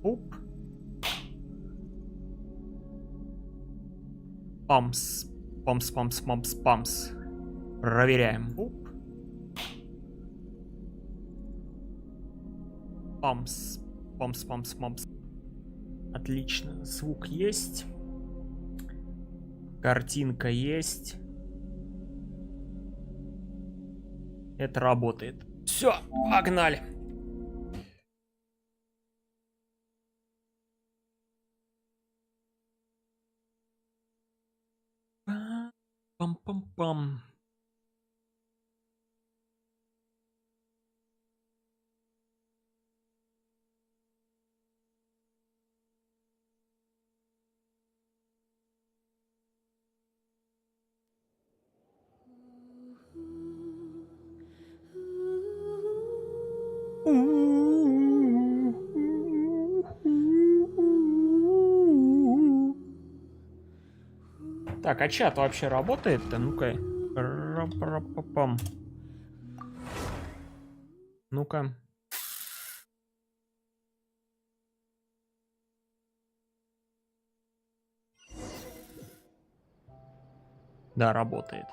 Оп. Памс. Памс, памс, памс, памс. Проверяем. Оп. Памс. Памс, памс, памс. Отлично. Звук есть. Картинка есть. Это работает. Все, погнали. Пам-пам-пам. Так, а чат вообще работает-то? Ну-ка. Ра-па-ра-па-пам. Ну-ка. Да, работает.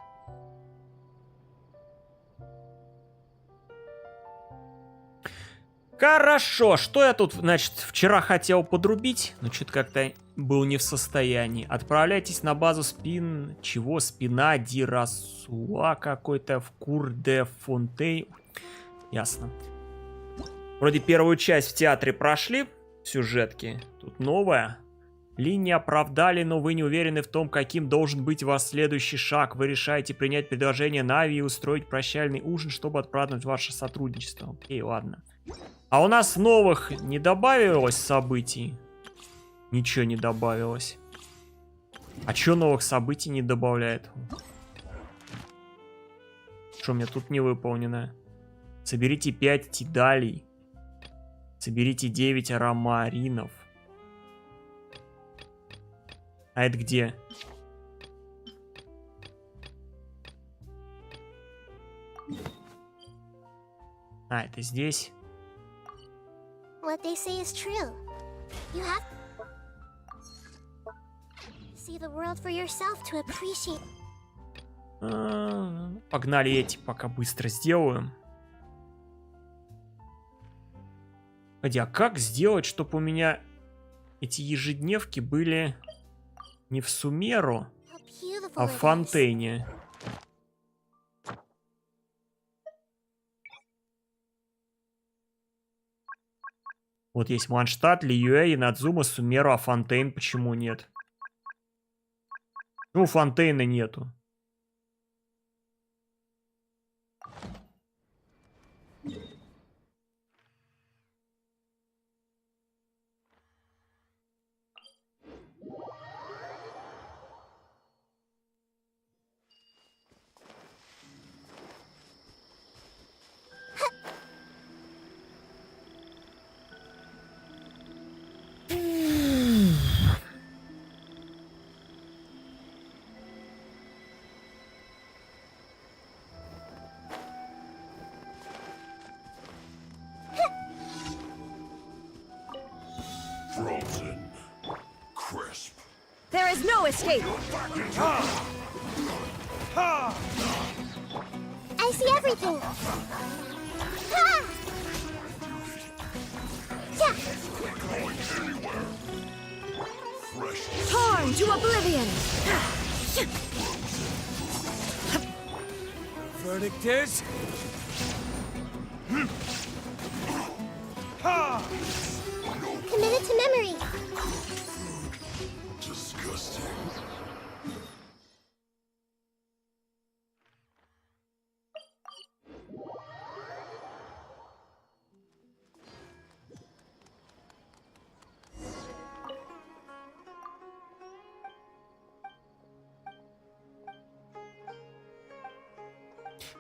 Хорошо, что я тут, значит, вчера хотел подрубить, но что-то как-то был не в состоянии. Отправляйтесь на базу спин... Чего? Спина Дирасуа какой-то в Курде Фонтейн. Ясно. Вроде первую часть в театре прошли, сюжетки. Тут новая. Линии оправдали, но вы не уверены в том, каким должен быть ваш следующий шаг. Вы решаете принять предложение Нави и устроить прощальный ужин, чтобы отпраздновать ваше сотрудничество. Окей, ладно. А у нас новых не добавилось событий? Ничего не добавилось. А чё новых событий не добавляет? Что у меня тут не выполнено? Соберите 5 тидалей. Соберите 9 аромаринов. А это где? А, это здесь. What they say is true. You have to see the world for yourself to appreciate. Погнали эти, пока быстро сделаем. Погоди, а как сделать, чтобы у меня эти ежедневки были не в Сумеру, а в Фонтейне? Вот есть Манштадт, Лиюэ, Надзума, Сумеру, а Фонтейн почему нет? Ну, Фонтейна нету. There is no escape. I see everything. Ah! Yeah. Torn to oblivion. Verdict is... Committed to memory. Disgusting.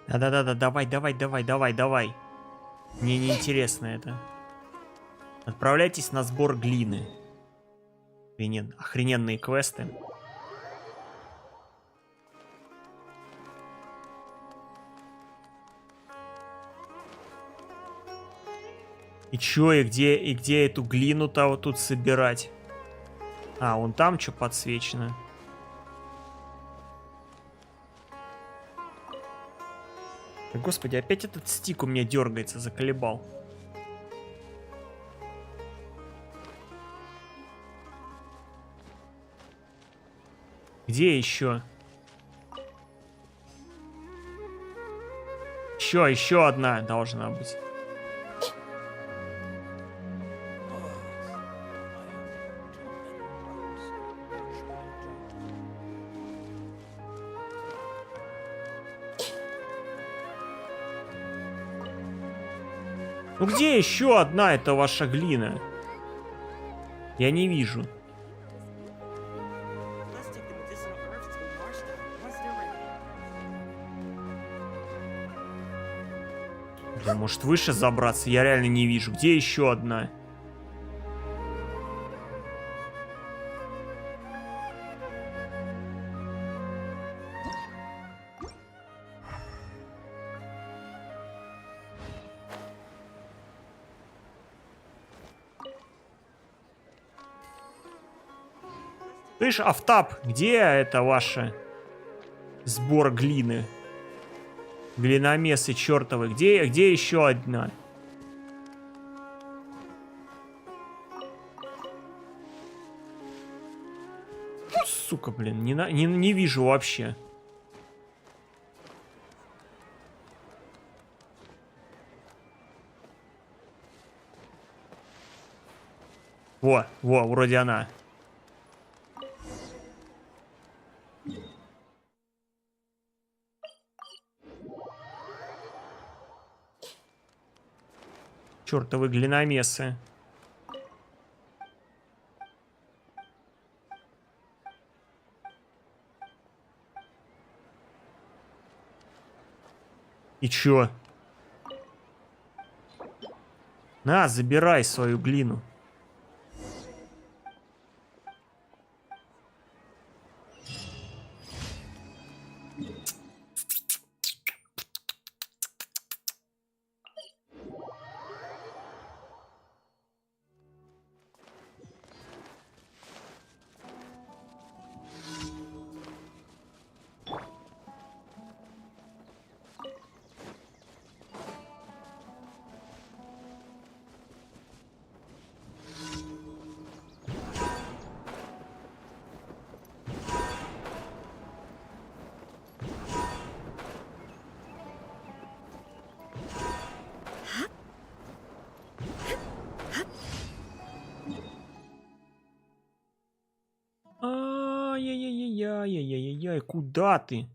Да-да-да, давай. Мне не интересно это. Отправляйтесь на сбор глины. Охрененные квесты. И чё, и где эту глину-то вот тут собирать? А, вон там что подсвечено. Господи, опять этот стик у меня дергается, заколебал. Где еще? Еще одна должна быть. Ну где еще одна эта ваша глина? Я не вижу. Блин, может выше забраться? Я реально не вижу. Где еще одна? Слышь, Автап, где это ваше сбор глины? Глиномесы чертовы. Где еще одна? Сука, блин, не вижу вообще. Во, вроде она. Чертовы глиномесы. И чё? На, забирай свою глину. Ай-яй-яй-яй-яй-яй-яй, куда ты?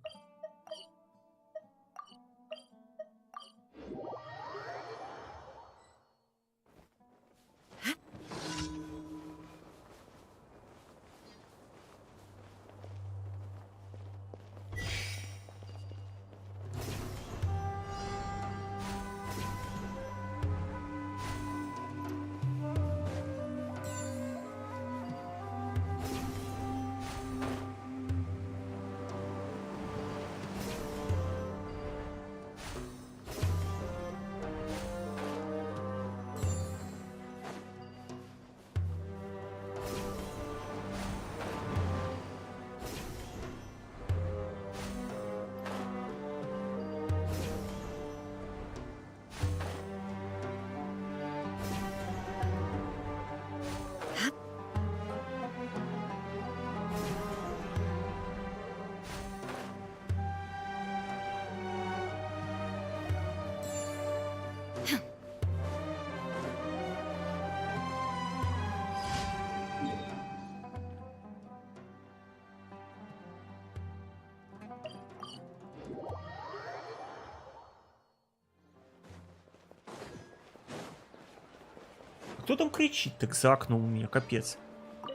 Кто там кричит так за окном у меня, капец.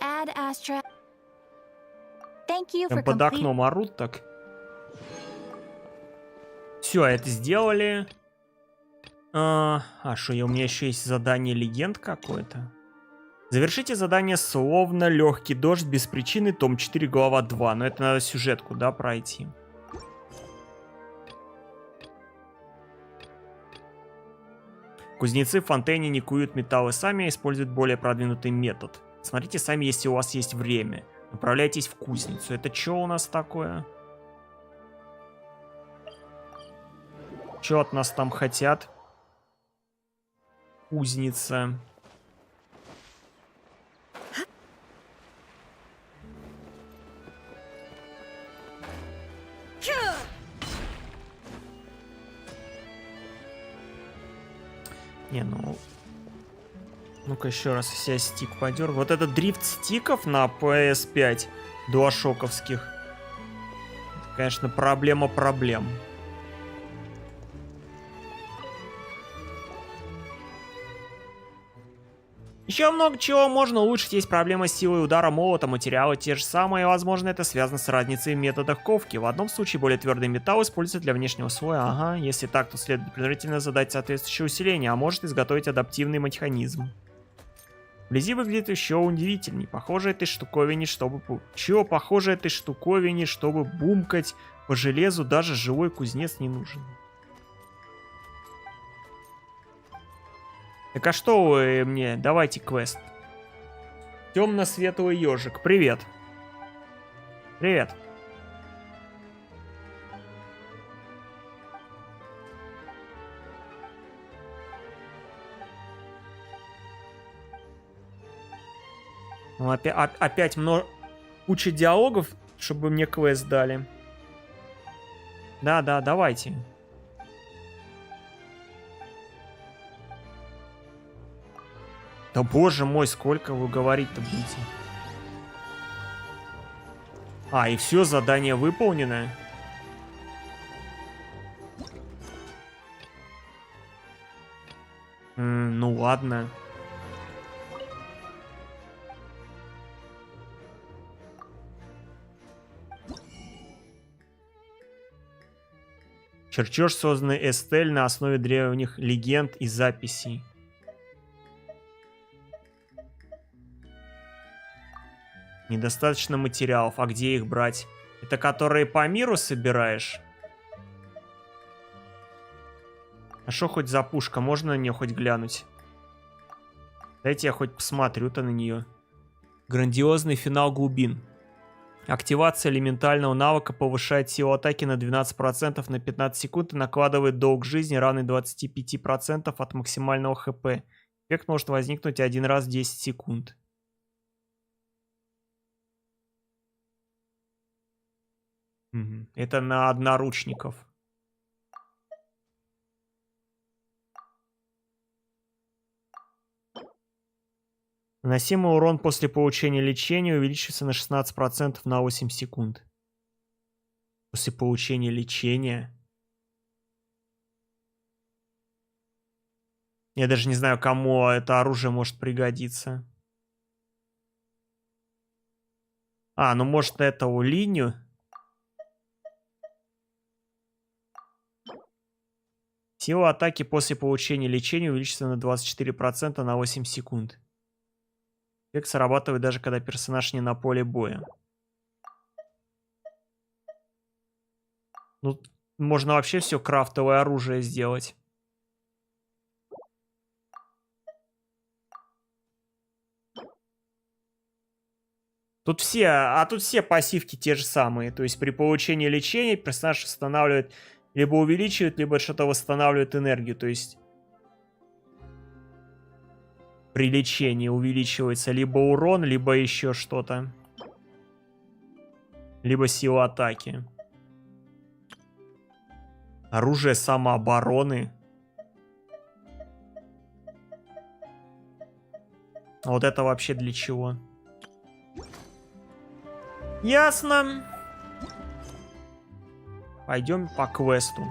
Add Astra. Thank you Там for под окном орут так. Все, это сделали. А что, у меня еще есть задание легенд какое-то. Завершите задание словно легкий дождь без причины, том 4, глава 2. Но это надо сюжетку, да, пройти. Кузнецы в Фонтейне не куют металлы сами, а используют более продвинутый метод. Смотрите сами, если у вас есть время. Направляйтесь в кузницу. Это что у нас такое? Что от нас там хотят? Кузница. Не, ну... Ну-ка еще раз я стик подер. Вот этот дрифт стиков на PS5 дуашоковских. Это, конечно, проблема проблем. Еще много чего можно улучшить. Есть проблема с силой удара молота, материалы те же самые. Возможно, это связано с разницей в методах ковки. В одном случае более твердый металл используется для внешнего слоя. Ага, если так, то следует предварительно задать соответствующее усиление, а может изготовить адаптивный механизм. Вблизи выглядит еще удивительней. Похоже этой штуковине, чтобы... Чего похоже этой штуковине, чтобы бумкать по железу, даже живой кузнец не нужен. Так а что вы мне? Давайте квест. Темно-светлый ежик. Привет. Привет. Ну, опять куча диалогов, чтобы мне квест дали. Да, давайте. Да боже мой, сколько вы говорить-то будете? А, и все, задание выполнено. Ну ладно. Чертеж, созданный Эстель на основе древних легенд и записей. Недостаточно материалов. А где их брать? Это которые по миру собираешь? А что хоть за пушка? Можно на нее хоть глянуть? Дайте я хоть посмотрю-то на нее. Грандиозный финал глубин. Активация элементального навыка повышает силу атаки на 12% на 15 секунд и накладывает долг жизни, равный 25% от максимального хп. Эффект может возникнуть один раз в 10 секунд. Это на одноручников. Наносимый урон после получения лечения увеличивается на 16% на 8 секунд. После получения лечения. Я даже не знаю, кому это оружие может пригодиться. А, ну может на эту линию. Сила атаки после получения лечения увеличится на 24% на 8 секунд. Эффект срабатывает даже когда персонаж не на поле боя. Ну, можно вообще все крафтовое оружие сделать. Тут все пассивки те же самые. То есть при получении лечения персонаж восстанавливает, либо увеличивает, либо что-то восстанавливает энергию. То есть при лечении увеличивается либо урон, либо еще что-то. Либо сила атаки. Оружие самообороны. А вот это вообще для чего? Ясно. Пойдем по квесту.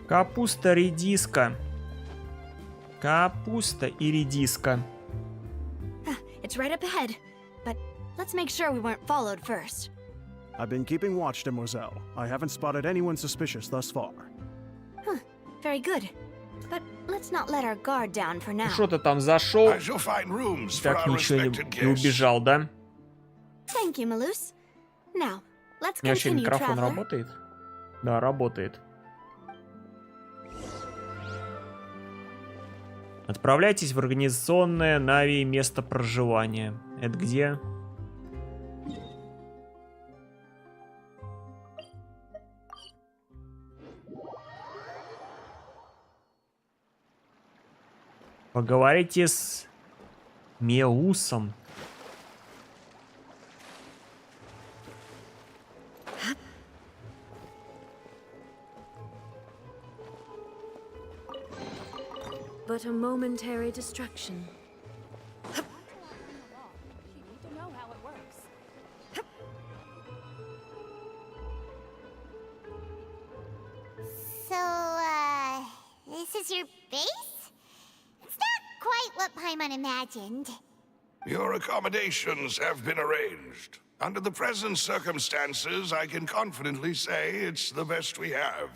Капуста, редиска. Капуста и редиска. It's right up ahead, but let's make sure we weren't followed first. I've been keeping watch, demoiselle. I haven't spotted anyone suspicious thus far. Very good. But let's not let our guard down for now. Что ты там зашел? I shall find rooms for Так our ничего respected не guests. убежал, да? Thank you, Malus. Now, let's У меня вообще continue, микрофон traveler. работает? Да, работает. Отправляйтесь в организационное Нави место проживания. Это где? Поговорите с Меусом. But a momentary distraction. So, this is your base? It's not quite what Paimon imagined. Your accommodations have been arranged. Under the present circumstances, I can confidently say it's the best we have.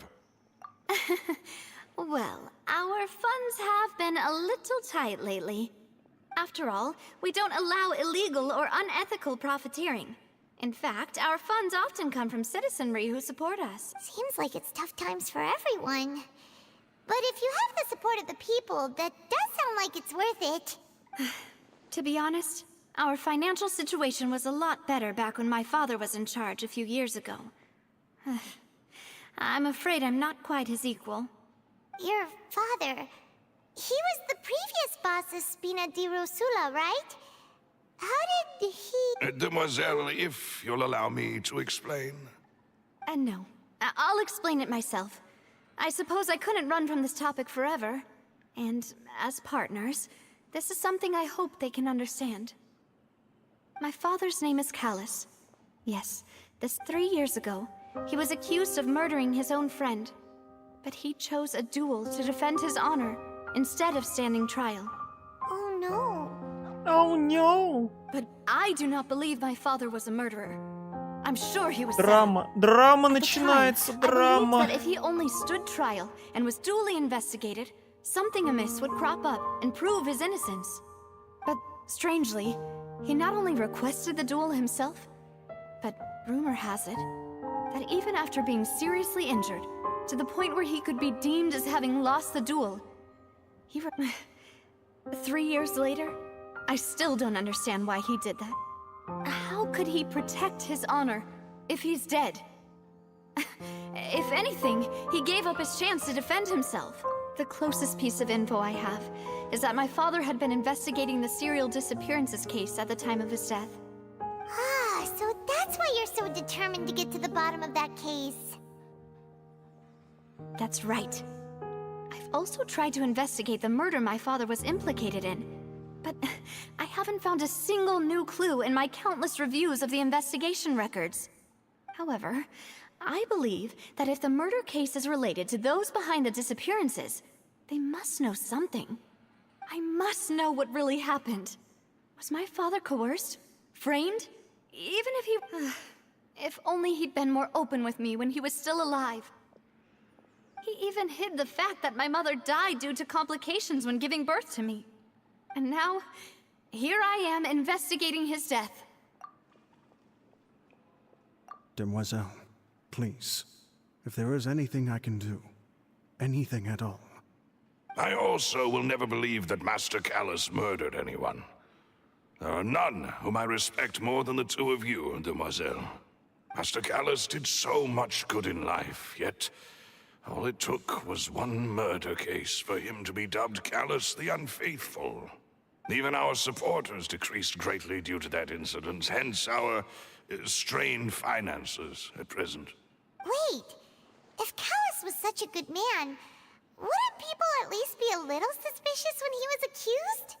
Well, our funds have been a little tight lately. After all, we don't allow illegal or unethical profiteering. In fact, our funds often come from citizenry who support us. Seems like it's tough times for everyone. But if you have the support of the people, that does sound like it's worth it. To be honest, our financial situation was a lot better back when my father was in charge a few years ago. I'm afraid I'm not quite his equal. Your father, he was the previous boss of Spina di Rosula, right? How did he... Demoiselle, if you'll allow me to explain. No, I'll explain it myself. I suppose I couldn't run from this topic forever. And as partners, this is something I hope they can understand. My father's name is Callus. Yes, this 3 years ago, he was accused of murdering his own friend. But he chose a duel to defend his honor, instead of standing trial. Oh no. Oh no! But I do not believe my father was a murderer. I'm sure he was Драма. Драма At the начинается, time, I believed драма. that if he only stood trial and was duly investigated, something amiss would crop up and prove his innocence. But strangely, he not only requested the duel himself, but rumor has it that even after being seriously injured, to the point where he could be deemed as having lost the duel, 3 years later, I still don't understand why he did that. How could he protect his honor if he's dead? If anything, he gave up his chance to defend himself. The closest piece of info I have is that my father had been investigating the serial disappearances case at the time of his death. Ah, so that's why you're so determined to get to the bottom of that case. That's right. I've also tried to investigate the murder my father was implicated in, but I haven't found a single new clue in my countless reviews of the investigation records. However, I believe that if the murder case is related to those behind the disappearances, they must know something. I must know what really happened. Was my father coerced? Framed? Even if he... If only he'd been more open with me when he was still alive. He even hid the fact that my mother died due to complications when giving birth to me. And now, here I am investigating his death. Demoiselle, please, if there is anything I can do, anything at all. I also will never believe that Master Callus murdered anyone. There are none whom I respect more than the two of you, Demoiselle. Master Callus did so much good in life, yet all it took was one murder case for him to be dubbed Callus the Unfaithful. Even our supporters decreased greatly due to that incident, hence our strained finances at present. Wait, if Callus was such a good man, wouldn't people at least be a little suspicious when he was accused?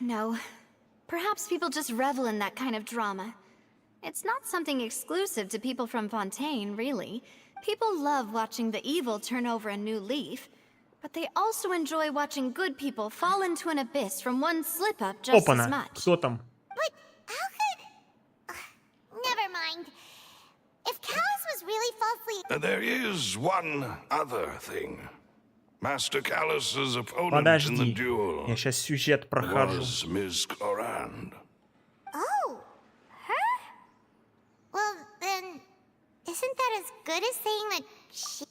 No. Perhaps people just revel in that kind of drama. It's not something exclusive to people from Fontaine, really. People love watching the evil turn over a new leaf, but they also enjoy watching good people fall into an abyss from one slip-up just as Опана. much. Кто там? But how could... never mind. If Callus was really falsely... There is one other thing. Master Callus's opponent in the Подожди, duel я сейчас сюжет прохожу. was Miss Clorand. Oh, her? Well, then, isn't that as good as saying that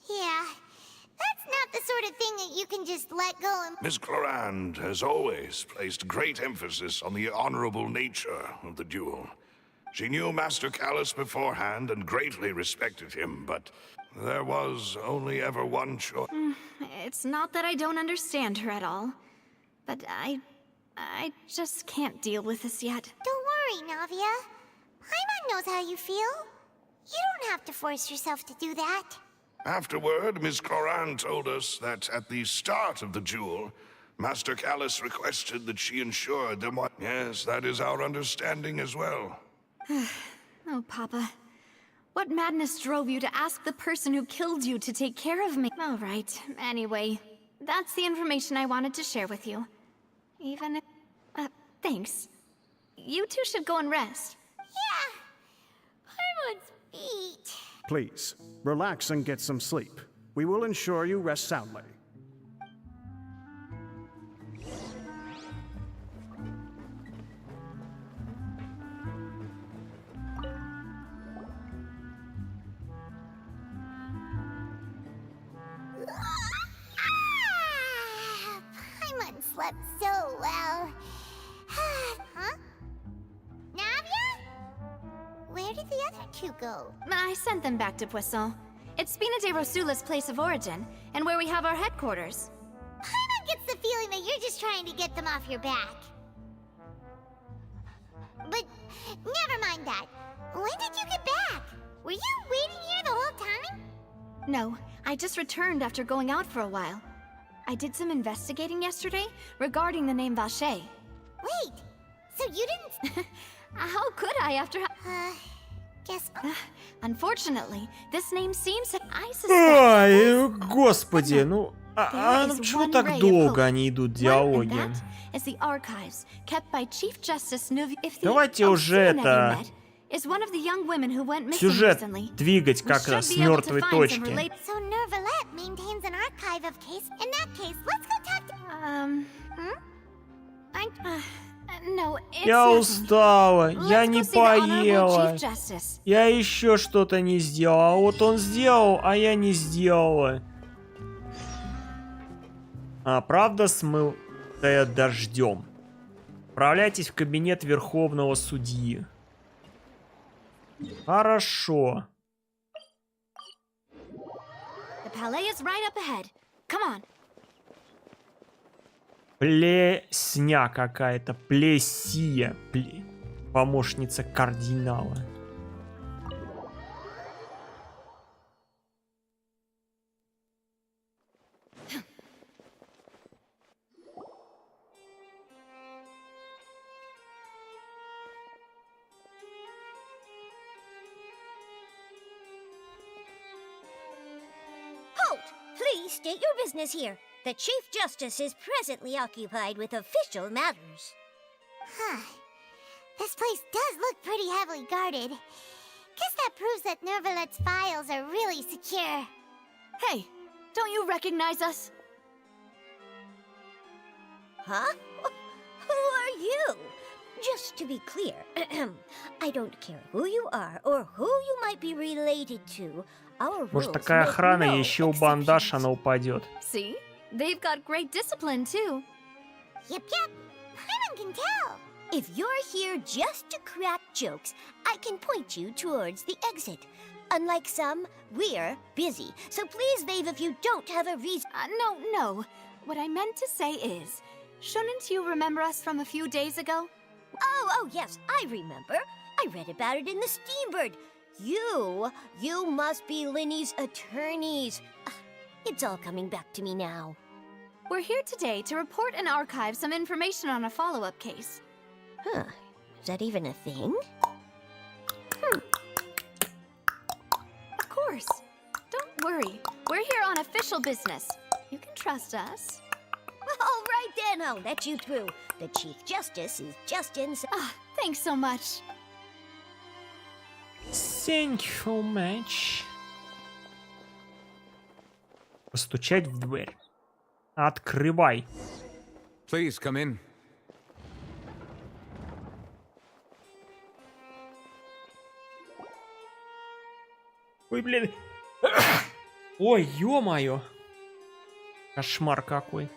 yeah, that's not the sort of thing that you can just let go and... Miss Clorand has always placed great emphasis on the honorable nature of the duel. She knew Master Callus beforehand and greatly respected him, but there was only ever one choice. It's not that I don't understand her at all, but I just can't deal with this yet. Don't worry, Navia. Paimon knows how you feel. You don't have to force yourself to do that. Afterward, Miss Clorand told us that at the start of the duel, Master Callus requested that she ensured them what... Yes, that is our understanding as well. Oh, Papa. What madness drove you to ask the person who killed you to take care of me? All right, anyway, that's the information I wanted to share with you. Even if... thanks. You two should go and rest. Yeah. Paimon's beat. Please, relax and get some sleep. We will ensure you rest soundly. Paimon slept so well. Huh? Navia? Where did the other two go? I sent them back to Poisson. It's Spina de Rosula's place of origin, and where we have our headquarters. Paimon gets the feeling that you're just trying to get them off your back. But never mind that. When did you get back? Were you waiting here the whole time? No, I just returned after going out for a while. I did some investigating yesterday regarding the name Vache. Wait, so you didn't... How could I after... guess... Unfortunately, this name seems... I suspect... Ой, господи, ну... There is почему one так ray of долго hope. они идут, One, диалоги? and that is the archives kept by Chief Justice Nuvi. If the Давайте уже Osuna you это... met is one of the young women who went missing Сюжет recently. двигать We как-то should с be able to мертвой find some точки. So Nervalette maintains an archive of case. In that case, let's go talk to... No, it's Я nothing. устала, я Let's не go see the Honorable поела. Chief Justice. Я еще что-то не сделал. А вот он сделал, а я не сделала. Правда смытая дождем. Отправляйтесь в кабинет Верховного Судьи. Хорошо. The palais is right up ahead. Come on. Плесня какая-то. Плесия. Помощница кардинала. Halt! Please state your business here. The Chief Justice is presently occupied with official matters. Huh. This place does look pretty heavily guarded. Guess that proves that Nervalette's files are really secure. Hey, don't you recognize us? Huh? Who are you? Just to be clear, I don't care who you are or who you might be related to. Our rules Может, такая make охрана, no еще у бандаж exceptions. она упадет. See? They've got great discipline, too. Yep. Paimon can tell. If you're here just to crack jokes, I can point you towards the exit. Unlike some, we're busy, so please leave if you don't have a reason. No. What I meant to say is, shouldn't you remember us from a few days ago? Oh, yes, I remember. I read about it in the Steambird. You must be Linny's attorneys. It's all coming back to me now. We're here today to report and archive some information on a follow-up case. Huh, is that even a thing? Of course. Don't worry. We're here on official business. You can trust us. All right then, I'll let you through. The Chief Justice is just inside. Thanks so much. Thank you so much. Постучать в дверь. Открывай. Please come in. Ой, блин. Ой, ё-моё. Кошмар какой.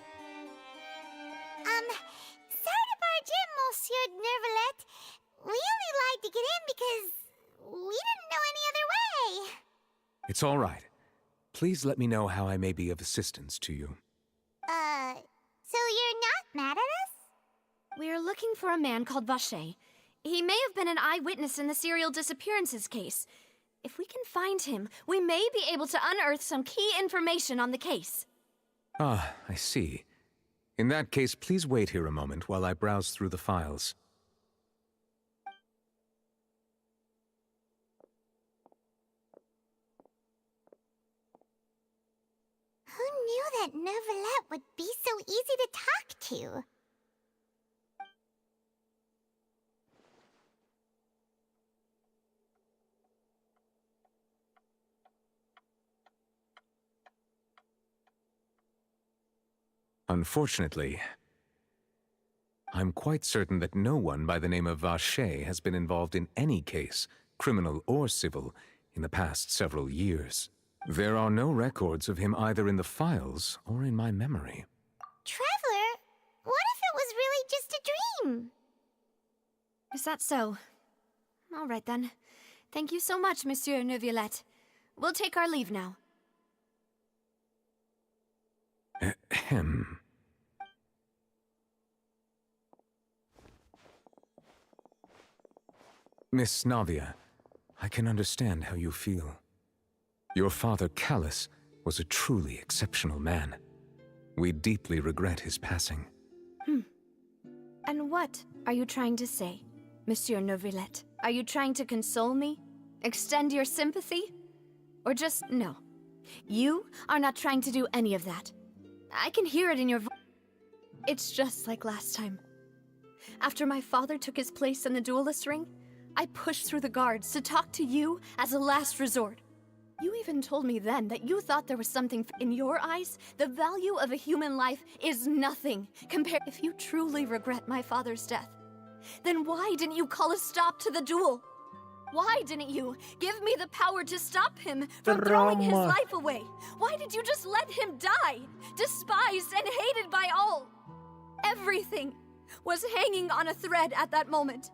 Sorry to barge in, Monsieur Nervalet. We only lied to get in because we didn't know any other way. It's all right. Please let me know how I may be of assistance to you. So you're not mad at us? We're looking for a man called Vache. He may have been an eyewitness in the serial disappearances case. If we can find him, we may be able to unearth some key information on the case. Ah, I see. In that case, please wait here a moment while I browse through the files. Who knew that Nervalet would be so easy to talk to? Unfortunately, I'm quite certain that no one by the name of Vache has been involved in any case, criminal or civil, in the past several years. There are no records of him either in the files or in my memory. Traveler, what if it was really just a dream? Is that so? All right then. Thank you so much, Monsieur Neuvillette. We'll take our leave now. Ahem. Miss Navia, I can understand how you feel. Your father, Callus, was a truly exceptional man. We deeply regret his passing. And what are you trying to say, Monsieur Neuvillette? Are you trying to console me? Extend your sympathy? Or just no? You are not trying to do any of that. I can hear it in your voice. It's just like last time. After my father took his place in the duelist ring, I pushed through the guards to talk to you as a last resort. You even told me then that you thought there was something in your eyes. The value of a human life is nothing compared. If you truly regret my father's death, then why didn't you call a stop to the duel? Why didn't you give me the power to stop him from throwing his Drama. life away? Why did you just let him die, despised and hated by all? Everything was hanging on a thread at that moment.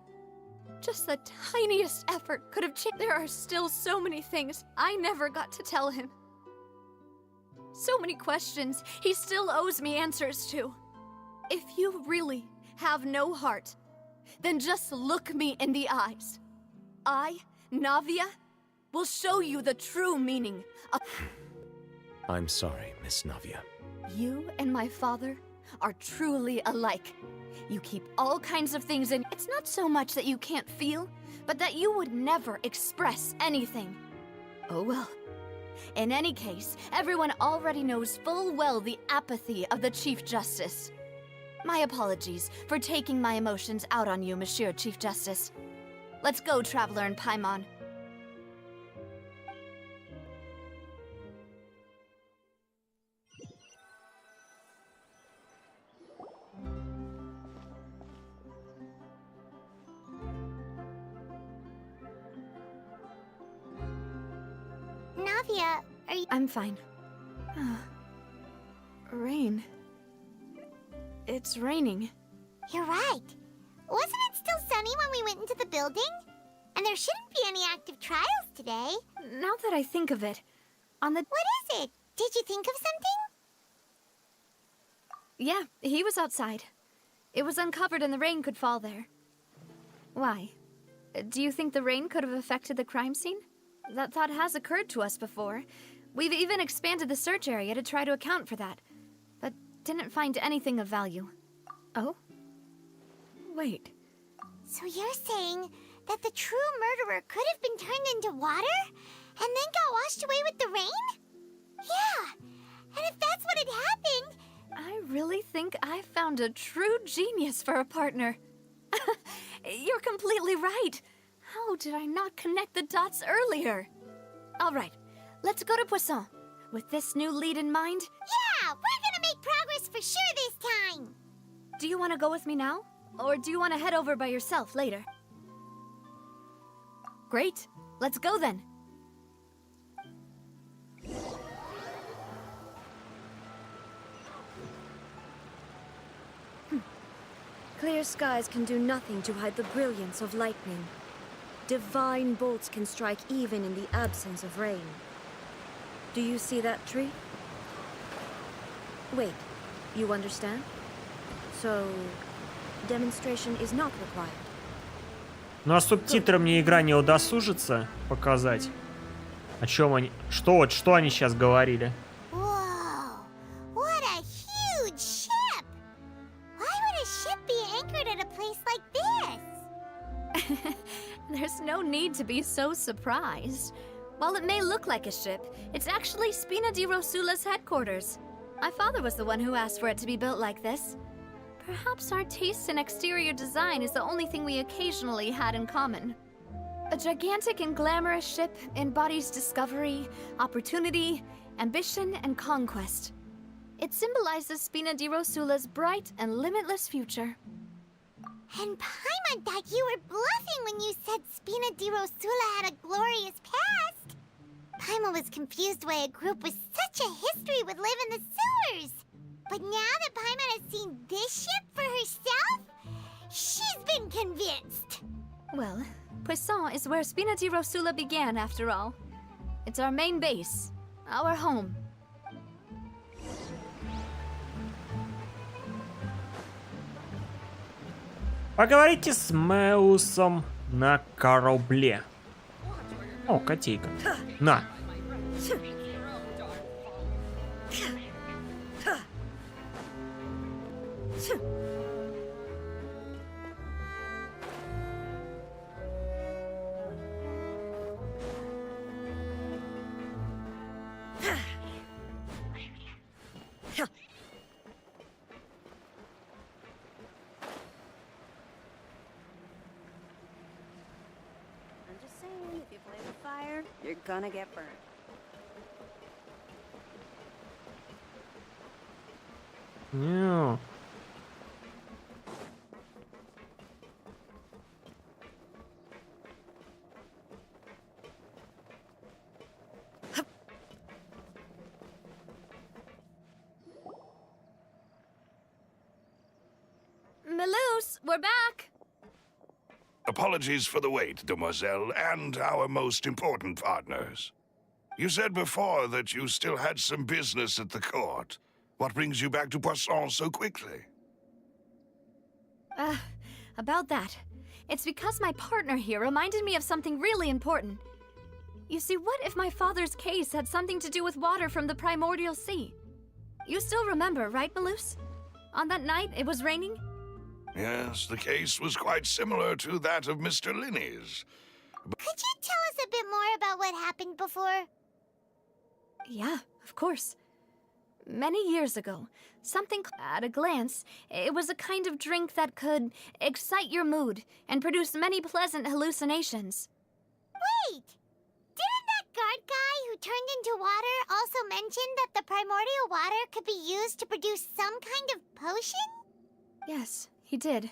Just the tiniest effort could have changed. There are still so many things I never got to tell him. So many questions he still owes me answers to. If you really have no heart, then just look me in the eyes. I, Navia, will show you the true meaning of... I'm sorry, Miss Navia. You and my father are truly alike. You keep all kinds of things in. It's not so much that you can't feel, but that you would never express anything. Oh well. In any case, everyone already knows full well the apathy of the Chief Justice. My apologies for taking my emotions out on you, Monsieur Chief Justice. Let's go, Traveler and Paimon. Navia, are you... I'm fine. Rain. It's raining. You're right. Wasn't it still sunny when we went into the building? And there shouldn't be any active trials today. Now that I think of it, on the... What is it? Did you think of something? Yeah, he was outside. It was uncovered and the rain could fall there. Why? Do you think the rain could have affected the crime scene? That thought has occurred to us before. We've even expanded the search area to try to account for that, but didn't find anything of value. Oh? Wait. So you're saying that the true murderer could have been turned into water and then got washed away with the rain? Yeah, and if that's what had happened... I really think I found a true genius for a partner. You're completely right. How did I not connect the dots earlier? All right, let's go to Poisson. With this new lead in mind... Yeah, we're gonna make progress for sure this time. Do you want to go with me now? Or do you want to head over by yourself later? Great. Let's go then. Clear skies can do nothing to hide the brilliance of lightning. Divine bolts can strike even in the absence of rain. Do you see that tree? Wait, you understand? So, demonstration is not required. Ну а субтитры мне игра не удосужится показать. О чем они... Что они сейчас говорили? Whoa, what a huge ship! Why would a ship be anchored at a place like this? There's no need to be so surprised. While it may look like a ship, it's actually Spina di Rosula's headquarters. My father was the one who asked for it to be built like this. Perhaps our taste in exterior design is the only thing we occasionally had in common. A gigantic and glamorous ship embodies discovery, opportunity, ambition, and conquest. It symbolizes Spina di Rosula's bright and limitless future. And Paimon thought you were bluffing when you said Spina di Rosula had a glorious past. Paimon was confused why a group with such a history would live in the sewers. But now that Paimon has seen this ship for herself, she's been convinced. Well, Poisson is where Spina di Rosula began, after all. It's our main base, our home. Поговорите с Меусом на корабле. О, котейка. На. I'm just saying, if you play with fire, you're gonna get burned. Няу. Malouse, we're back! Apologies for the wait, demoiselle, and our most important partners. You said before that you still had some business at the court. What brings you back to Poisson so quickly? About that. It's because my partner here reminded me of something really important. You see, what if my father's case had something to do with water from the primordial sea? You still remember, right, Malouse? On that night, it was raining? Yes, the case was quite similar to that of Mr. Linney's. Could you tell us a bit more about what happened before? Yeah, of course. Many years ago, something at a glance, it was a kind of drink that could excite your mood and produce many pleasant hallucinations. Wait! Didn't that guard guy who turned into water also mention that the primordial water could be used to produce some kind of potion? Yes, he did.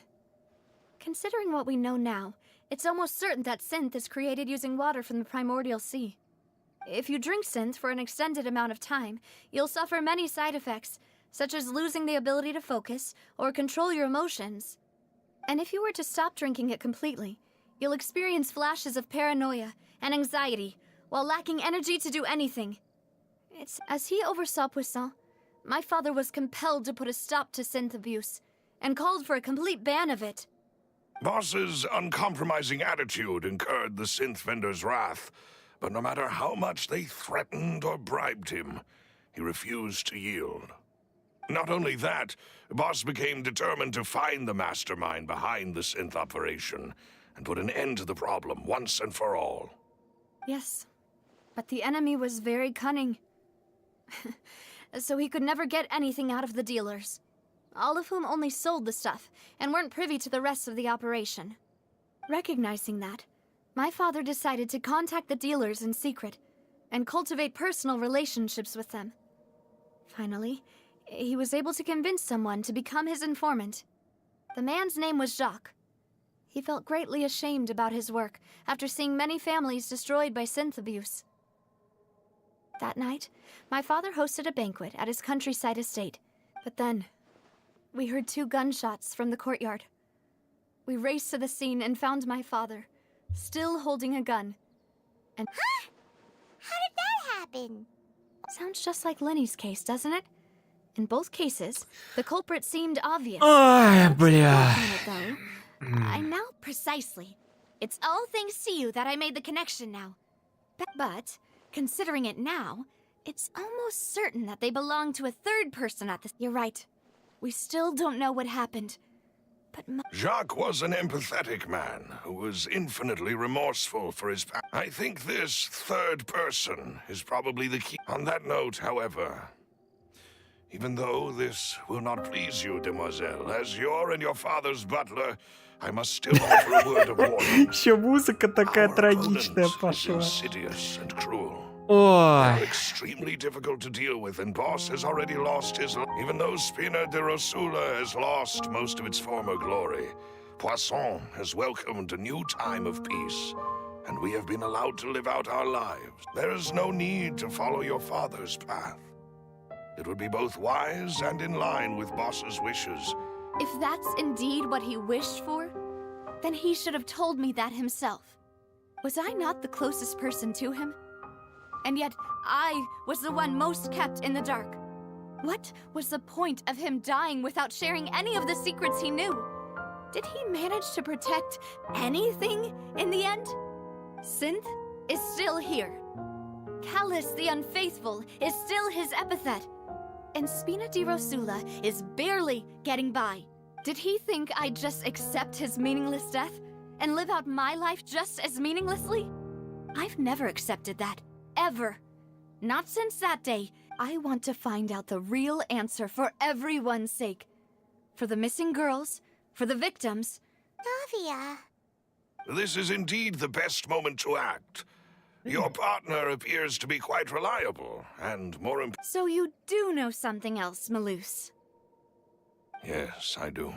Considering what we know now, it's almost certain that synth is created using water from the primordial sea. If you drink synth for an extended amount of time, you'll suffer many side effects, such as losing the ability to focus or control your emotions. And if you were to stop drinking it completely, you'll experience flashes of paranoia and anxiety while lacking energy to do anything. It's as he oversaw Poisson, my father was compelled to put a stop to synth abuse and called for a complete ban of it. Boss's uncompromising attitude incurred the synth vendor's wrath, but no matter how much they threatened or bribed him, he refused to yield. Not only that, Boss became determined to find the mastermind behind the synth operation and put an end to the problem once and for all. Yes, but the enemy was very cunning. So he could never get anything out of the dealers, all of whom only sold the stuff and weren't privy to the rest of the operation. Recognizing that, my father decided to contact the dealers in secret and cultivate personal relationships with them. Finally, he was able to convince someone to become his informant. The man's name was Jacques. He felt greatly ashamed about his work after seeing many families destroyed by synth abuse. That night, my father hosted a banquet at his countryside estate. But then, we heard 2 gunshots from the courtyard. We raced to the scene and found my father, still holding a gun. And Huh? How did that happen? sounds just like Lenny's case, doesn't it? In both cases, the culprit seemed obvious. Ой, бля. I know precisely. It's all thanks to you that I made the connection now. But, considering it now, it's almost certain that they belong to a third person at this. You're right. We still don't know what happened. But Jacques was an empathetic man who was infinitely remorseful for his past. I think this third person is probably the key. On that note, however, even though this will not please you, demoiselle, as your and your father's butler, I must still offer a word of warning. Еще музыка такая Our трагичная opponent is пошла. insidious and cruel. Ой. They're extremely difficult to deal with, and Boss has already lost his life. Even though Spina de Rosula has lost most of its former glory, Poisson has welcomed a new time of peace, and we have been allowed to live out our lives. There is no need to follow your father's path. It would be both wise and in line with Boss's wishes. if that's indeed what he wished for, then he should have told me that himself. Was I not the closest person to him? And yet, I was the one most kept in the dark. What was the point of him dying without sharing any of the secrets he knew? Did he manage to protect anything in the end? Synth is still here. Callus the Unfaithful is still his epithet. And Spina di Rosula is barely getting by. Did he think I'd just accept his meaningless death and live out my life just as meaninglessly? I've never accepted that. Ever. Not since that day. I want to find out the real answer for everyone's sake. For the missing girls, for the victims. Navia. This is indeed the best moment to act. Your partner appears to be quite reliable, and more important. So you do know something else, Malus. Yes, I do.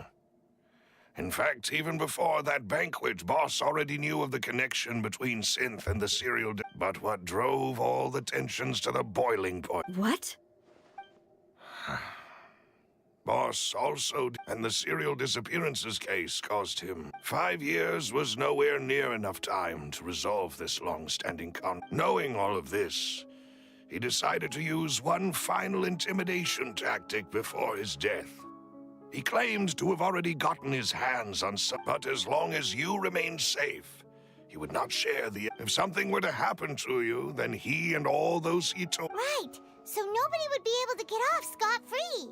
In fact, even before that banquet, Boss already knew of the connection between Synth and the serial. But what drove all the tensions to the boiling point? What? Boss also, and the serial disappearances case cost him 5 years was nowhere near enough time to resolve this long-standing Knowing all of this, he decided to use one final intimidation tactic before his death. He claimed to have already gotten his hands on some, but as long as you remained safe, he would not share the. If something were to happen to you, then he and all those he told. Right. So nobody would be able to get off scot-free.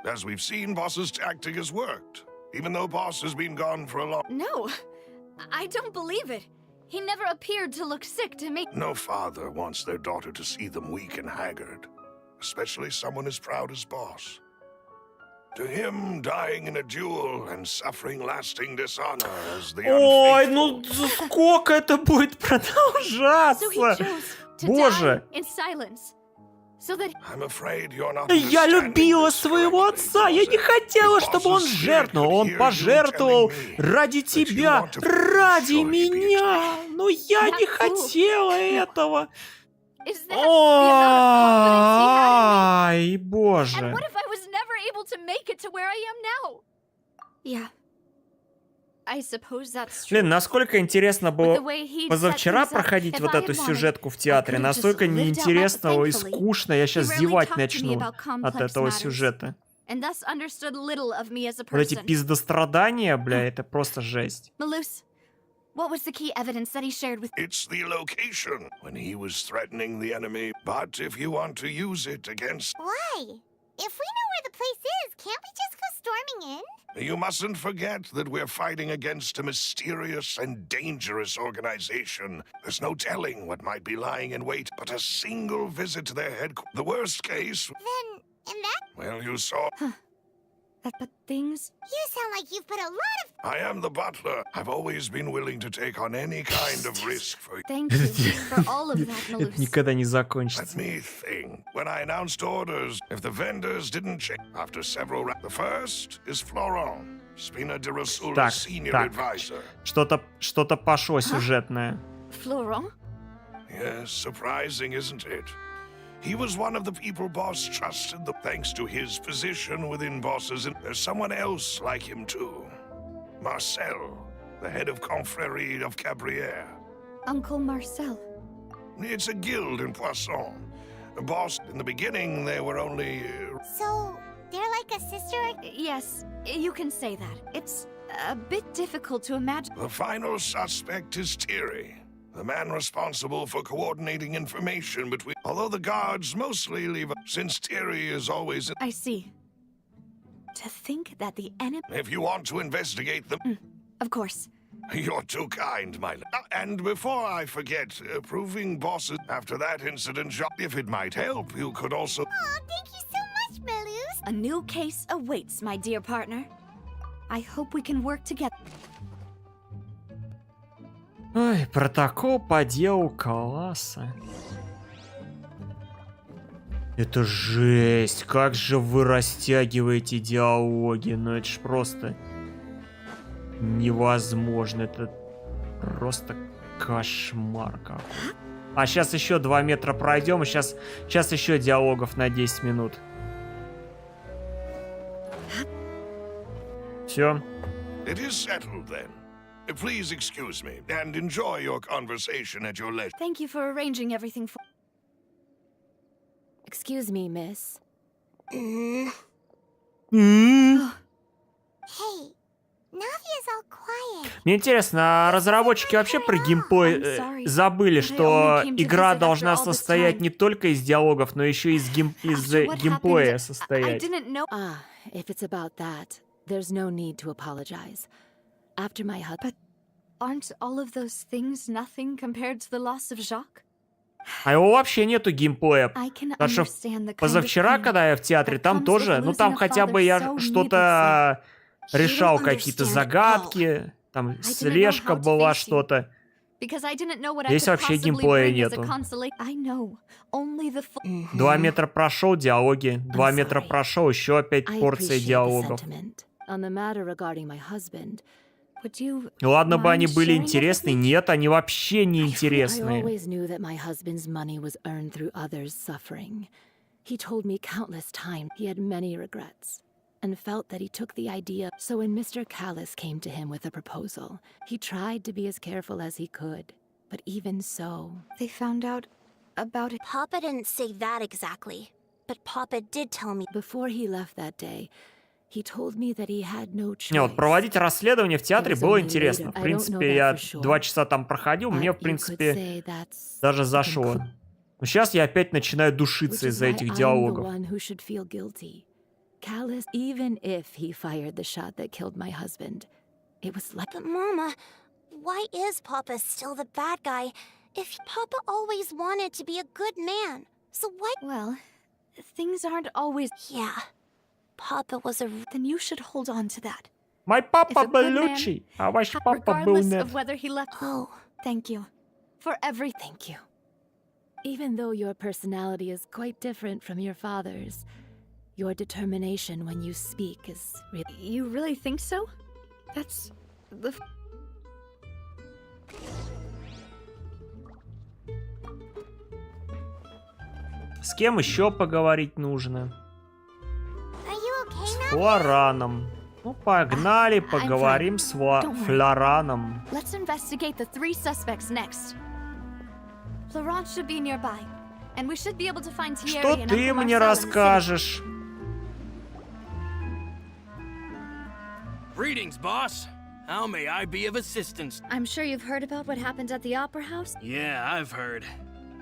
As we've seen, Boss's tactic has worked, even though Boss has been gone for a long. No, I don't believe it. He never appeared to look sick to me. No father wants their daughter to see them weak and haggard, especially someone as proud as Boss. To him, dying in a duel and suffering lasting dishonor as the Ой, unfaithful. ну сколько это будет So he продолжаться? chose to Боже. die in silence. So that I'm afraid you're not Я understanding любила this своего correctly, отца, я не Jose. хотела, If чтобы он Boss's spirit жертвовал. could Он hear you пожертвовал telling me ради that you тебя, want to- ради Sure, he'd be меня. Но я не That's cool. хотела этого. is that the amount of confidence he had in me? Ай, And боже. what if I was never able to make it to where I am now? Yeah. I suppose that's true. Блин, насколько интересно But the было way he'd set позавчера things up, проходить if вот I эту had wanted, сюжетку в I театре. could've just Настолько lived out my- неинтересно и thankfully, скучно. Я сейчас he rarely зевать talked to me начну about от complex этого matters. сюжета. And thus understood little of me as a Вот эти person. пиздострадания, бля, это просто жесть. Malus, what was the key evidence that he shared with It's the location when he was threatening the enemy. But if you want to use it against, Why? If we know where the place is, can't we just go storming in? you mustn't forget that we're fighting against a mysterious and dangerous organization. There's no telling what might be lying in wait, but a single visit to their headquarters. The worst case, Then, in that... well, you saw. But things... You sound like you've put a lot of... I am the butler. I've always been willing to take on any kind of risk for you. Thank you for all of that, Это Malus. никогда не Let закончится. me think. When I announced orders, if the vendors didn't change after several the first is Florent, Spina de Rasula's Так, senior так. advisor. Что-то пошло сюжетное. Florent? Yes, surprising, isn't it? He was one of the people Boss trusted, thanks to his position within Bosses, and there's someone else like him too. Marcel, the head of Confrérie of Cabrières. Uncle Marcel. It's a guild in Poisson. Boss, in the beginning, they were only... So, they're like a sister? Yes, you can say that. It's a bit difficult to imagine. The final suspect is Thierry, the man responsible for coordinating information between... Although the guards mostly leave... Since Thierry is always... I see. To think that the enemy... If you want to investigate them... Of course. You're too kind, my love. And before I forget, proving bosses after that incident, if it might help, you could also... Oh, thank you so much, Malus. A new case awaits, my dear partner. I hope we can work together. Ой, протокол по делу Каласа. Это жесть. Как же вы растягиваете диалоги. Ну это ж просто невозможно. Это просто кошмар какой. А сейчас еще 2 метра пройдем. И сейчас еще диалогов на 10 минут. Все. It is settled then. Please excuse me and enjoy your conversation at your leisure. Thank you for arranging everything for... Excuse me, miss. Hey, Navia's all quiet. Мне интересно, а разработчики вообще про геймплей забыли, что игра должна состоять не только из диалогов, но еще и из геймплея состоять? Ah, if it's about that, there's no need to apologize. After my husband... But aren't all of those things nothing compared to the loss of Jacques? А его вообще нету геймплея. I can Потому что understand the kind of позавчера, pain когда я в театре, that там comes тоже, with ну losing там a хотя бы father я so что-то решал, You don't какие-то understand загадки, там didn't know слежка how to была, face you. что-то. Because I didn't know what I Здесь could вообще possibly геймплея bring as a нету. consolation. I know. Only the 2 метра прошел, диалоги. 2 метра sorry. прошел, еще опять I порция appreciate the диалогов. sentiment. On the matter regarding my husband, Would you Ладно бы они mind были sharing it with интересны, me? нет, они вообще не I интересные. always knew that my husband's money was earned through others' suffering. He told me countless times he had many regrets and felt that he took the idea. So when Mr. Callis came to him with a proposal, he tried to be as careful as he could. But even so, They found out about it. Papa didn't say that exactly, but Papa did tell me. before he left that day, he told me that he had no choice. Не, вот проводить расследование в театре было интересно. В принципе, я 2 часа там проходил, мне, в принципе, даже зашло. Но сейчас я опять начинаю душиться из-за этих диалогов. Callis, even if he fired the shot that killed my husband, it was like... But Mama, why is Papa still the bad guy if Papa always wanted to be a good man? So why... Well, things aren't always... Yeah, Papa was a... Then you should hold on to that. Мой If папа a был good man- лучший, а ваш папа был Regardless нет. of whether he left... Oh, Thank you. For everything. Thank you. Even though your personality is quite different from your father's, your determination when you speak is really... You really think so? That's... the... С кем еще поговорить нужно? are you okay С now? Флораном. Ну, погнали, I'm поговорим fine. с Don't worry. Флораном. Let's investigate the 3 suspects next. Florent should be nearby, and we should be able to find Thierry Что and ты Uncle мне Marcel in the city. расскажешь? Greetings, boss. How may I be of assistance? I'm sure you've heard about what happened at the Opera House. Yeah, I've heard.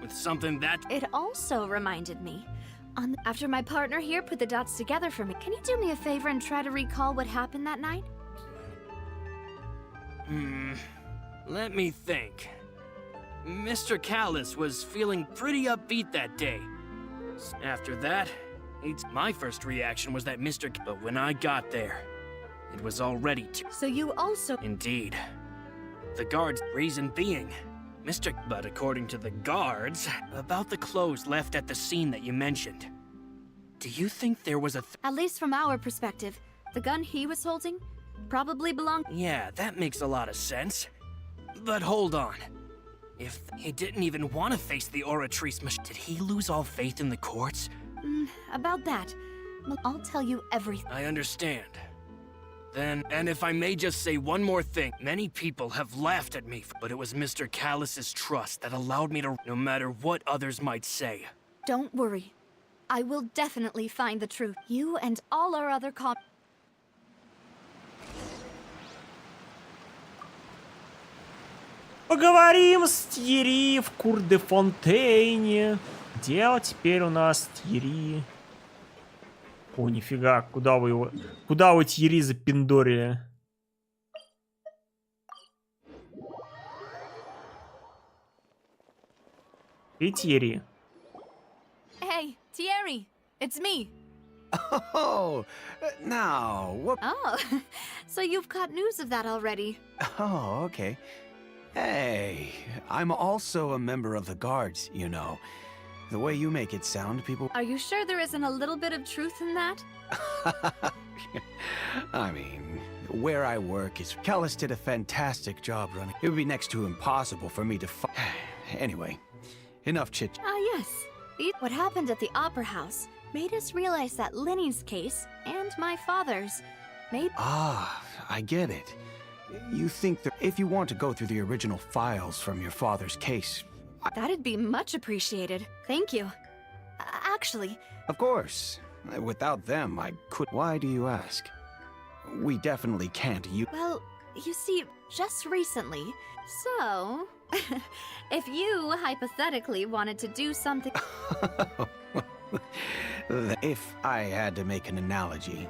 With something that... It also reminded me. After my partner here put the dots together for me, can you do me a favor and try to recall what happened that night? Let me think. Mr. Callis was feeling pretty upbeat that day. After that, My first reaction was that but when I got there, it was already too. So you also... Indeed. The guards' reason being, But according to the guards, about the clothes left at the scene that you mentioned. Do you think there was a At least from our perspective, the gun he was holding probably belonged... Yeah, that makes a lot of sense. But hold on. If he didn't even want to face the Oratrice machine, did he lose all faith in the courts? About that, I'll tell you everything. I understand. Then, and if I may just say one more thing, many people have laughed at me, but it was Mr. Callus's trust that allowed me to, no matter what others might say. Don't worry. I will definitely find the truth. You and all our other Поговорим с Тьерри в Фонтейне. Где теперь у нас Тьерри? О, нифига, куда вы Тьерри запиндорили? И Тьерри. Hey, Thierry, it's me. Oh, now, what? Oh, so you've caught news of that already. Oh, okay. Hey, I'm also a member of the guards, you know. The way you make it sound, people... Are you sure there isn't a little bit of truth in that? I mean, where I work is... Callus did a fantastic job running. It would be next to impossible for me to Anyway, enough chit... Ah, yes. What happened at the Opera House made us realize that Linny's case, and my father's, may... Ah, I get it. You think that if you want to go through the original files from your father's case... That'd be much appreciated. Thank you. Actually... Of course. Without them, I could... Why do you ask? We definitely can't Well, you see, just recently. So... if you, hypothetically, wanted to do something... If I had to make an analogy,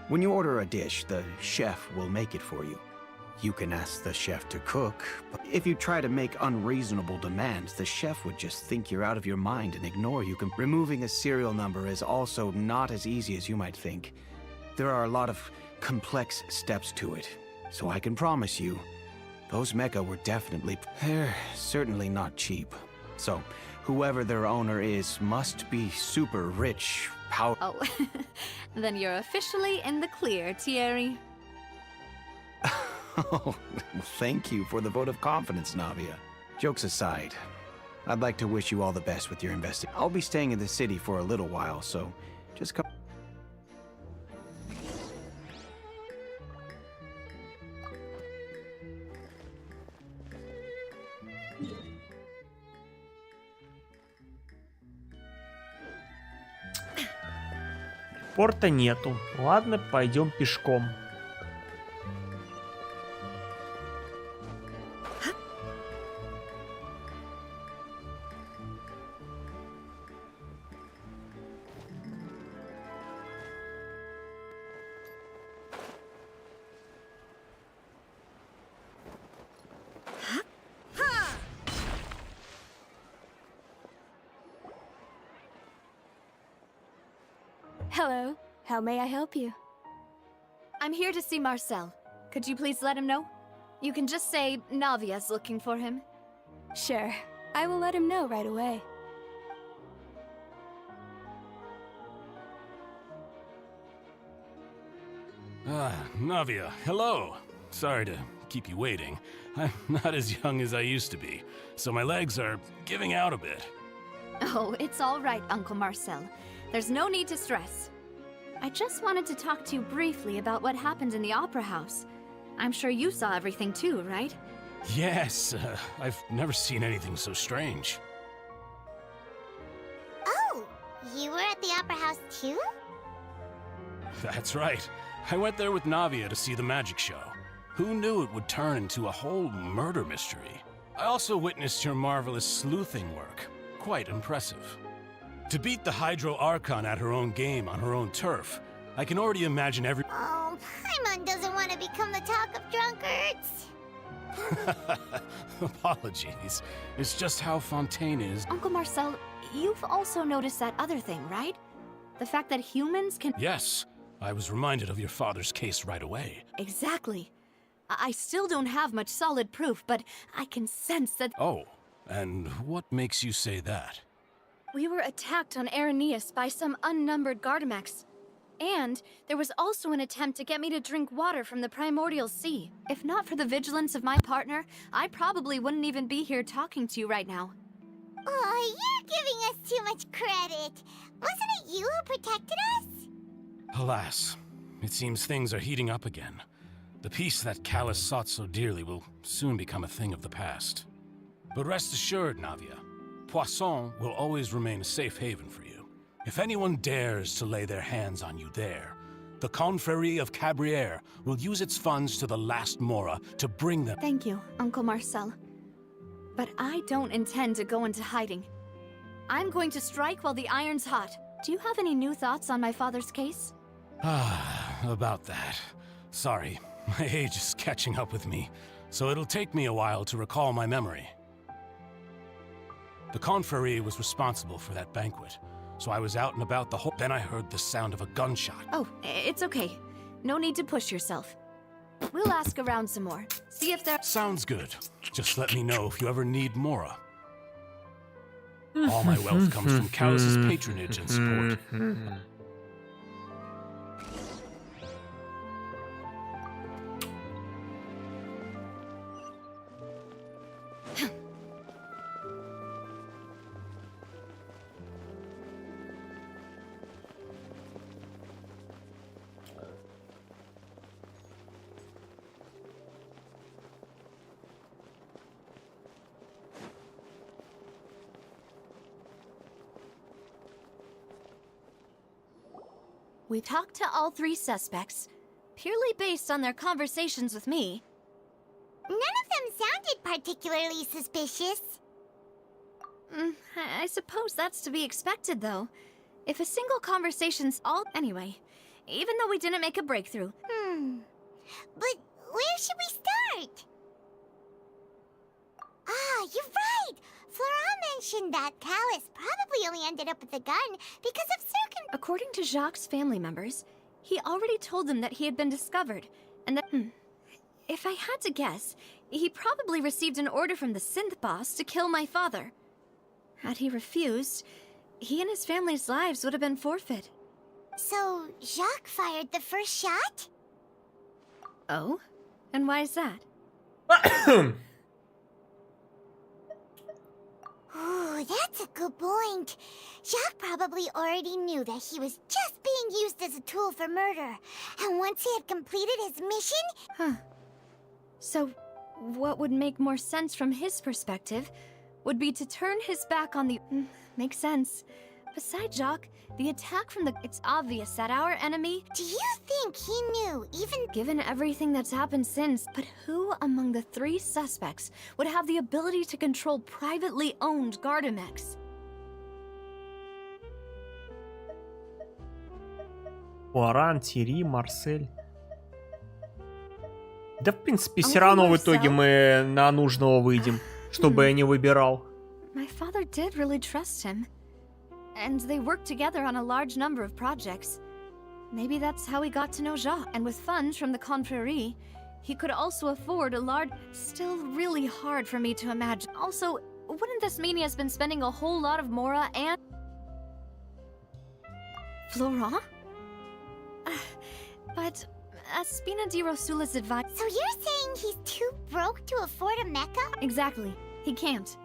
when you order a dish, the chef will make it for you. You can ask the chef to cook, but if you try to make unreasonable demands, the chef would just think you're out of your mind and ignore you. Removing a serial number is also not as easy as you might think. There are a lot of complex steps to it, so I can promise you, those mecha were definitely... They're certainly not cheap. So, whoever their owner is must be super rich, Oh, then you're officially in the clear, Thierry. Oh, thank you for the vote of confidence, Navia. Jokes aside, I'd like to wish you all the best with your investing. I'll be staying in the city for a little while, so just come... Порта нету. Ладно, пойдем пешком. Hello. How may I help you? I'm here to see Marcel. Could you please let him know? You can just say Navia's looking for him. Sure. I will let him know right away. Navia, hello. Sorry to keep you waiting. I'm not as young as I used to be, so my legs are giving out a bit. Oh, it's all right, Uncle Marcel. There's no need to stress. I just wanted to talk to you briefly about what happened in the Opera House. I'm sure you saw everything too, right? Yes, I've never seen anything so strange. Oh, you were at the Opera House too? That's right. I went there with Navia to see the magic show. Who knew it would turn into a whole murder mystery? I also witnessed your marvelous sleuthing work. Quite impressive. To beat the Hydro Archon at her own game on her own turf, I can already imagine every... Oh, Paimon doesn't want to become the talk of drunkards. Apologies. It's just how Fontaine is. Uncle Marcel, you've also noticed that other thing, right? The fact that humans can... Yes, I was reminded of your father's case right away. Exactly. I still don't have much solid proof, but I can sense that... Oh, and what makes you say that? We were attacked on Araneus by some unnumbered Gardamex. And there was also an attempt to get me to drink water from the primordial sea. If not for the vigilance of my partner, I probably wouldn't even be here talking to you right now. Oh, you're giving us too much credit. Wasn't it you who protected us? Alas, it seems things are heating up again. The peace that Callus sought so dearly will soon become a thing of the past. But rest assured, Navia, Poisson will always remain a safe haven for you. If anyone dares to lay their hands on you there, the Confrérie of Cabrières will use its funds to the last Mora to bring them. Thank you, Uncle Marcel. But I don't intend to go into hiding. I'm going to strike while the iron's hot. Do you have any new thoughts on my father's case? About that. Sorry, my age is catching up with me, so it'll take me a while to recall my memory. The Confrérie was responsible for that banquet, so I was out and about the whole... Then I heard the sound of a gunshot. Oh, it's okay. No need to push yourself. We'll ask around some more. See if there... Sounds good. Just let me know if you ever need Mora. All my wealth comes from Callus's patronage and support. We talked to all three suspects, purely based on their conversations with me. None of them sounded particularly suspicious. I suppose that's to be expected, though. If a single conversation's all... Anyway, even though we didn't make a breakthrough... But where should we start? Ah, you're right! Florent mentioned that Callus probably only ended up with the gun because of circum... According to Jacques' family members, he already told them that he had been discovered, and that... If I had to guess, he probably received an order from the synth boss to kill my father. Had he refused, he and his family's lives would have been forfeit. So, Jacques fired the first shot? Oh? And why is that? Ooh, that's a good point. Jacques probably already knew that he was just being used as a tool for murder. And once he had completed his mission... Huh. So, what would make more sense from his perspective would be to turn his back on the... makes sense. Besides Jacques, the attack from the... It's obvious that our enemy... Do you think he knew, even... Given everything that's happened since, but who among the three suspects would have the ability to control privately owned Gardamex? Лоран, Тири, Марсель. Да, в принципе, все равно в итоге мы на нужного выйдем, чтобы я не выбирал. My father did really trust him. And they worked together on a large number of projects. Maybe that's how he got to know Jacques. And with funds from the Confrérie, he could also afford a large... Still really hard for me to imagine. Also, wouldn't this mean he has been spending a whole lot of Mora and... Florent? But... Spina di Rosula's advice... So you're saying he's too broke to afford a mecha? Exactly. He can't.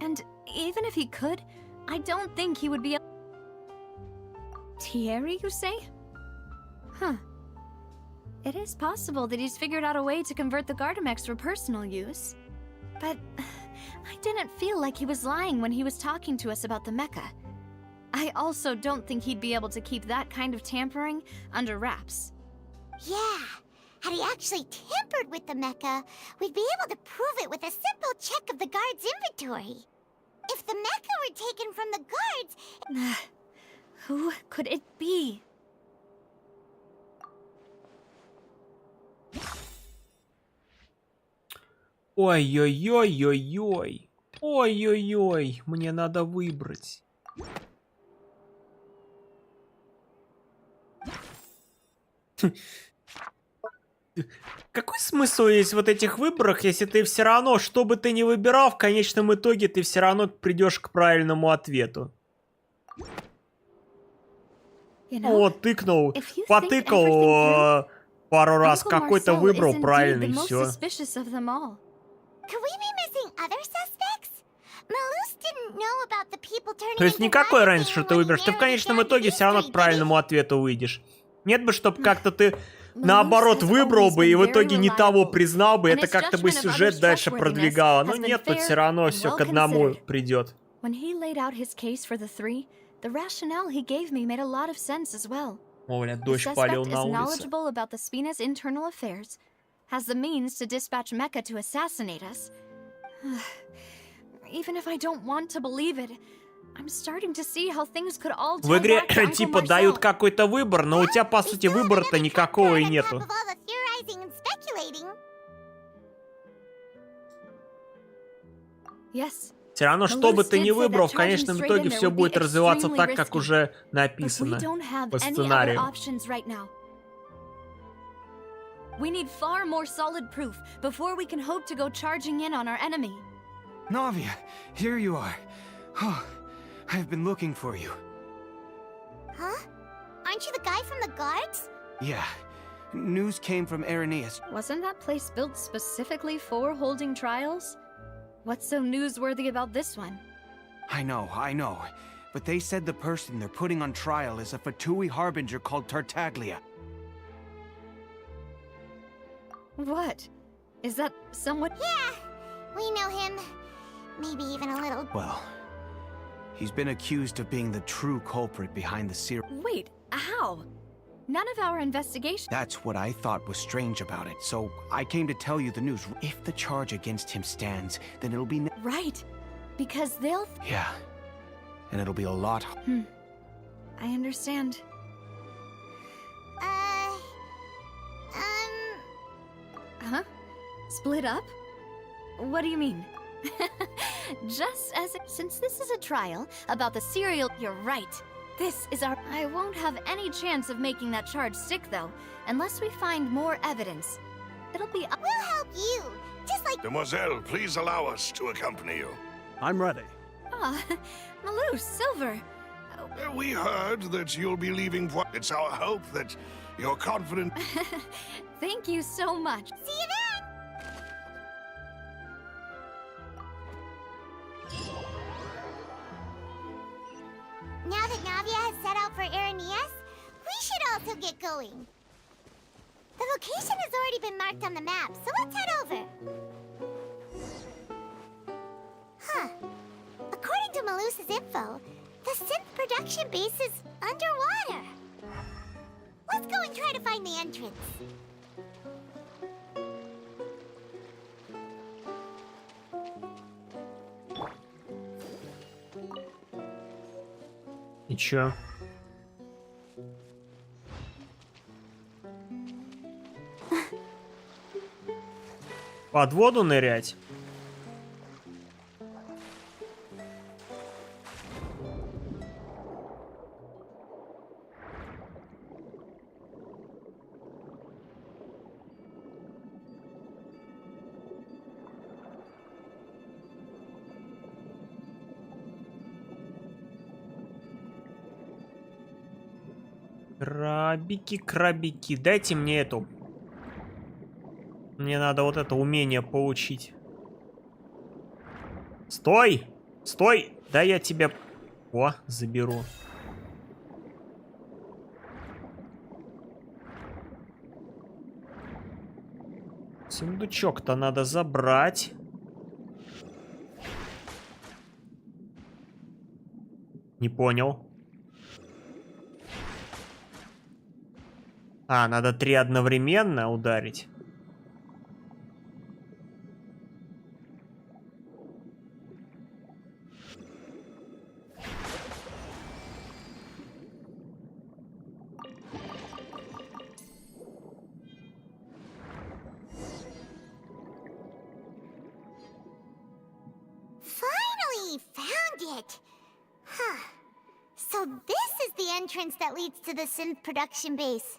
And even if he could, I don't think he would be... Thierry, you say? Huh. It is possible that he's figured out a way to convert the Gardamex for personal use. But I didn't feel like he was lying when he was talking to us about the mecha. I also don't think he'd be able to keep that kind of tampering under wraps. Yeah. Had he actually tampered with the mecha, we'd be able to prove it with a simple check of the guard's inventory. If the mecha were taken from the guards... Who could it be? Ой-ой-ой-ой-ой. Ой-ой-ой. Мне надо выбрать. Какой смысл есть в вот этих выборах, если ты все равно, что бы ты ни выбирал, в конечном итоге ты все равно придешь к правильному ответу? Вот, тыкнул, потыкал пару раз, какой-то выбрал правильный, все. То есть никакой разницы, что ты выберешь, ты в конечном итоге все равно к правильному ответу выйдешь. Нет бы, чтобы как-то ты наоборот выбрал бы и в итоге не того признал бы, это как-то бы сюжет дальше продвигало. Но нет, тут все равно все к одному придет. О, бля, дождь палил на улице. В игре типа дают какой-то выбор, но у тебя по сути выбора-то никакого и нету. Все равно, что бы ты ни выбрал, в конечном итоге все будет развиваться так, как уже написано по сценарию. Navia, here you are. Oh, I've been looking for you. Huh? Aren't you the guy from the guards? Yeah. News came from Irenaeus. Wasn't that place built specifically for holding trials? What's so newsworthy about this one? I know. But they said the person they're putting on trial is a Fatui harbinger called Tartaglia. What? Is that someone? Yeah, we know him. Maybe even a little. Well, he's been accused of being the true culprit behind the series. Wait, how? None of our investigation. That's what I thought was strange about it, so I came to tell you the news. If the charge against him stands, then it'll be... Right, because they'll... Yeah, and it'll be a lot... I understand. Huh? Split up? What do you mean? Just as... Since this is a trial about the serial... You're right. This is our... I won't have any chance of making that charge stick, though, unless we find more evidence. It'll be... We'll help you, just like... Demoiselle, please allow us to accompany you. I'm ready. Ah, Malou, Silver... We heard that you'll be leaving... It's our hope that you're confident... Thank you so much. See you then! Now that Navia has set out for Irenaeus, we should also get going. The location has already been marked on the map, so let's head over. Huh. According to Malusa's info, the synth production base is underwater. Let's go and try to find the entrance. И чё? Под воду нырять? Крабики, дайте мне эту. Мне надо вот это умение получить. Стой! Стой! Да я тебя... О, заберу. Сундучок-то надо забрать. Не понял. А, надо 3 одновременно ударить. Finally found it! Huh. So this is the entrance that leads to the synth production base.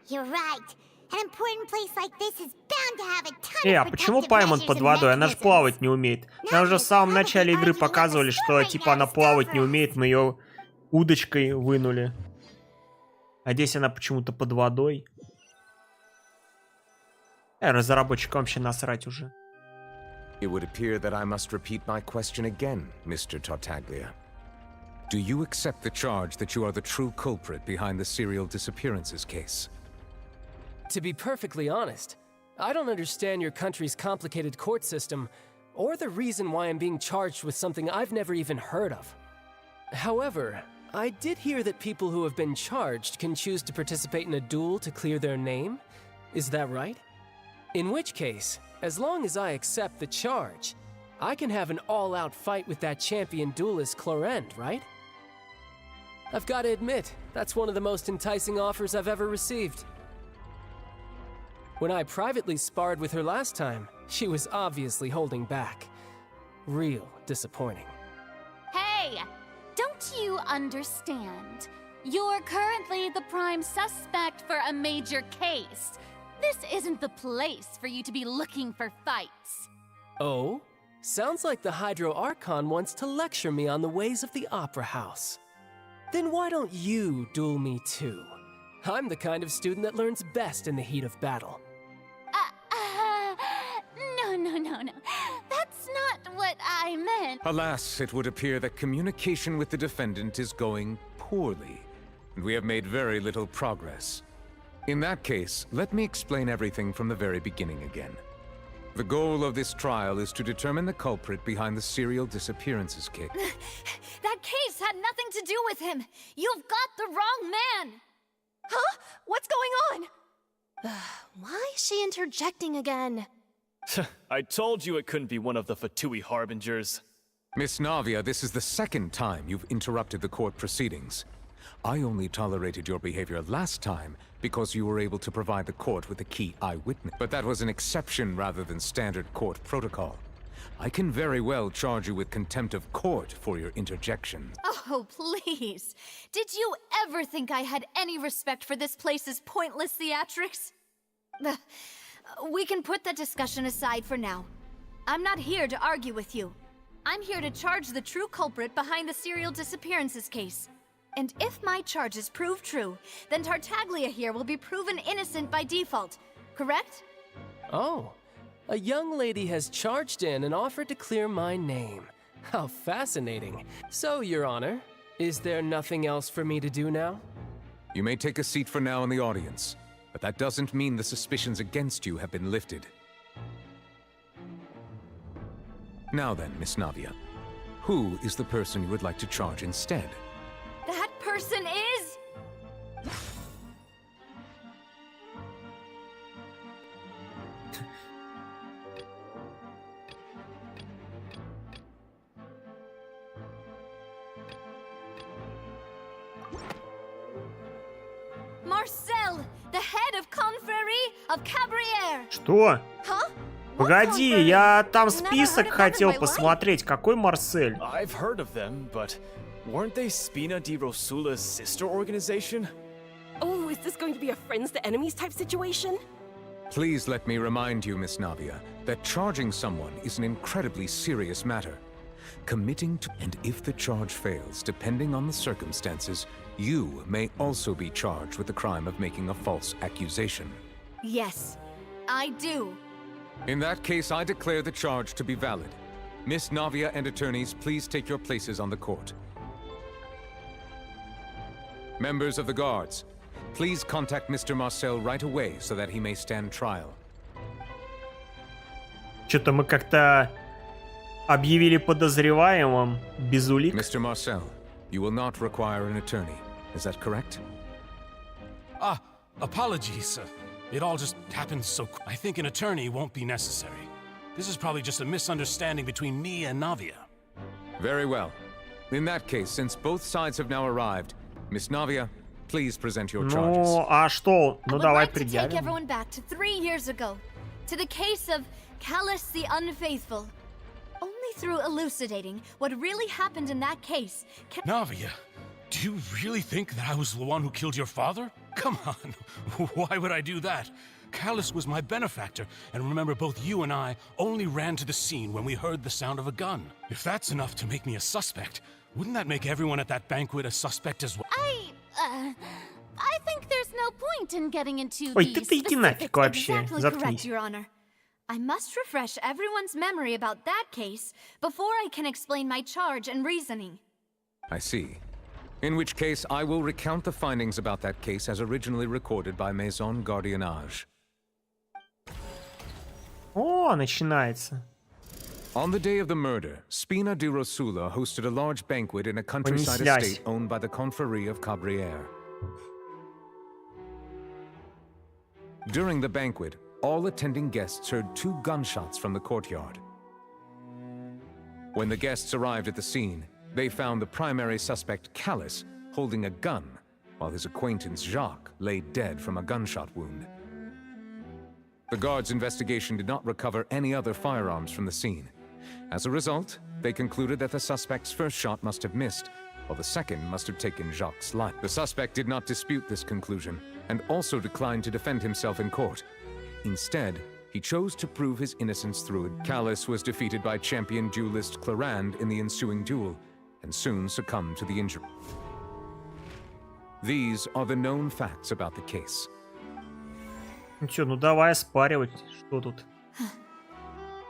You're right. An important place like this is bound to have a ton А of почему protective Паймон measures под and водой? Она же mechanisms. плавать не умеет. Нам уже в самом начале игры показывали, что типа она плавать не умеет, мы ее удочкой вынули. А здесь она почему-то под водой. Разработчикам вообще насрать уже. It would appear that I must repeat my question again, Mr. Tartaglia. Do you accept the charge that you are the true culprit behind the serial disappearances case? To be perfectly honest, I don't understand your country's complicated court system, or the reason why I'm being charged with something I've never even heard of. However, I did hear that people who have been charged can choose to participate in a duel to clear their name. Is that right? In which case, as long as I accept the charge, I can have an all-out fight with that champion duelist Clorend, right? I've got to admit, that's one of the most enticing offers I've ever received. When I privately sparred with her last time, she was obviously holding back. Real disappointing. Hey! Don't you understand? You're currently the prime suspect for a major case. This isn't the place for you to be looking for fights. Oh? Sounds like the Hydro Archon wants to lecture me on the ways of the Opera House. Then why don't you duel me too? I'm the kind of student that learns best in the heat of battle. No. That's not what I meant. Alas, it would appear that communication with the defendant is going poorly, and we have made very little progress. In that case, let me explain everything from the very beginning again. The goal of this trial is to determine the culprit behind the serial disappearances case. That case had nothing to do with him. You've got the wrong man. Huh? What's going on? Why is she interjecting again? I told you it couldn't be one of the Fatui harbingers. Miss Navia, this is the second time you've interrupted the court proceedings. I only tolerated your behavior last time because you were able to provide the court with a key eyewitness. But that was an exception rather than standard court protocol. I can very well charge you with contempt of court for your interjection. Oh, please. Did you ever think I had any respect for this place's pointless theatrics? We can put that discussion aside for now. I'm not here to argue with you. I'm here to charge the true culprit behind the serial disappearances case. And if my charges prove true, then Tartaglia here will be proven innocent by default, correct? Oh, a young lady has charged in and offered to clear my name. How fascinating. So, Your Honor, is there nothing else for me to do now? You may take a seat for now in the audience, but that doesn't mean the suspicions against you have been lifted. Now then, Miss Navia, who is the person you would like to charge instead? That person is... Marcel, the head of Confrérie of Cabrières. Что? Погоди, я там список хотел посмотреть. Какой Марсель? I've heard of them, but weren't they Spina di Rosula's sister organization? Oh, is this going to be a friends to enemies type situation? Please let me remind you, Miss Navia, that charging someone is an incredibly serious matter. Committing to, and if the charge fails, depending on the circumstances, you may also be charged with the crime of making a false accusation. Yes, I do. In that case, I declare the charge to be valid. Miss Navia and attorneys, please take your places on the court. Members of the guards, please contact Mr. Marcel right away so that he may stand trial. Что-то мы как-то объявили подозреваемым без улик. Mr. Marcel, you will not require an attorney. Is that correct? Apologies. It all just happened so I think an attorney won't be necessary. This is probably just a misunderstanding between me and Navia. Very well. In that case, since both sides have now arrived, Miss Navia, please present your charges. Ну, а что? Ну, давай I would like to take предъявим. everyone back to 3 years ago, to the case of Callus the Unfaithful. Only through elucidating what really happened in that case can... Navia, do you really think that I was the one who killed your father? Come on, why would I do that? Callus was my benefactor, and remember both you and I only ran to the scene when we heard the sound of a gun. If that's enough to make me a suspect, wouldn't that make everyone at that banquet a suspect as well? I think there's no point in getting into Ой, the ты иди нафиг вообще, Exactly correct, заткнись. Your Honor. I must refresh everyone's memory about that case before I can explain my charge and reasoning. I see. In which case, I will recount the findings about that case as originally recorded by Maison Gardiennage. О, начинается. On the day of the murder, Spina di Rosula hosted a large banquet in a countryside Понеслась. estate owned by the Confrérie of Cabrières. During the banquet, all attending guests heard 2 gunshots from the courtyard. When the guests arrived at the scene, they found the primary suspect, Callus, holding a gun, while his acquaintance, Jacques, lay dead from a gunshot wound. The guards' investigation did not recover any other firearms from the scene. As a result, they concluded that the suspect's first shot must have missed, while the second must have taken Jacques' life. The suspect did not dispute this conclusion, and also declined to defend himself in court. Instead, he chose to prove his innocence through it. Callus was defeated by champion duelist Clarand in the ensuing duel, and soon succumbed to the injury. These are the known facts about the case. Ну чё, ну давай оспаривать. Что тут?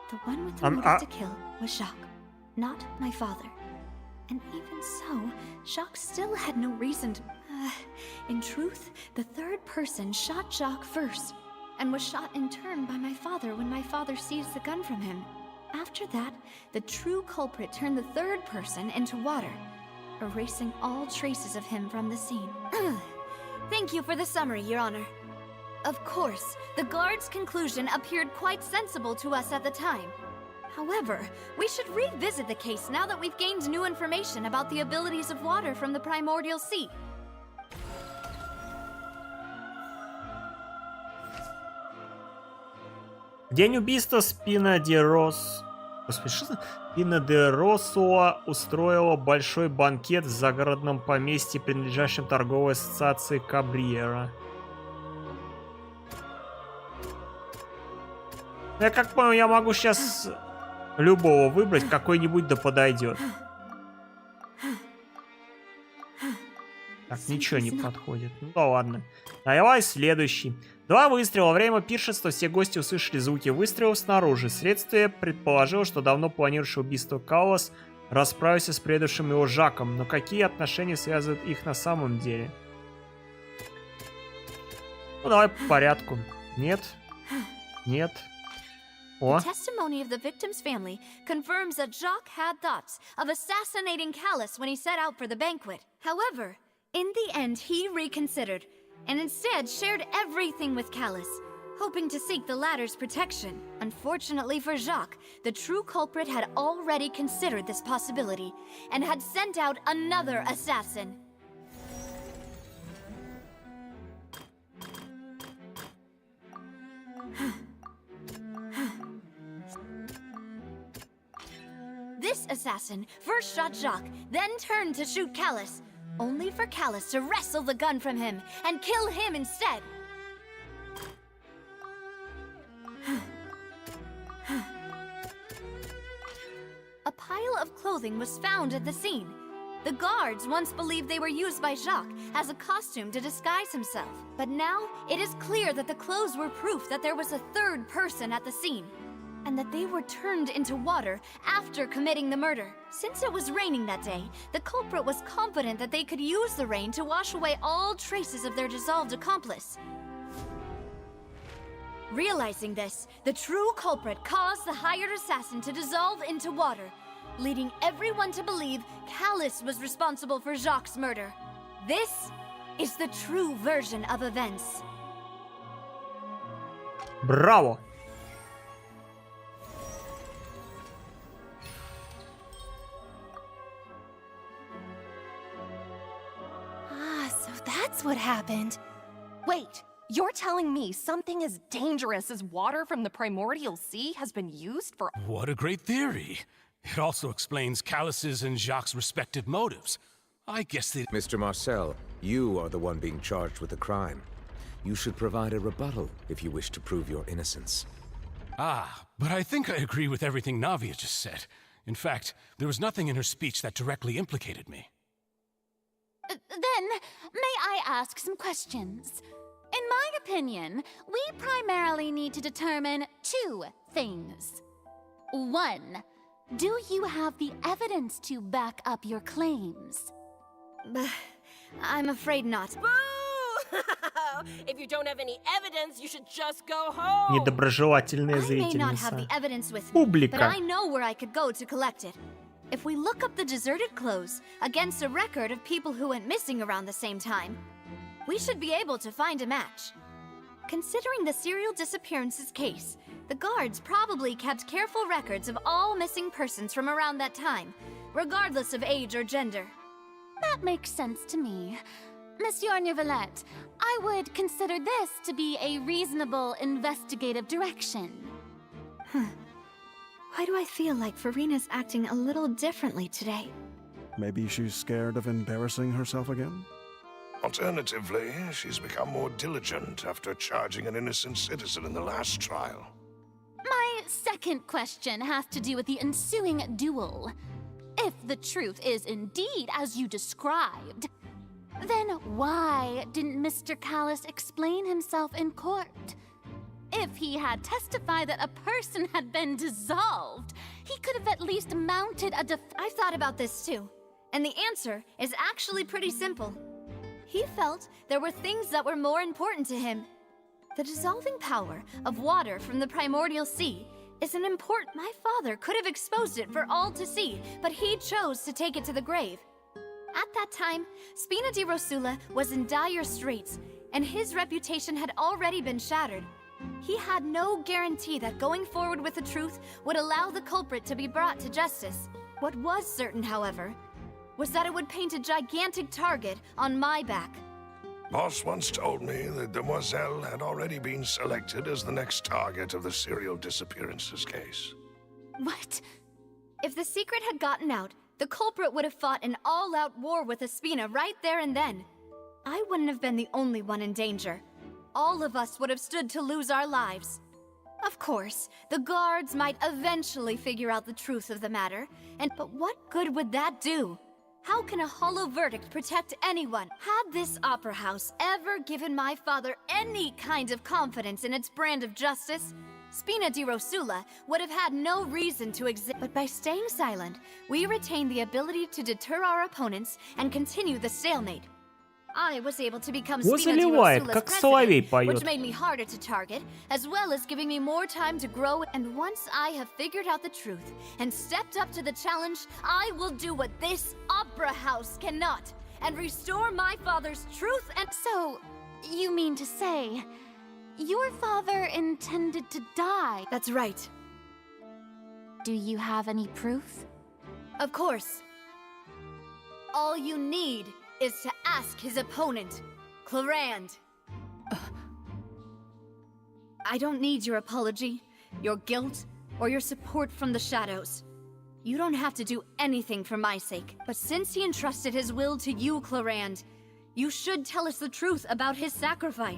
The one with the motive to kill was Jacques, not my father. And even so, Jacques still had no reason to... in truth, the third person shot Jacques first, and was shot in turn by my father when my father seized the gun from him. After that, the true culprit turned the third person into water, erasing all traces of him from the scene. Thank you for the summary, Your Honor. Of course, the guard's conclusion appeared quite sensible to us at the time. However, we should revisit the case now that we've gained new information about the abilities of water from the primordial sea. В день убийства Спина ди Рос... Господи, что за... Спина де Росуа устроила большой банкет в загородном поместье, принадлежащем торговой ассоциации Кабриера. Я как понял, я могу сейчас любого выбрать, какой-нибудь да подойдет. Так, ничего не подходит. Ну да ладно. Давай следующий. 2 выстрела. Во время пиршества все гости услышали звуки выстрелов снаружи. Следствие предположило, что давно планировавший убийство Каллас расправился с предавшим его Жаком. Но какие отношения связывают их на самом деле? Ну давай по порядку. Нет. Нет. О. The testimony of the victim's family confirms that Jacques had thoughts of assassinating Callus when he set out for the banquet. However, in the end, he reconsidered, and instead shared everything with Callus, hoping to seek the latter's protection. Unfortunately for Jacques, the true culprit had already considered this possibility, and had sent out another assassin. This assassin first shot Jacques, then turned to shoot Callus, only for Callus to wrestle the gun from him and kill him instead. A pile of clothing was found at the scene. The guards once believed they were used by Jacques as a costume to disguise himself, but now it is clear that the clothes were proof that there was a third person at the scene, and that they were turned into water after committing the murder. Since it was raining that day, the culprit was confident that they could use the rain to wash away all traces of their dissolved accomplice. Realizing this, the true culprit caused the hired assassin to dissolve into water, leading everyone to believe Callus was responsible for Jacques' murder. This is the true version of events. Браво! So that's what happened. Wait, you're telling me something as dangerous as water from the primordial sea has been used for— What a great theory. It also explains Callus's and Jacques' respective motives. I guess they... Mr. Marcel, you are the one being charged with the crime. You should provide a rebuttal if you wish to prove your innocence. Ah, but I think I agree with everything Navia just said. In fact, there was nothing in her speech that directly implicated me. Then, may I ask some questions? In my opinion, we primarily need to determine two things. One, do you have the evidence to back up your claims? I'm afraid not. Boo! If you don't have any evidence, you should just go home. Недоброжелательная I may not have the зрительница. evidence with me, Публика. but I know where I could go to collect it. If we look up the deserted clothes against a record of people who went missing around the same time, we should be able to find a match. Considering the serial disappearances case, the guards probably kept careful records of all missing persons from around that time, regardless of age or gender. That makes sense to me. Monsieur Neuvillette, I would consider this to be a reasonable investigative direction. Why do I feel like Farina's acting a little differently today? Maybe she's scared of embarrassing herself again? Alternatively, she's become more diligent after charging an innocent citizen in the last trial. My second question has to do with the ensuing duel. If the truth is indeed as you described, then why didn't Mr. Callis explain himself in court? If he had testified that a person had been dissolved, he could have at least mounted a I've thought about this too, and the answer is actually pretty simple. He felt there were things that were more important to him. The dissolving power of water from the primordial sea is an important... My father could have exposed it for all to see, but he chose to take it to the grave. At that time, Spina di Rosula was in dire straits, and his reputation had already been shattered. He had no guarantee that going forward with the truth would allow the culprit to be brought to justice. What was certain, however, was that it would paint a gigantic target on my back. Boss once told me that Demoiselle had already been selected as the next target of the serial disappearances case. What? If the secret had gotten out, the culprit would have fought an all-out war with Espina right there and then. I wouldn't have been the only one in danger. All of us would have stood to lose our lives. Of course, the guards might eventually figure out the truth of the matter, but what good would that do? How can a hollow verdict protect anyone? Had this opera house ever given my father any kind of confidence in its brand of justice, Spina di Rosula would have had no reason to exist. But by staying silent, we retain the ability to deter our opponents and continue the stalemate. I was able to become Spina di Rosula's president, which made me harder to target, as well as giving me more time to grow. And once I have figured out the truth and stepped up to the challenge, I will do what this opera house cannot, and restore my father's truth and... So, you mean to say, your father intended to die? That's right. Do you have any proof? Of course. All you need is to ask his opponent, Clarand. I don't need your apology, your guilt, or your support from the shadows. You don't have to do anything for my sake. But since he entrusted his will to you, Clarand, you should tell us the truth about his sacrifice.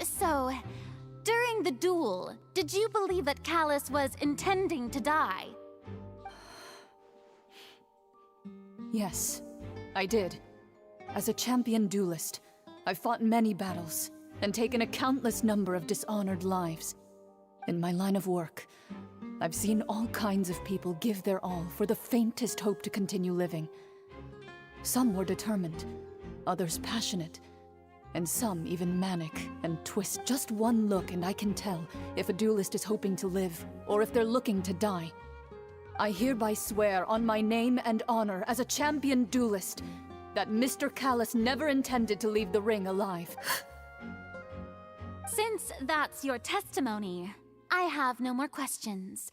So, during the duel, did you believe that Callis was intending to die? Yes, I did. As a champion duelist, I've fought many battles and taken a countless number of dishonored lives. In my line of work, I've seen all kinds of people give their all for the faintest hope to continue living. Some were determined, others passionate, and some even manic and twist. Just one look and I can tell if a duelist is hoping to live or if they're looking to die. I hereby swear on my name and honor as a champion duelist that Mr. Callis never intended to leave the ring alive. Since that's your testimony, I have no more questions.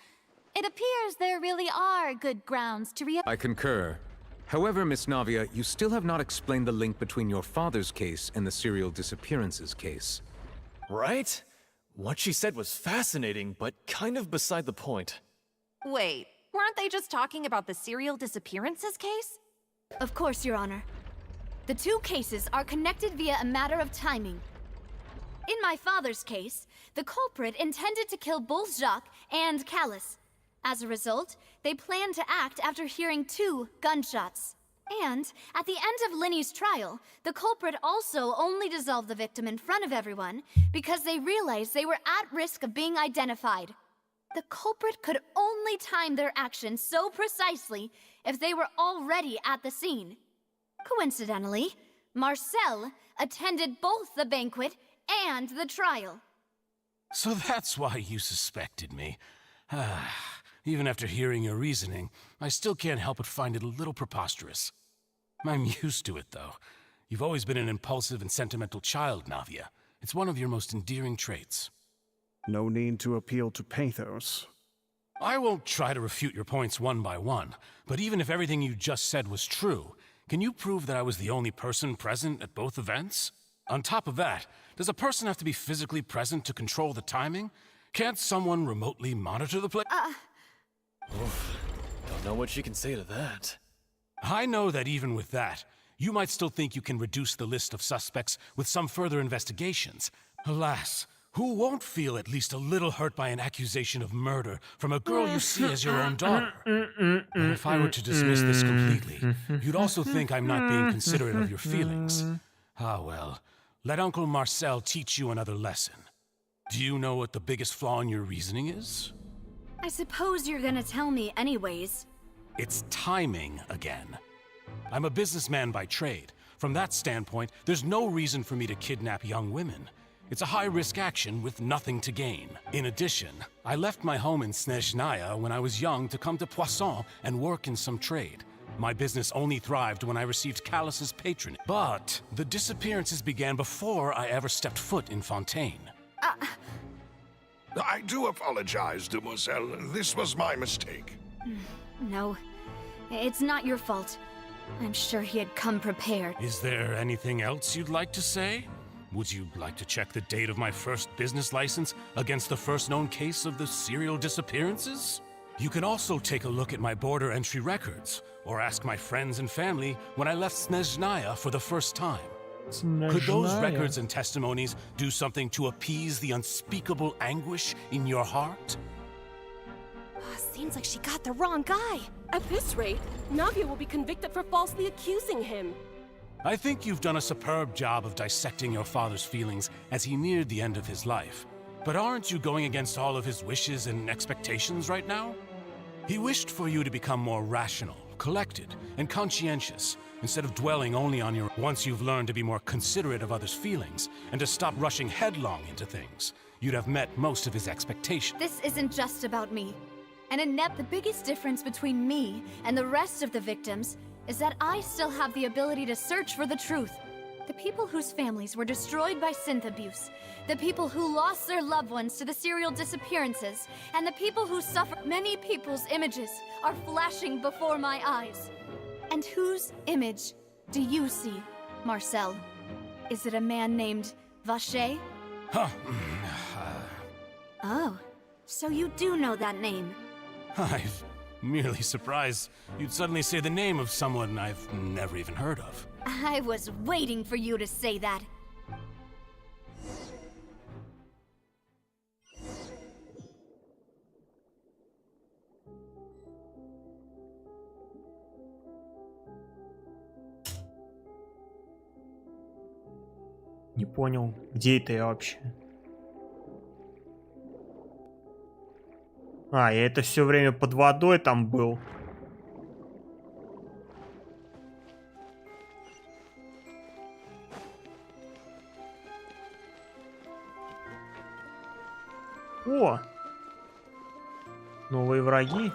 It appears there really are good grounds to I concur. However, Miss Navia, you still have not explained the link between your father's case and the serial disappearances case. Right? What she said was fascinating, but kind of beside the point. Wait, weren't they just talking about the serial disappearances case? Of course, Your Honor. The two cases are connected via a matter of timing. In my father's case, the culprit intended to kill both Jacques and Callus. As a result, they planned to act after hearing 2 gunshots. And at the end of Linny's trial, the culprit also only dissolved the victim in front of everyone because they realized they were at risk of being identified. The culprit could only time their actions so precisely if they were already at the scene. Coincidentally, Marcel attended both the banquet and the trial. So that's why you suspected me. Even after hearing your reasoning, I still can't help but find it a little preposterous. I'm used to it, though. You've always been an impulsive and sentimental child, Navia. It's one of your most endearing traits. No need to appeal to pathos. I won't try to refute your points one by one, but even if everything you just said was true, can you prove that I was the only person present at both events? On top of that, does a person have to be physically present to control the timing? Can't someone remotely monitor the play? Oof. Don't know what she can say to that. I know that even with that, you might still think you can reduce the list of suspects with some further investigations. Alas, who won't feel at least a little hurt by an accusation of murder from a girl you see as your own daughter? And if I were to dismiss this completely, you'd also think I'm not being considerate of your feelings. Ah well, let Uncle Marcel teach you another lesson. Do you know what the biggest flaw in your reasoning is? I suppose you're gonna tell me anyways. It's timing again. I'm a businessman by trade. From that standpoint, there's no reason for me to kidnap young women. It's a high-risk action with nothing to gain. In addition, I left my home in Snezhnaya when I was young to come to Poisson and work in some trade. My business only thrived when I received Callus's patronage. But the disappearances began before I ever stepped foot in Fontaine. I do apologize, Demoiselle. This was my mistake. No, it's not your fault. I'm sure he had come prepared. Is there anything else you'd like to say? Would you like to check the date of my first business license against the first known case of the serial disappearances? You can also take a look at my border entry records, or ask my friends and family when I left Snezhnaya for the first time. Could those records and testimonies do something to appease the unspeakable anguish in your heart? Seems like she got the wrong guy. At this rate, Navia will be convicted for falsely accusing him. I think you've done a superb job of dissecting your father's feelings as he neared the end of his life. But aren't you going against all of his wishes and expectations right now? He wished for you to become more rational, collected, and conscientious, instead of dwelling only on your... Once you've learned to be more considerate of others' feelings, and to stop rushing headlong into things, you'd have met most of his expectations. This isn't just about me. And in Nep, the biggest difference between me and the rest of the victims is that I still have the ability to search for the truth. The people whose families were destroyed by synth abuse, the people who lost their loved ones to the serial disappearances, and the people who suffered. Many people's images are flashing before my eyes. And whose image do you see, Marcel? Is it a man named Vacher? Huh. Oh, so you do know that name. I'm merely surprised you'd suddenly say the name of someone I've never even heard of. I was waiting for you to say that. Не понял, где это я вообще? А, я это все время под водой там был. О! Новые враги.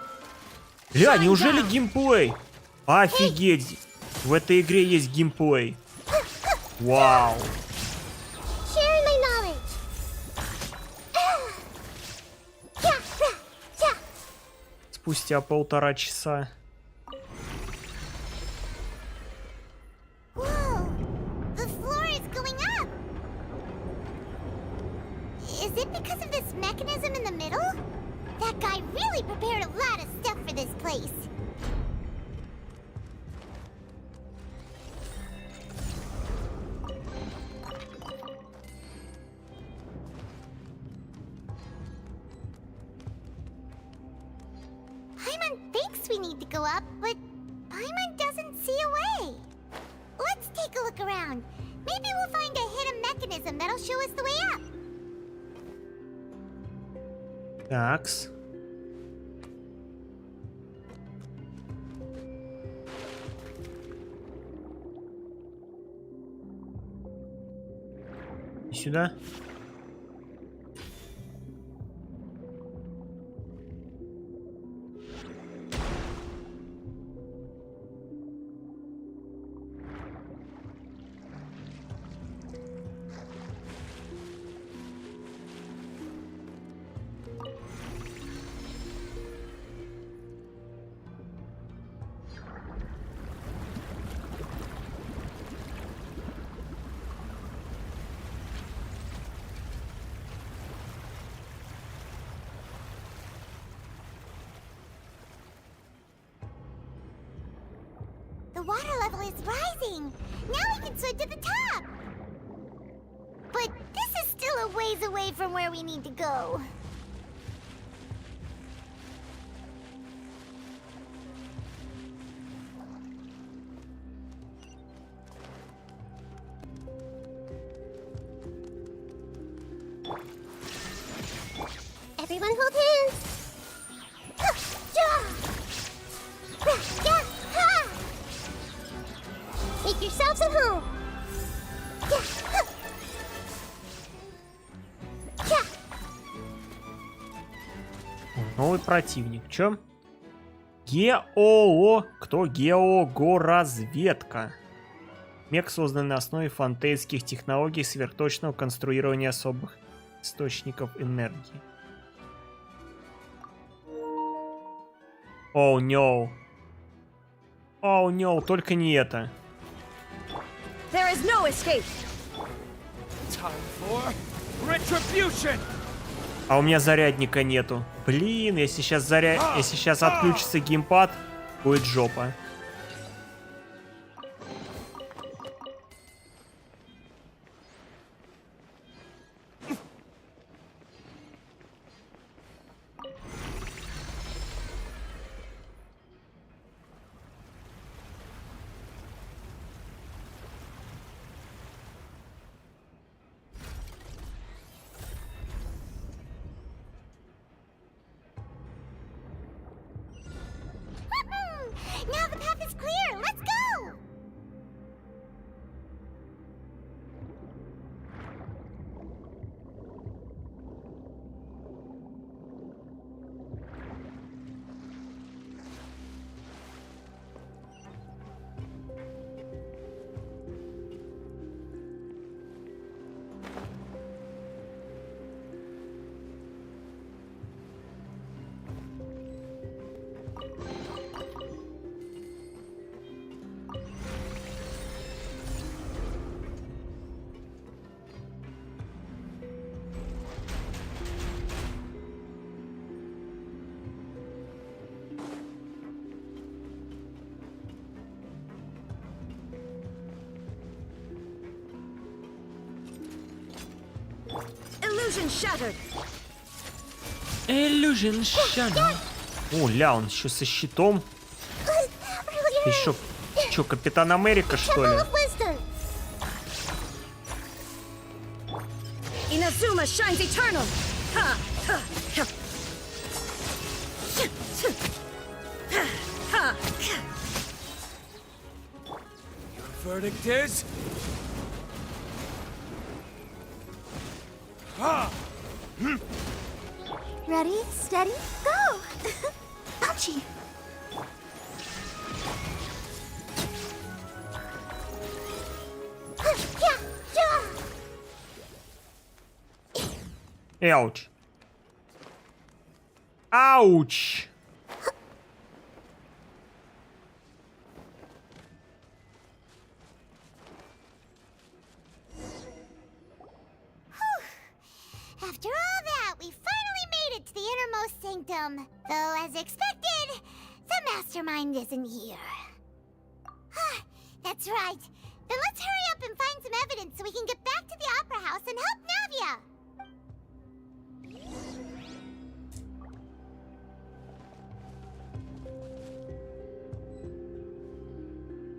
Бля, неужели геймплей? Офигеть! В этой игре есть геймплей. Вау! Спустя 1,5 часа. Whoa! The floor is going up! Is it because of this mechanism in the middle? That guy really prepared a lot of stuff for this place. thinks we need to go up, but Paimon doesn't see a way. Let's take a look around. Maybe we'll find a hidden mechanism that'll show us the way up. Такс. И сюда. The water level is rising. Now we can swim to the top. But this is still a ways away from where we need to go. Everyone hold hands. Make yourselves at home. Новый противник. Чё? ГОО. Кто? Геогоразведка. Мех, созданный на основе фонтейнских технологий сверхточного конструирования особых источников энергии. Оу, no. Оу, no, только не это. There is no escape. Time for retribution. А у меня зарядника нету. Блин, если сейчас отключится геймпад, будет жопа. Now the path is clear. Let's go. Illusion shattered. Illusion shattered. О, ля, он еще со щитом. Ты еще Капитан Америка, что ли? Inazuma shines eternal. Ha, ha, ha. Ha. Your verdict is? Ready, steady, go! Ouchie! Ouch. Ouch. After all that, we finally made it to the innermost sanctum. Though, as expected, the mastermind isn't here. That's right. Then let's hurry up and find some evidence so we can get back to the Opera House and help Navia.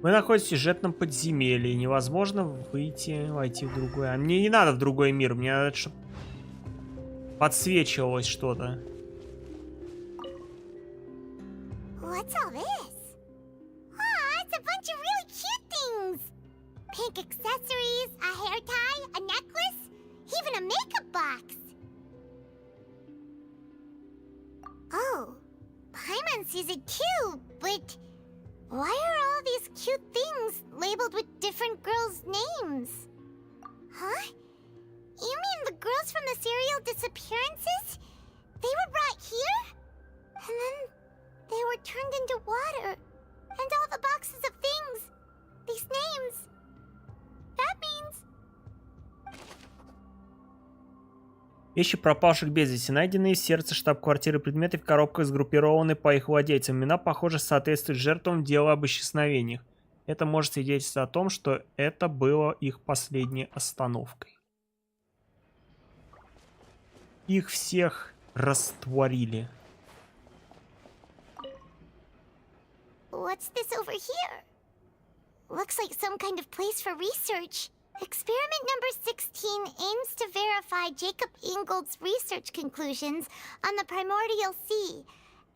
Мы находимся в сюжетном подземелье. Невозможно войти в другой. А мне не надо в другой мир. Мне надо, чтобы подсвечивалось что-то. What's all this? Aw, it's a bunch of really cute things. Pink accessories, a hair tie, a necklace, even a makeup box. Oh, Paimon sees it too, but why are all these cute things labeled with different girls' names? Huh? You mean the girls from the serial disappearances? They were brought here? And then they were turned into water. And all the boxes of things. These names. That means... Вещи пропавших без вести, найденные в сердце штаб-квартиры предметы в коробках, сгруппированы по их владельцам. Имена, похоже, соответствуют жертвам дела об исчезновениях. Это может свидетельствовать о том, что это было их последней остановкой. Их всех растворили. What's this over here? Looks like some kind of place for research. Experiment number 16 aims to verify Jacob Ingold's research conclusions on the primordial sea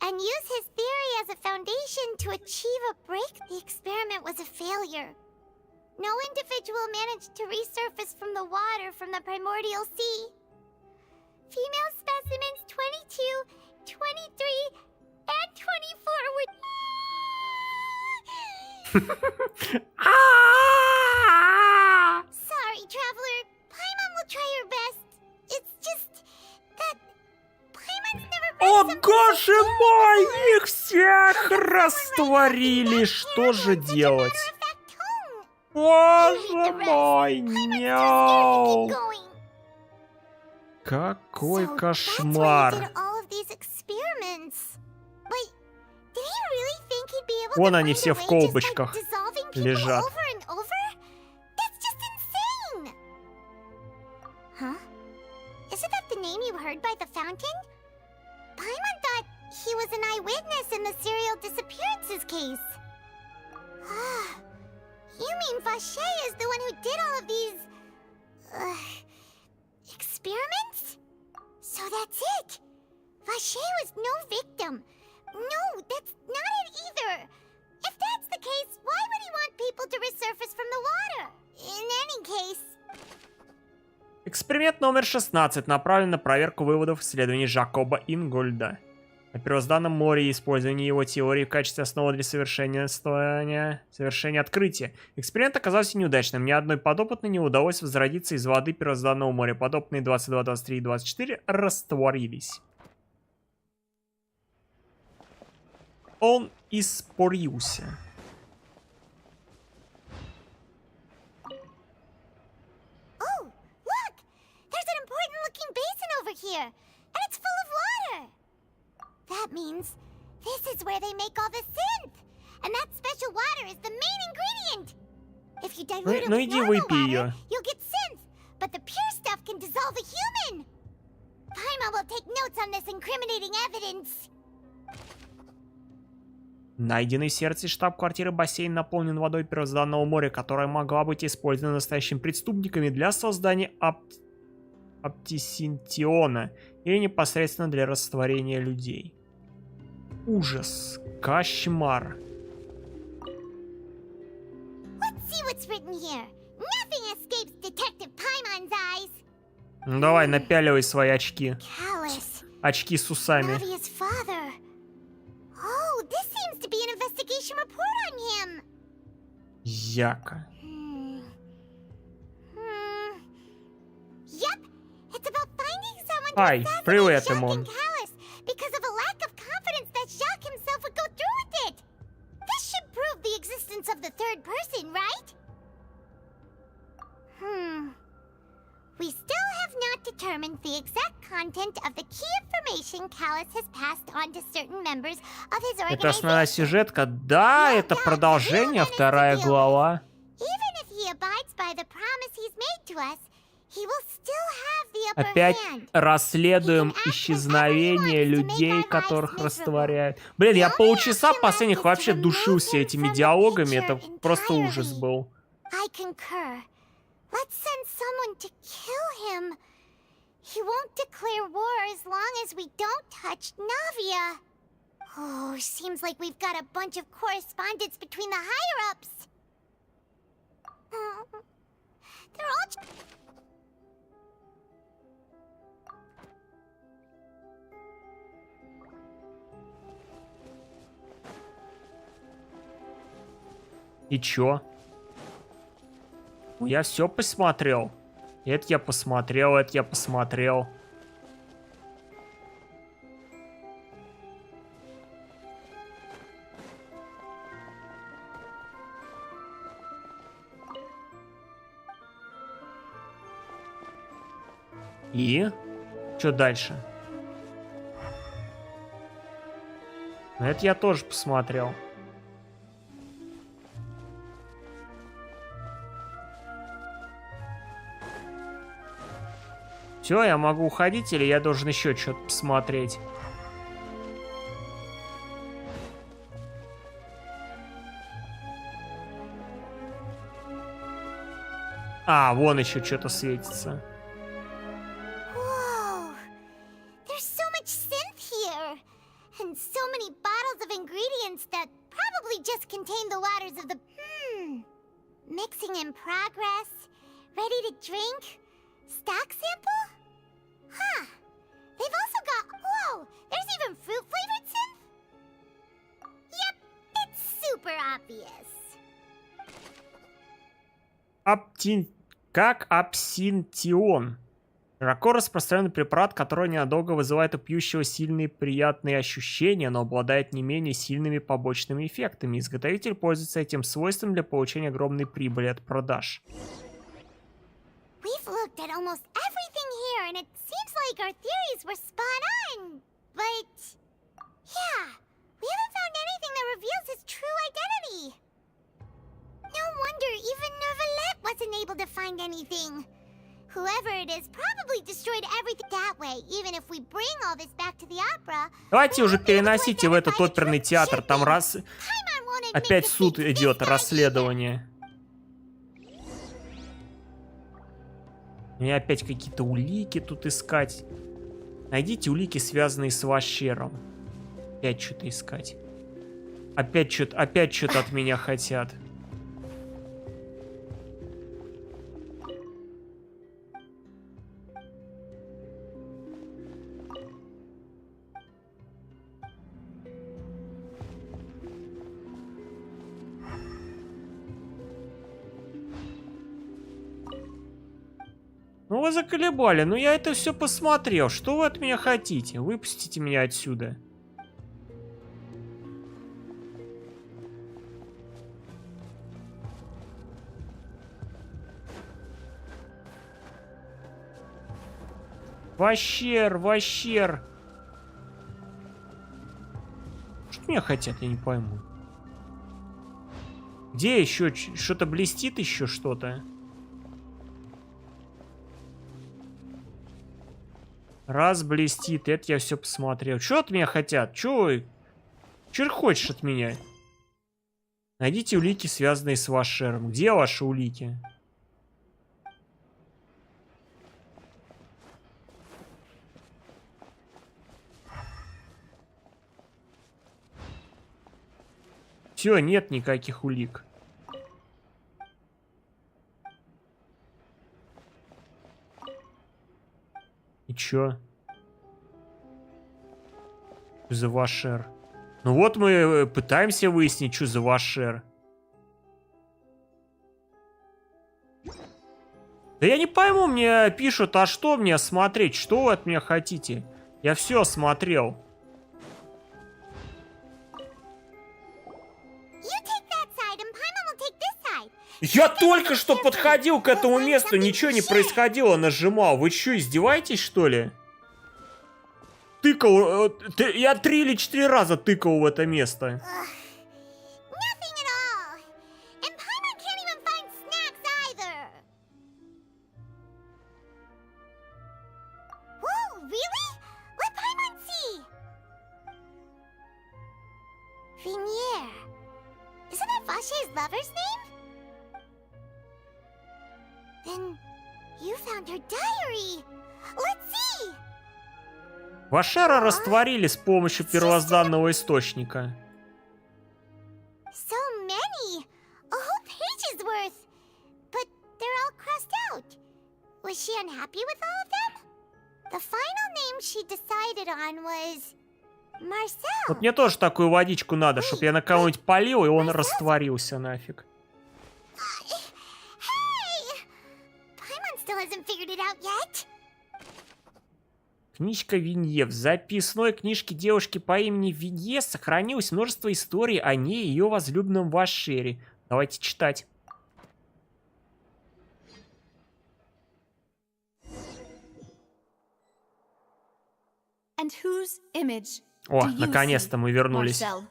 and use his theory as a foundation to achieve a break. The experiment was a failure. No individual managed to resurface from the water from the primordial sea. Female specimens 22, 23, and 24 were... Sorry, traveler. Paimon will try her best. It's just that Paimon's never been О, some боже мой! Их всех растворили! Что же делать? Боже мой! Нет! Какой кошмар! Вон они все в колбочках лежат. Huh? Isn't that the name you heard by the fountain? Paimon thought he was an eyewitness in the serial disappearances case. You mean Vache is the one who did all of these... experiments? So that's it! Vache was no victim. No, that's not it either. If that's the case, why would he want people to resurface from the water? In any case... Эксперимент номер 16 направлен на проверку выводов исследований Жакоба Ингольда о первозданном море и использовании его теории в качестве основы для совершения открытия. Эксперимент оказался неудачным. Ни одной подопытной не удалось возродиться из воды первозданного моря. Подопытные 22, 23 и 24 растворились. Он испарился. Over here, and it's full of water. That means this is where they make all the synth, and that special water is the main ingredient. If you dilute it with normal water, you'll get synth, but the pure stuff can dissolve a human. Paimon will take notes on this incriminating evidence. Найденный в сердце штаб-квартиры бассейн наполнен водой первозданного моря, которая могла быть использована настоящими преступниками для создания оптисинтиона или непосредственно для растворения людей. Ужас. Кошмар. Ну давай, напяливай свои очки. Очки с усами. Яка. Ай, привет, Эмон. We still have not determined the exact content of the key information Callus has passed on to certain members of his organization. Это основная сюжетка. Да, это продолжение, вторая глава. Even if he abides by the promise he's made to us, he will still have the upper Опять hand. расследуем исчезновение людей, которых растворяют. Блин, я полчаса последних вообще душился этими диалогами. Это просто ужас был. I concur. Let's send someone to kill him. He won't declare war as long as we don't touch Navia. Oh, seems like we've got a bunch of correspondence between the higher-ups. They're all... И чё? Ну, я все посмотрел. Это я посмотрел, это я посмотрел. И? Что дальше? Ну, это я тоже посмотрел. Все, я могу уходить, или я должен еще что-то посмотреть? А, вон еще что-то светится. Whoa! There's so much synth here! And so many bottles of ingredients that probably just contain the waters of the... Mixing in progress. Ready to drink? Stock sample? Huh. They've also got... Whoa! There's even fruit-flavored synth? Yep, it's super obvious. Как абсинтион. Широко распространенный препарат, который ненадолго вызывает у пьющего сильные приятные ощущения, но обладает не менее сильными побочными эффектами. Изготовитель пользуется этим свойством для получения огромной прибыли от продаж. We've looked at almost everything here, and it seems like our theories were spot on. But... yeah, we haven't found anything that reveals his true identity. No wonder even Nervalette wasn't able to find anything. Whoever it is probably destroyed everything that way. Even if we bring all this back to the opera... Давайте уже переносите в этот оперный театр. Там раз... Опять суд идет, расследование. Мне опять какие-то улики тут искать. Найдите улики, связанные с Вашером. Опять что-то искать. Опять что-то от меня хотят. Ну вы заколебали, ну я это все посмотрел. Что вы от меня хотите? Выпустите меня отсюда. Ващер. Что от меня хотят, я не пойму. Где еще что-то блестит, еще что-то? Раз блестит, это я все посмотрел. Что от меня хотят? Что хочешь от меня? Найдите улики, связанные с Вашером. Где ваши улики? Все, нет никаких улик. И чё? Что за Вашер? Ну вот мы пытаемся выяснить, что за Вашер. Да я не пойму, мне пишут, а что мне смотреть? Что вы от меня хотите? Я все смотрел. Я только что подходил к этому месту, ничего не происходило, нажимал. Вы что, издеваетесь, что ли? Тыкал... Я 3 или 4 раза тыкал в это место. Venier. Isn't that Vache's lover's name? Then you found her diary. Let's see. Вашера растворили с помощью первозданного источника. So many. A whole page's worth. But they're all crossed out. Was she unhappy with all of them? The final name she decided on was Marcel. Вот мне тоже такую водичку надо, чтобы я на кого-нибудь полил, и он растворился нафиг. Hey! Paimon still hasn't figured it out yet. Книжка Винье. В записной книжке девушки по имени Винье сохранилось множество историй о ней и ее возлюбленном Вашере. Давайте читать. And whose image О, do you наконец-то see, мы вернулись. Marcel?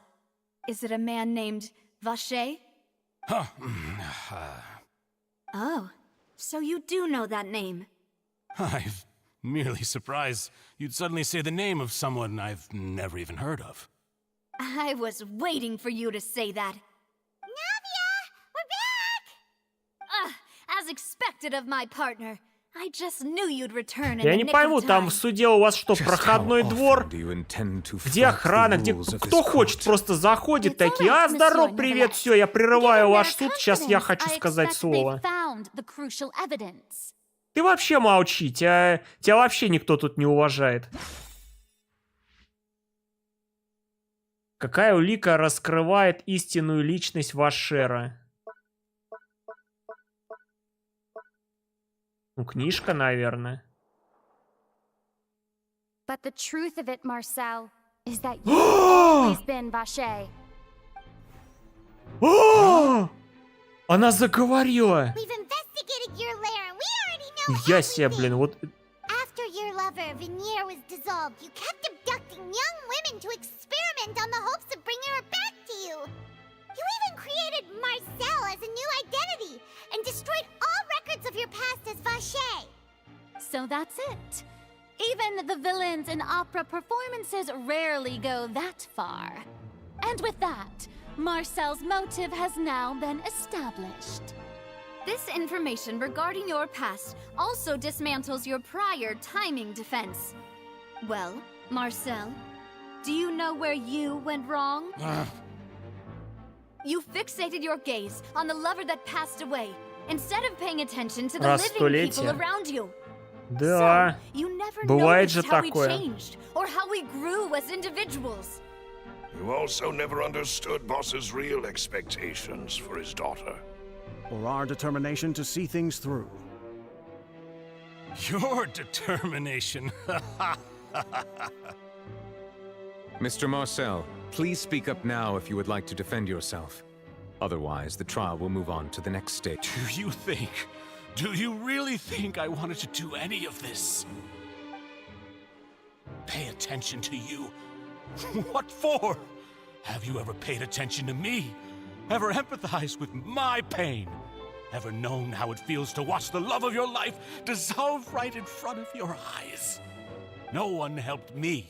Is it a man named Vache? Oh, so you do know that name. I'm merely surprised you'd suddenly say the name of someone I've never even heard of. I was waiting for you to say that. Navia! We're back! As expected of my partner. I just knew you'd return in Я the не nick пойму, of там time. в суде у вас что, проходной двор? Где охрана? Где кто хочет, просто заходит такие. А, здоров, привет, все, я прерываю ваш суд, сейчас я хочу сказать слово. Ты вообще молчи, тебя вообще никто тут не уважает. Какая улика раскрывает истинную личность Вашера? Ну, книжка, наверное. But the truth of it, Marcel, is that you've always been Vache. Она заговорила! We've investigated your lair, and we already know Я себе, блин, вот... After your lover, Venier, was dissolved, you kept abducting young women to experiment on the hopes of bringing her back to you. You even created Marcel as a new identity and destroyed all records of your past as Vache. So that's it. Even the villains in opera performances rarely go that far. And with that, Marcel's motive has now been established. This information regarding your past also dismantles your prior timing defense. Well, Marcel, do you know where you went wrong? You fixated your gaze on the lover that passed away, instead of paying attention to the living people around you. Да, So, you never бывает же noticed how we такое. changed, or how we grew as individuals. You also never understood Boss's real expectations for his daughter. Or our determination to see things through. Your determination. Mr. Marcel, please speak up now if you would like to defend yourself. Otherwise, the trial will move on to the next stage. Do you really think I wanted to do any of this? Pay attention to you? What for? Have you ever paid attention to me? Ever empathized with my pain? Ever known how it feels to watch the love of your life dissolve right in front of your eyes? No one helped me.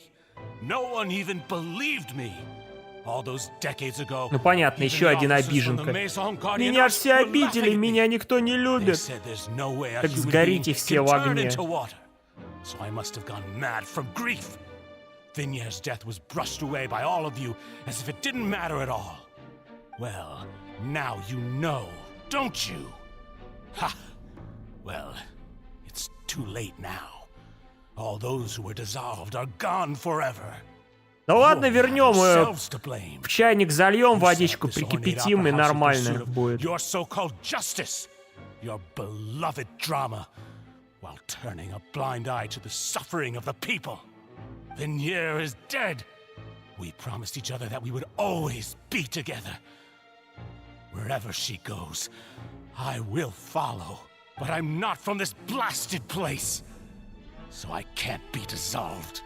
No one even believed me. All those decades ago. Ну понятно, еще один обиженка. Меня все обидели, меня никто не любит. Так сгорите все в огне. So I must have gone mad from grief. Vinier's death was brushed away by all of you as if it didn't matter at all. Well, now you know, don't you? Ha! Well, it's too late now. All those who were dissolved are gone forever. Да ладно, вернем ее. В чайник зальем водичку, прикипятим и нормально будет. Your so-called justice, your beloved drama, while turning a blind eye to the suffering of the people. Venier is dead. We promised each other that we would always be together. Wherever she goes, I will follow. But I'm not from this blasted place. So I can't be dissolved.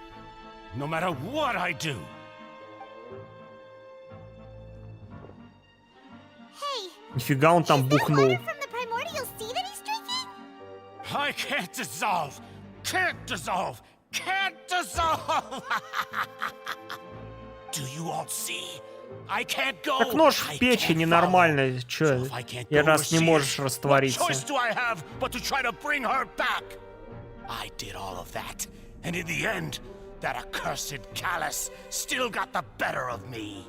No matter what I do. Нифига он там бухнул. I can't dissolve. Can't dissolve. Can't dissolve. Так нож в печени нормально, чё? И раз не можешь раствориться. I did all of that, and in the end, that accursed Callus still got the better of me.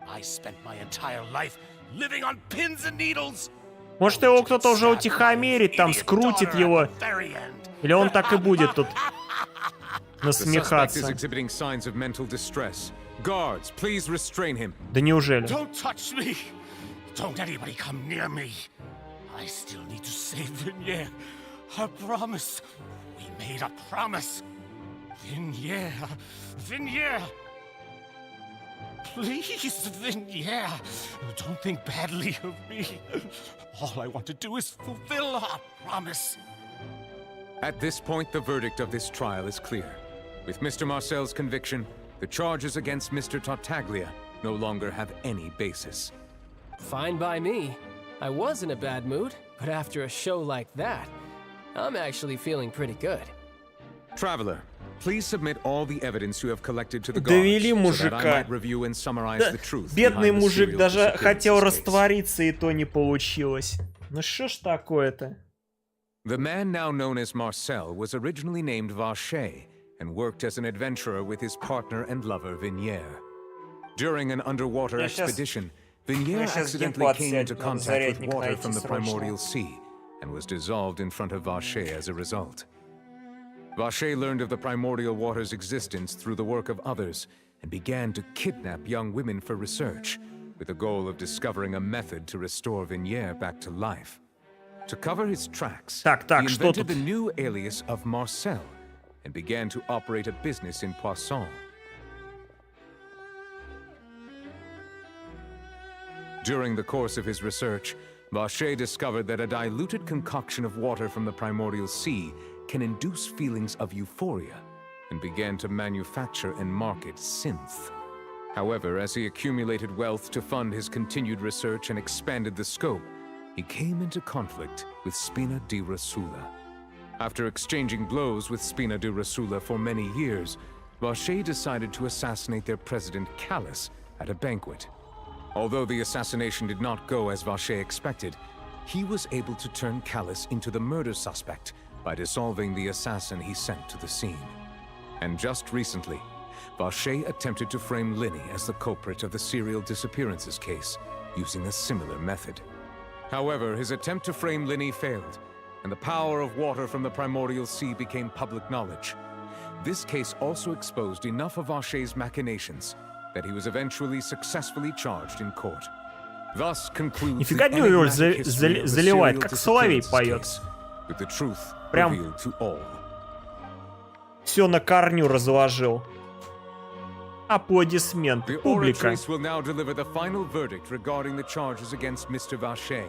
I spent my entire life living on pins and needles. Может, его кто-то уже утихомирит, там скрутит его. Или он так и будет тут насмехаться. Да неужели? Don't touch me. Don't anybody come near me. I still need to save Vignere. I promise. We made a promise. Vignere. Vignere. Please, Vignere. Don't think badly of me. All I want to do is fulfill our promise. At this point, the verdict of this trial is clear. With Mr. Marcel's conviction, the charges against Mr. Tartaglia no longer have any basis. Fine by me. I was in a bad mood, but after a show like that, I'm actually feeling pretty good. Traveler, please submit all the evidence you have collected to the guards, Довели so that I мужика. might review and summarize the truth Бедный behind the мужик serial даже disappearance хотел case. раствориться, и то не получилось. Ну что ж такое-то? The man now known as Marcel was originally named Vache and worked as an adventurer with his partner and lover Vignere. During an underwater expedition, Vignere accidentally came into contact with water from the primordial sea and was dissolved in front of Vache as a result. Vache learned of the primordial water's existence through the work of others and began to kidnap young women for research, with the goal of discovering a method to restore Vignere back to life. To cover his tracks, he invented the new alias of Marcel and began to operate a business in Poisson. During the course of his research, Vache discovered that a diluted concoction of water from the primordial sea can induce feelings of euphoria, and began to manufacture and market synth. However, as he accumulated wealth to fund his continued research and expanded the scope, he came into conflict with Spina di Rosula. After exchanging blows with Spina di Rosula for many years, Vache decided to assassinate their president Callus at a banquet. Although the assassination did not go as Vache expected, he was able to turn Callus into the murder suspect by dissolving the assassin he sent to the scene. And just recently, Vache attempted to frame Linny as the culprit of the serial disappearances case, using a similar method. However, his attempt to frame Linny failed, and the power of water from the primordial sea became public knowledge. This case also exposed enough of Vache's machinations that he was eventually successfully charged in court. Thus concludes Нифига не роль заливает, как соловей поет. Прям все на корню разложил. Аплодисменты, публика. will now deliver the final verdict regarding the charges against Mr. Vache.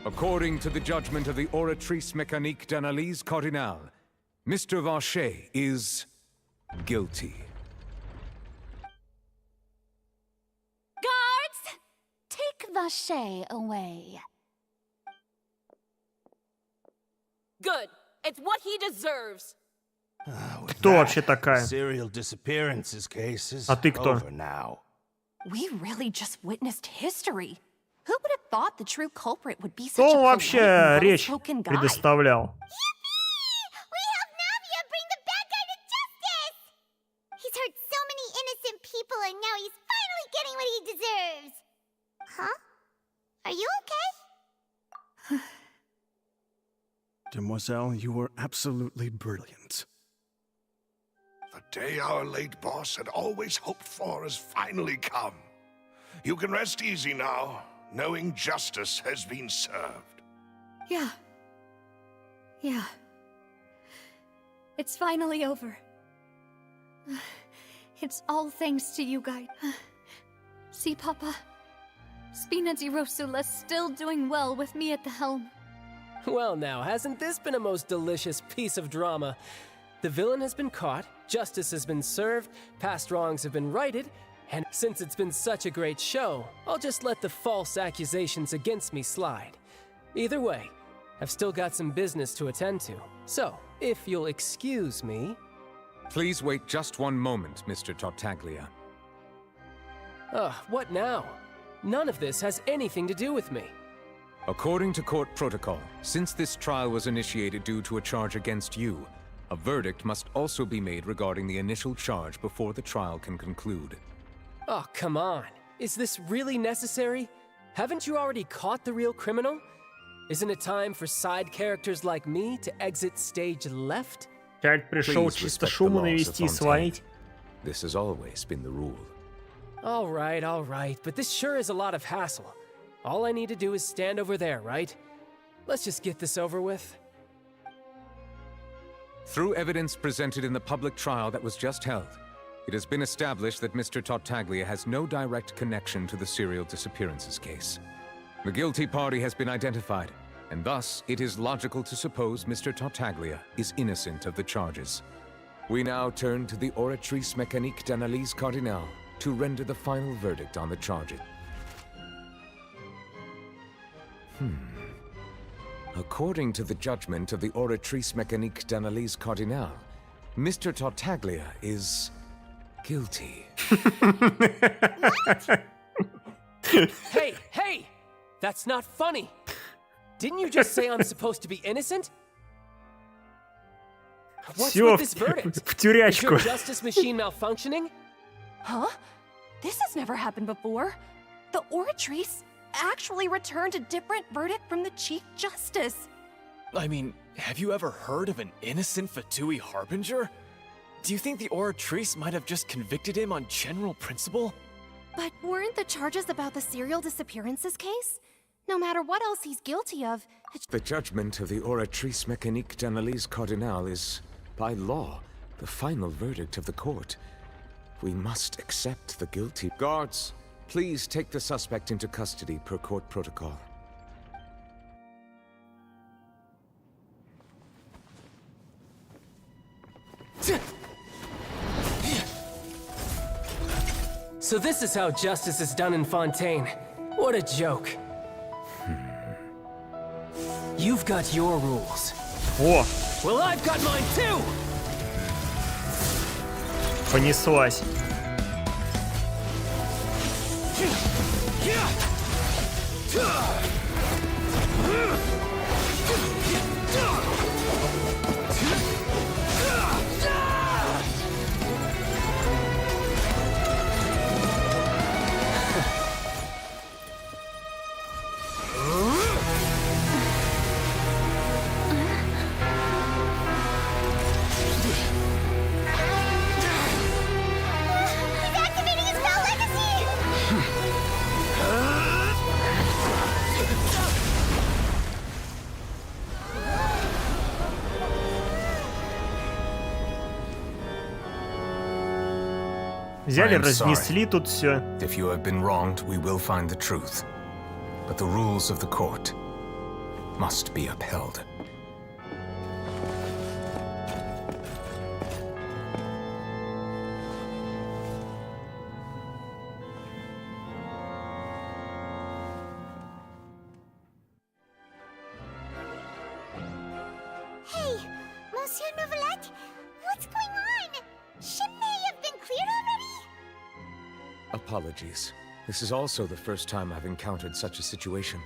According to the judgment of the Oratrice Mécanique d'Analyse Cardinale, Mr. Vache is guilty. Guards! Take Vache away. Good. It's what he deserves. Кто вообще такая? А ты кто? We really just witnessed history. Who would have thought the true culprit would be such Кто a он polite, вообще речь well-spoken guy? предоставлял? He's hurt so many innocent people and now he's finally getting what he deserves. Huh? Are you okay? Demoiselle, you were absolutely brilliant. The day our late boss had always hoped for has finally come. You can rest easy now, knowing justice has been served. Yeah. Yeah. It's finally over. It's all thanks to you guys. See, Papa? Spina di Rosula's still doing well with me at the helm. Well now, hasn't this been a most delicious piece of drama? The villain has been caught, justice has been served, past wrongs have been righted, And since it's been such a great show, I'll just let the false accusations against me slide. Either way, I've still got some business to attend to. So, if you'll excuse me... Please wait just one moment, Mr. Tartaglia. What now? None of this has anything to do with me. According to court protocol, since this trial was initiated due to a charge against you, a verdict must also be made regarding the initial charge before the trial can conclude. Oh, come on. Is this really necessary? Haven't you already caught the real criminal? Isn't it time for side characters like me to exit stage left? Чарльд пришел чисто шуму навести и свалить. This has always been the rule. All right, but this sure is a lot of hassle. All I need to do is stand over there, right? Let's just get this over with. Through evidence presented in the public trial that was just held, it has been established that Mr. Tartaglia has no direct connection to the serial disappearances case. The guilty party has been identified, and thus it is logical to suppose Mr. Tartaglia is innocent of the charges. We now turn to the Oratrice Mécanique d'Analyse Cardinale to render the final verdict on the charges. According to the judgment of the Oratrice Mécanique d'Analyse Cardinale, Mr. Tartaglia is guilty. Hey! That's not funny! Didn't you just say I'm supposed to be innocent? What's with this verdict? Is your justice machine malfunctioning? Huh? This has never happened before. The Oratrice actually returned a different verdict from the Chief Justice. I mean, have you ever heard of an innocent Fatui Harbinger? Do you think the Oratrice might have just convicted him on general principle? But weren't the charges about the serial disappearances case? No matter what else he's guilty of... The judgment of the Oratrice Mécanique d'Analyse Cardinale is, by law, the final verdict of the court. We must accept the guilty. Guards, please take the suspect into custody per court protocol. So this is how justice is done in Fontaine. What a joke. You've got your rules. О! Well, I've got mine too! Понеслась. Взяли, разнесли тут все. If you have been wronged, we will find the truth. But the rules of the court must be upheld. Hey, Monsieur Novelette, what's going on? Shouldn't they have been cleared already? Apologies. This is also the first time I've encountered such a situation.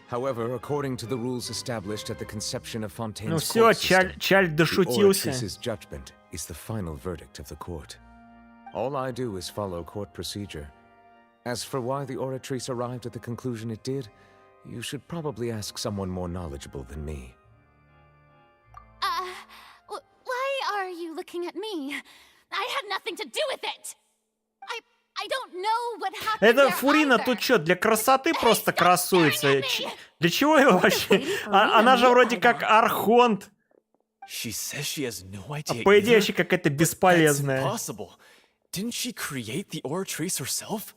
However, according to the rules established at the conception of Fontaine's Ну все, court system, Чарльд дошутился. the Oratrice's judgment is the final verdict of the court. All I do is follow court procedure. As for why the Oratrice arrived at the conclusion it did, you should probably ask someone more knowledgeable than me. Why are you looking at me? I had nothing to do with it. I don't know what happened. Это Фурина тут что, для красоты просто красуется? Для чего его вообще? Она же вроде как архонт. She says she has no А idea по идее either. вообще какая-то That's бесполезная. impossible. Didn't she create the Oratrice herself?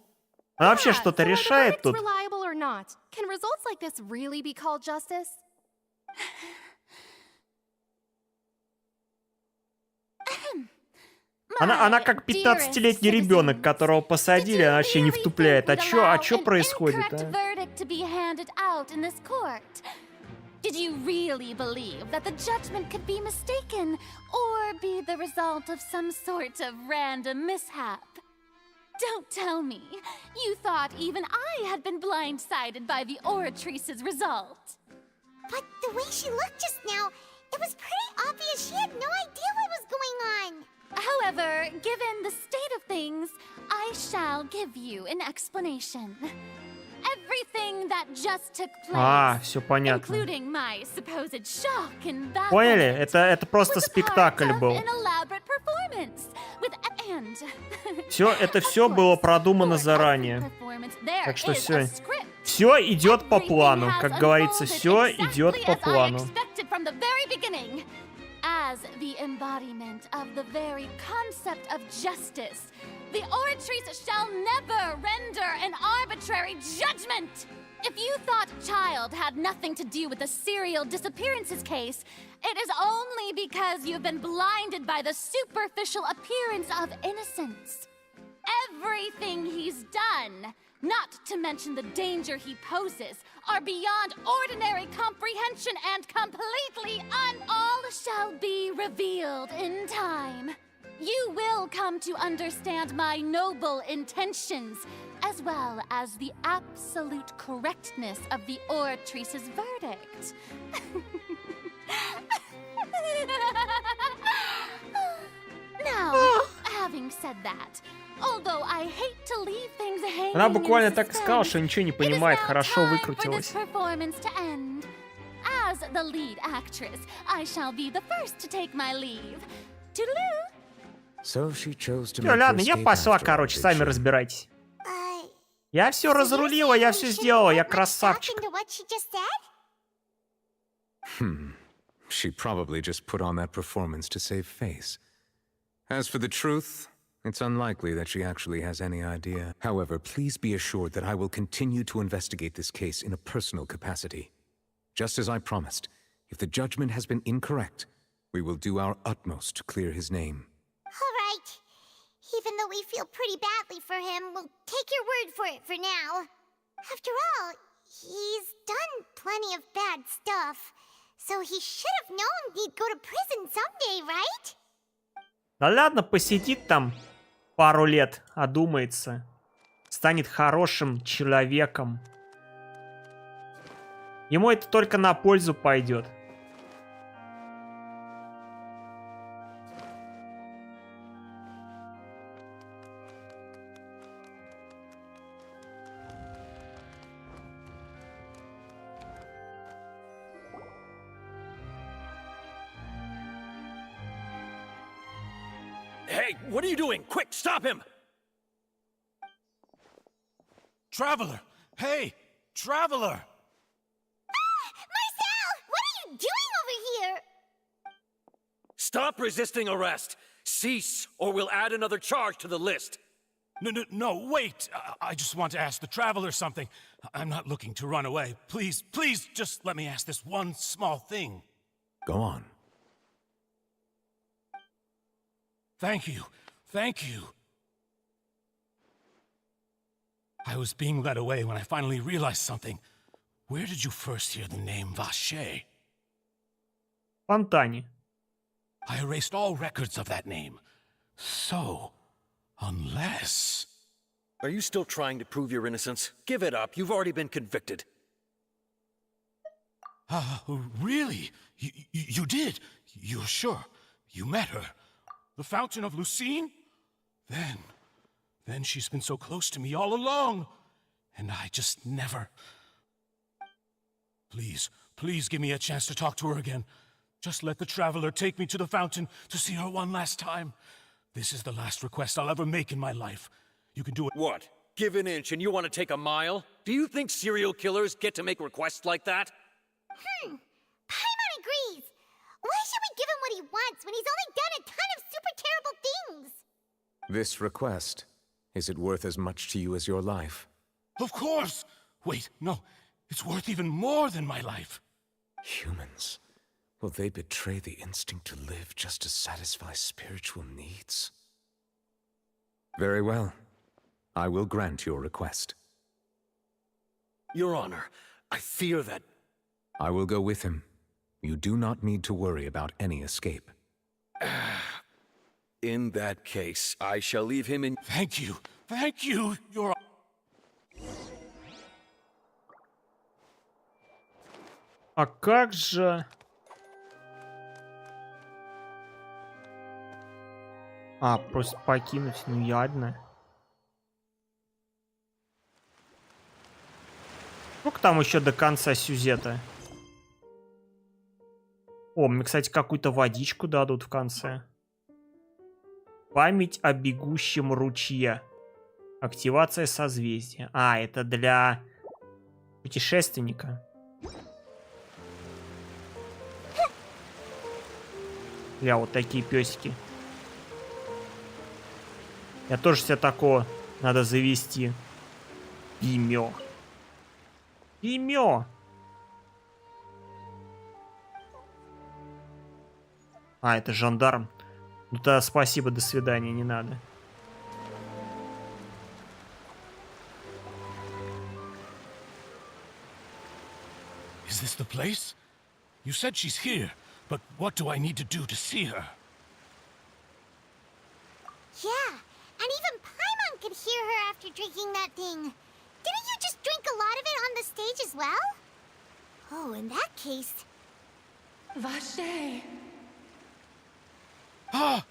Она вообще что-то решает тут. Reliable or not, can results like this really be called justice? Она как 15-летний ребенок, которого посадили, она вообще не втупляет. А чё происходит, а? Did you really believe that the judgment could be mistaken or be the result of some sort of random mishap? Don't tell me. You thought even I had been blindsided by the oratrice's result. But the way she looked just now, it was pretty obvious she had no idea what was going on. However, given the state of things, I shall give you an explanation. Everything that just took place, Все понятно. including my supposed shock and bafflement, Поняли? Это просто спектакль был. an elaborate performance with Это все было продумано заранее. Так что все идет по плану. Как говорится, все идет по плану. As the embodiment of the very concept of justice, the oratrice shall never render an arbitrary judgment! If you thought Child had nothing to do with the serial disappearances case, it is only because you've been blinded by the superficial appearance of innocence. Everything he's done, not to mention the danger he poses, are beyond ordinary comprehension and completely all shall be revealed in time. You will come to understand my noble intentions, as well as the absolute correctness of the oratrice's verdict. Now, having said that, although I hate to leave things hanging Она буквально in так и сказала, что ничего не понимает, хорошо выкрутилась. performance to end. As the lead actress, I shall be the first to take my leave. Toodaloo! So she chose to Всё, ладно, я пошла, короче, сами разбирайтесь. Я все разрулила, я все сделала, я красавчик. She probably just put on that performance to save face. As for the truth, it's unlikely that she actually has any idea. However, please be assured that I will continue to investigate this case in a personal capacity. Just as I promised, if the judgment has been incorrect, we will do our utmost to clear his name. All right. Even though we feel pretty badly for him, we'll take your word for it for now. After all, he's done plenty of bad stuff, so he should have known he'd go to prison someday, right? Да ладно, посидит там пару лет, одумается. Станет хорошим человеком. Ему это только на пользу пойдет. Hey, what are you doing? Quick, stop him! Traveler! Hey, Traveler! Marcel! What are you doing over here? Stop resisting arrest! Cease, or we'll add another charge to the list. No, wait! I just want to ask the Traveler something. I'm not looking to run away. Please, just let me ask this one small thing. Go on. Thank you. I was being led away when I finally realized something. Where did you first hear the name Vache? Фонтане. I erased all records of that name. So, unless... Are you still trying to prove your innocence? Give it up. You've already been convicted. Really? You did? You're sure? You met her? The Fountain of Lucine? Then she's been so close to me all along. And I just never... Please give me a chance to talk to her again. Just let the Traveler take me to the fountain to see her one last time. This is the last request I'll ever make in my life. You can do it. What? Give an inch and you want to take a mile? Do you think serial killers get to make requests like that? Paimon agrees. Why should we give him what he wants when he's only done a ton of super terrible things? This request, is it worth as much to you as your life? Of course! Wait, no. It's worth even more than my life. Humans. Will they betray the instinct to live just to satisfy spiritual needs? Very well. I will grant your request. Your Honor, I fear that... I will go with him. You do not need to worry about any escape. In that case, I shall leave him in... Thank you, Your... А как же... А, просто покинуть, ну ядно. Сколько там еще до конца сюжета? О, мне, кстати, какую-то водичку дадут в конце. Память о бегущем ручье. Активация созвездия. А, это для путешественника. Бля, вот такие песики. Я тоже себе такого надо завести. Имё. Имё. А, это жандарм. Ну тогда спасибо, до свидания, не надо. Is this the place? You said she's here, but what do I need to do to see her? Yeah, and even Paimon could hear her after drinking that thing. Didn't you just drink a lot of it on the stage as well? Oh, in that case... Vache! Ah!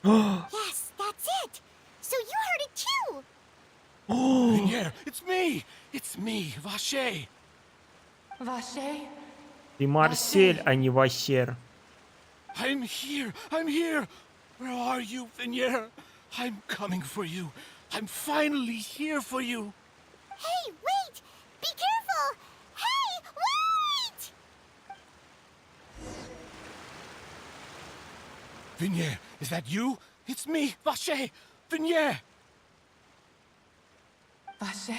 Yes, that's it! So you heard it too! Vignere, it's me! It's me, Vache! Vache? Ты Марсель, а не Вахер. I'm here! I'm here! Where are you, Vignere? I'm coming for you. I'm finally here for you. Hey, wait! Be careful! Hey, wait! Vignere, is that you? It's me, Vache! Vignere! Vache?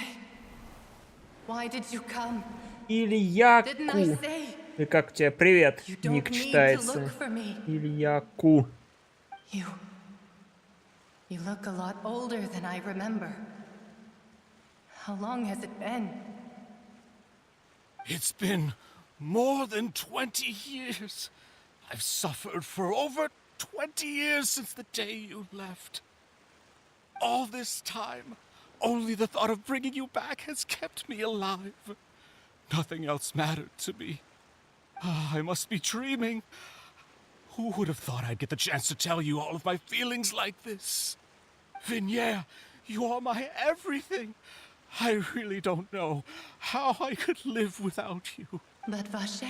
Why did you come? Ильяку. Didn't I say? И как тебе? Привет, You don't ник need to читается. look for me. Ильяку. You look a lot older than I remember. How long has it been? It's been more than 20 years. I've suffered for over 20 years since the day you left. All this time, only the thought of bringing you back has kept me alive. Nothing else mattered to me. I must be dreaming. Who would have thought I'd get the chance to tell you all of my feelings like this? Vignere, you are my everything. I really don't know how I could live without you. But Vache,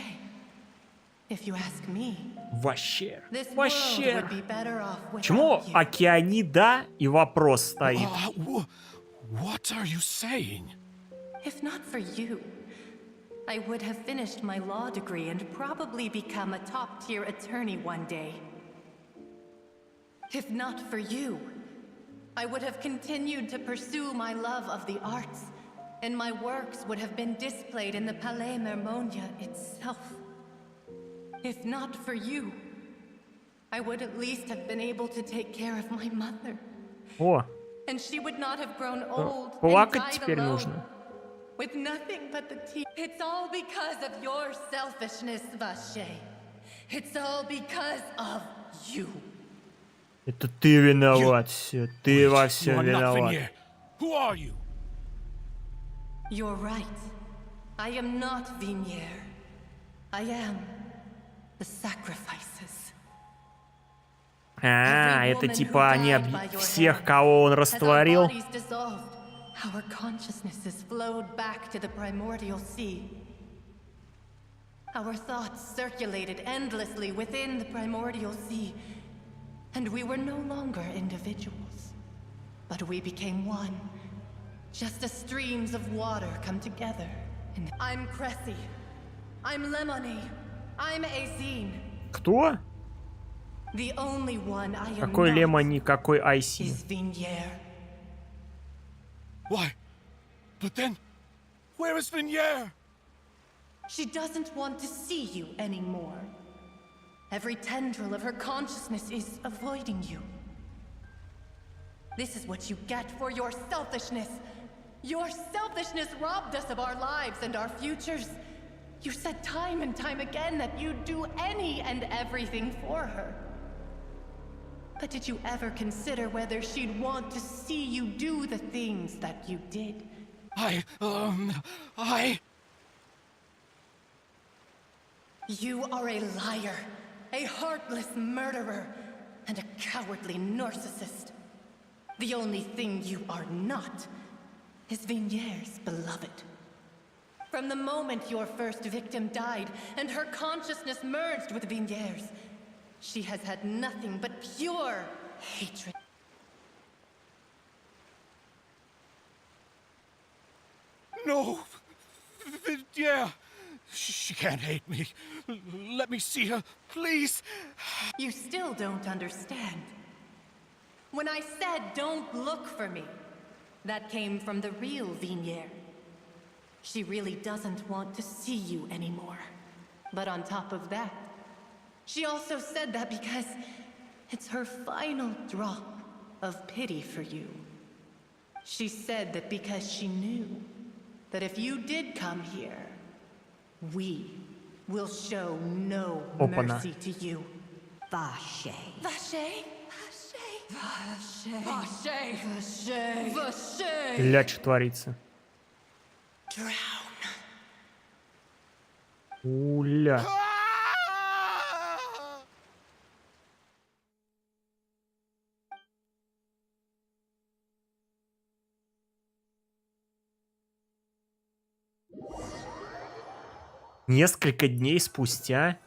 if you ask me, Вахер. this world Вахер. would be better off Почему without you. океанида и вопрос стоит? What are you saying? If not for you, I would have finished my law degree and probably become a top-tier attorney one day. If not for you, I would have continued to pursue my love of the arts, and my works would have been displayed in the Palais Mermonia itself. If not for you, I would at least have been able to take care of my mother. О, And she would not have grown old and плакать died теперь alone. нужно. With nothing but the tears. It's all because of your selfishness, Vache. It's all because of you. Это ты виноват все. Ты во You всем are not виноват. Vignere. Who are you? You're right. I am not Vignere. I am the sacrifices. А, это типа они всех, кого он растворил. As our bodies dissolved, our consciousnesses flowed back to the primordial sea. Our thoughts circulated endlessly within the primordial sea, and we were no longer individuals, but we became one, just as streams of water come together. I'm Cressy. I'm Lemony. I'm Azine. Кто? The only one I am Какой not Лемони, какой Айси? is Vignere. Why? But then, where is Vignere? She doesn't want to see you anymore. Every tendril of her consciousness is avoiding you. This is what you get for your selfishness. Your selfishness robbed us of our lives and our futures. You said time and time again that you'd do any and everything for her. But did you ever consider whether she'd want to see you do the things that you did? You are a liar, a heartless murderer, and a cowardly narcissist. The only thing you are not is Vigniere's beloved. From the moment your first victim died and her consciousness merged with Vigniere's, she has had nothing but pure hatred. No! Yeah! She can't hate me. Let me see her, please! You still don't understand. When I said don't look for me, that came from the real Vigniere. She really doesn't want to see you anymore. But on top of that, she also said that because it's her final drop of pity for you. She said that because she knew that if you did come here, we will show no mercy to you. Vache. Vache? Vache. Vache. Vache. Vache. Ля, что творится? Уля. Несколько дней спустя.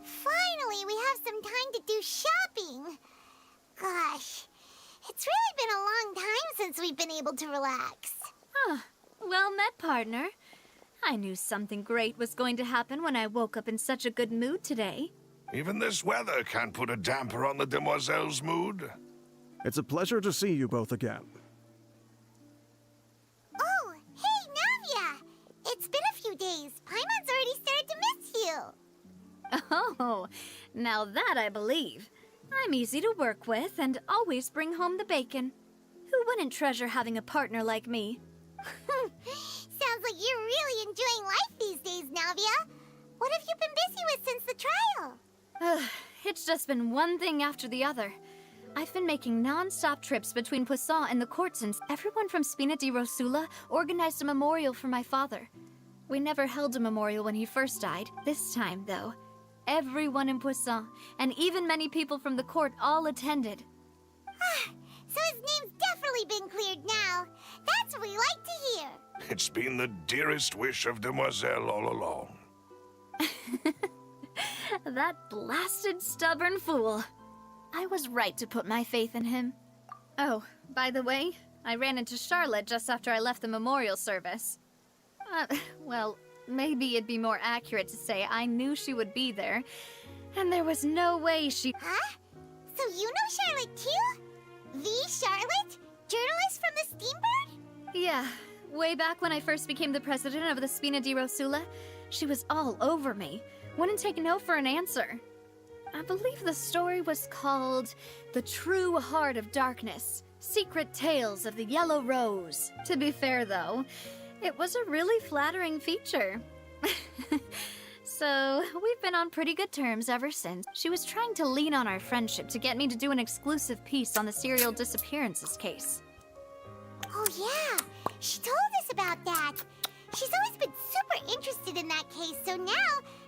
Finally, we have some time to do shopping. Gosh, it's really been a long time since we've been able to relax. Ah, well met, partner. I knew something great was going to happen when I woke up in such a good mood today. Even this weather can't put a damper on the demoiselle's mood. It's a pleasure to see you both again. Oh, hey, Navia! It's been a few days. Paimon's already started to miss you. Oh, now that I believe. I'm easy to work with and always bring home the bacon. Who wouldn't treasure having a partner like me? Sounds like you're really enjoying life these days, Navia. What have you been busy with since the trial? It's just been one thing after the other. I've been making non-stop trips between Poisson and the court since everyone from Spina di Rosula organized a memorial for my father. We never held a memorial when he first died. This time, though, everyone in Poisson, and even many people from the court, all attended. So his name's definitely been cleared now. That's what we like to hear. It's been the dearest wish of Demoiselle all along. That blasted stubborn fool. I was right to put my faith in him. Oh, by the way, I ran into Charlotte just after I left the memorial service. Well, maybe it'd be more accurate to say I knew she would be there, and there was no way she— Huh? So you know Charlotte too? The Charlotte? Journalist from the Steambird? Yeah, way back when I first became the president of the Spina di Rosula, she was all over me. Wouldn't take no for an answer. I believe the story was called The True Heart of Darkness, Secret Tales of the Yellow Rose. To be fair, though, it was a really flattering feature. So, we've been on pretty good terms ever since. She was trying to lean on our friendship to get me to do an exclusive piece on the serial disappearances case. Oh yeah, she told us about that. She's always been super interested in that case, so now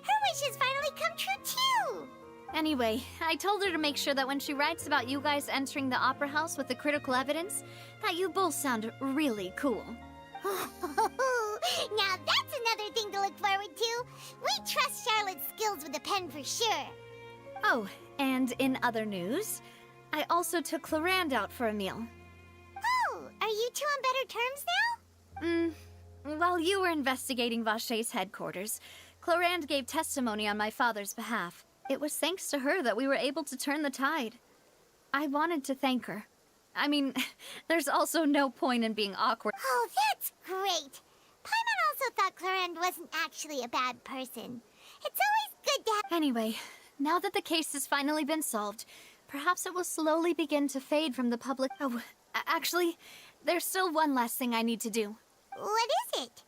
her wish has finally come true too. Anyway, I told her to make sure that when she writes about you guys entering the opera house with the critical evidence, that you both sound really cool. Now that's another thing to look forward to. We trust Charlotte's skills with a pen for sure. Oh, and in other news, I also took Clarande out for a meal. Oh, are you two on better terms now? While you were investigating Vache's headquarters, Clarande gave testimony on my father's behalf. It was thanks to her that we were able to turn the tide. I wanted to thank her. I mean, there's also no point in being awkward. Oh, that's great. Paimon also thought Clarend wasn't actually a bad person. It's always good to have... Anyway, now that the case has finally been solved, perhaps it will slowly begin to fade from the public... Oh, actually, there's still one last thing I need to do. What is it?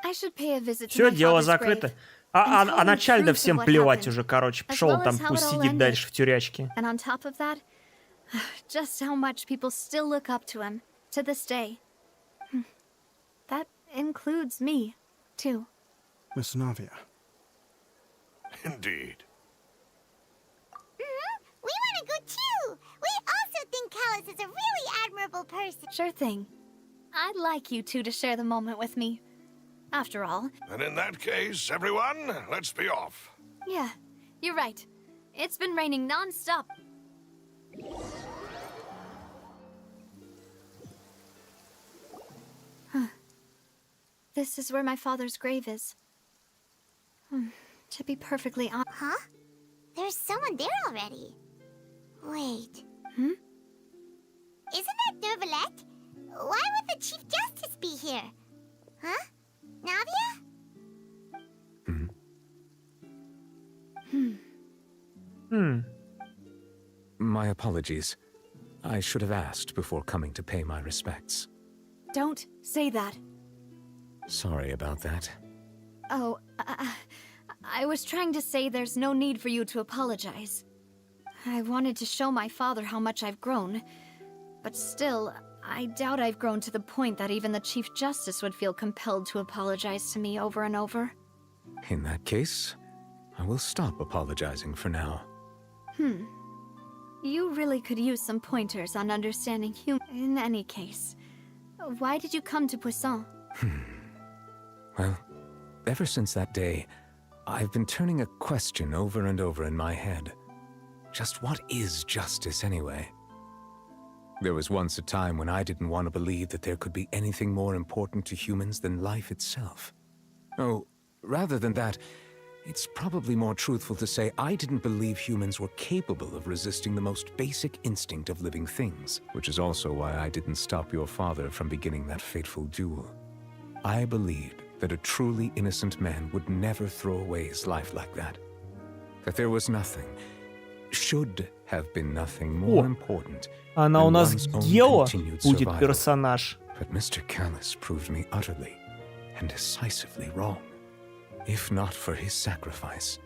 I should pay a visit to Все, my дело father's закрыто. grave. А and tell him начально truth of всем what плевать happened, уже, короче. as Пошел он well там, as how пусть it all сидит ended. дальше в тюрячке. And on top of that, just how much people still look up to him, to this day. That includes me, too. Miss Navia. Indeed. We want to go too! We also think Callus is a really admirable person. Sure thing. I'd like you two to share the moment with me. After all... And in that case, everyone, let's be off. Yeah, you're right. It's been raining non-stop. Huh. This is where my father's grave is. To be perfectly honest... Huh? There's someone there already. Wait. Hmm? Isn't that Nervalette? Why would the Chief Justice be here? Huh? Navia? My apologies. I should have asked before coming to pay my respects. Don't say that. Sorry about that. Oh, I was trying to say there's no need for you to apologize. I wanted to show my father how much I've grown, but still, I doubt I've grown to the point that even the Chief Justice would feel compelled to apologize to me over and over. In that case, I will stop apologizing for now. You really could use some pointers on understanding human. In any case, why did you come to Poisson? Well, ever since that day, I've been turning a question over and over in my head. Just what is justice anyway? There was once a time when I didn't want to believe that there could be anything more important to humans than life itself. Oh, rather than that, it's probably more truthful to say I didn't believe humans were capable of resisting the most basic instinct of living things, which is also why I didn't stop your father from beginning that fateful duel. I believed that a truly innocent man would never throw away his life like that. That there was nothing, should have been nothing more important. Она у than нас one's own Гео continued будет survival. персонаж. But Mr. Callus proved me utterly and decisively wrong. If not for his sacrifice,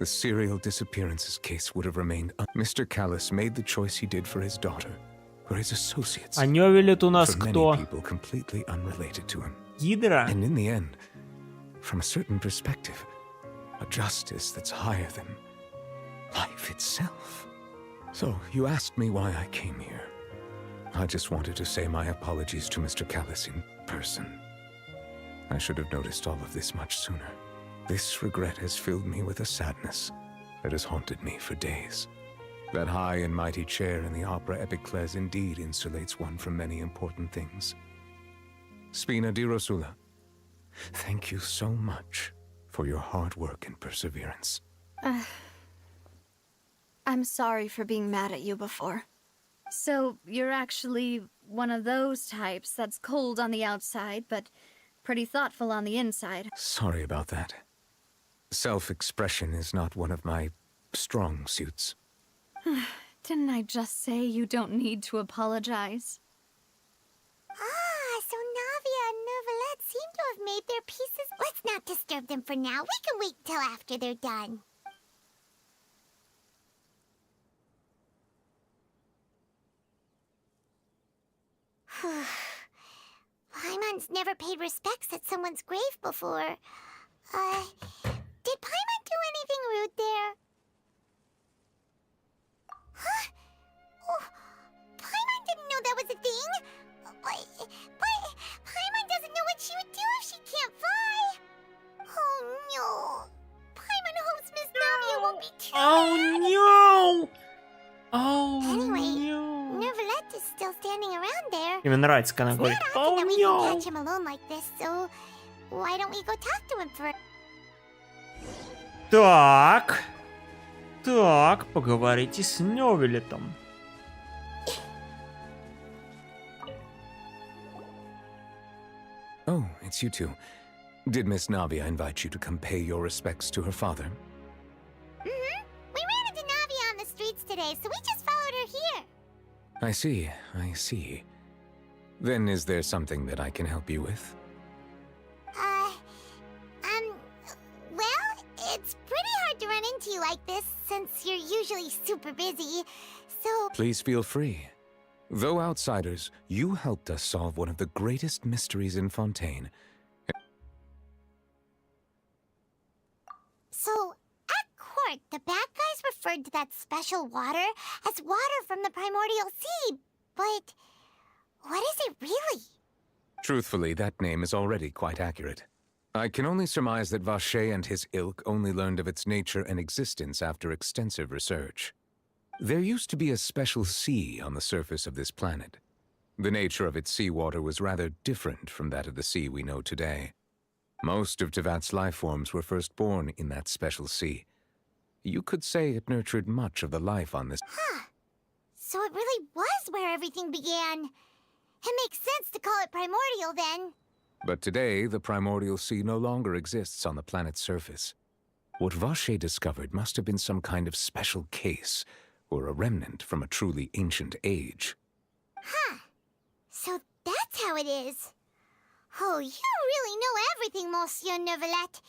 the serial disappearances case would have remained Mr. Callus made the choice he did for his daughter, for his associates, А Нёвелит у нас for many кто? people completely unrelated to him. Гидра? And in the end, from a certain perspective, a justice that's higher than life itself. So, you asked me why I came here. I just wanted to say my apologies to Mr. Callus in person. I should have noticed all of this much sooner. This regret has filled me with a sadness that has haunted me for days. That high and mighty chair in the opera Epiclese indeed insulates one from many important things. Spina di Rosula, thank you so much for your hard work and perseverance. I'm sorry for being mad at you before. So, you're actually one of those types that's cold on the outside, but pretty thoughtful on the inside. Sorry about that. Self-expression is not one of my strong suits. Didn't I just say you don't need to apologize? Ah, so Navia and Nervalette seem to have made their pieces. Let's not disturb them for now. We can wait till after they're done. Paimon's never paid respects at someone's grave before. Did Paimon do anything rude there? Huh? Oh, Paimon didn't know that was a thing. But Paimon doesn't know what she would do if she can't fly. Oh no. Paimon hopes Miss Navia won't be too mad. no! Oh, Anyway, no. Nervalette is still standing around there. Мне нравится, когда она говорит, It's not often that we no. can catch him alone like this, so why don't we go talk to him for... Так, поговорите с Нёвелитом. Oh, it's you two. Did Miss Navia invite you to come pay your respects to her father? Mm-hmm. We ran into Navia on the streets today, so we just followed her here. I see, I see. Then is there something that I can help you with? Well, it's pretty hard to run into you like this, since you're usually super busy, so... Please feel free. Though outsiders, you helped us solve one of the greatest mysteries in Fontaine. So, at court, the bad guys referred to that special water as water from the primordial sea, but what is it really? Truthfully, that name is already quite accurate. I can only surmise that Vache and his ilk only learned of its nature and existence after extensive research. There used to be a special sea on the surface of this planet. The nature of its seawater was rather different from that of the sea we know today. Most of Teyvat's life forms were first born in that special sea. You could say it nurtured much of the life on this. Huh. So it really was where everything began. It makes sense to call it primordial then. But today, the primordial sea no longer exists on the planet's surface. What Vache discovered must have been some kind of special case, or a remnant from a truly ancient age. Huh. So that's how it is. Oh, you really know everything, Monsieur Neuvillette.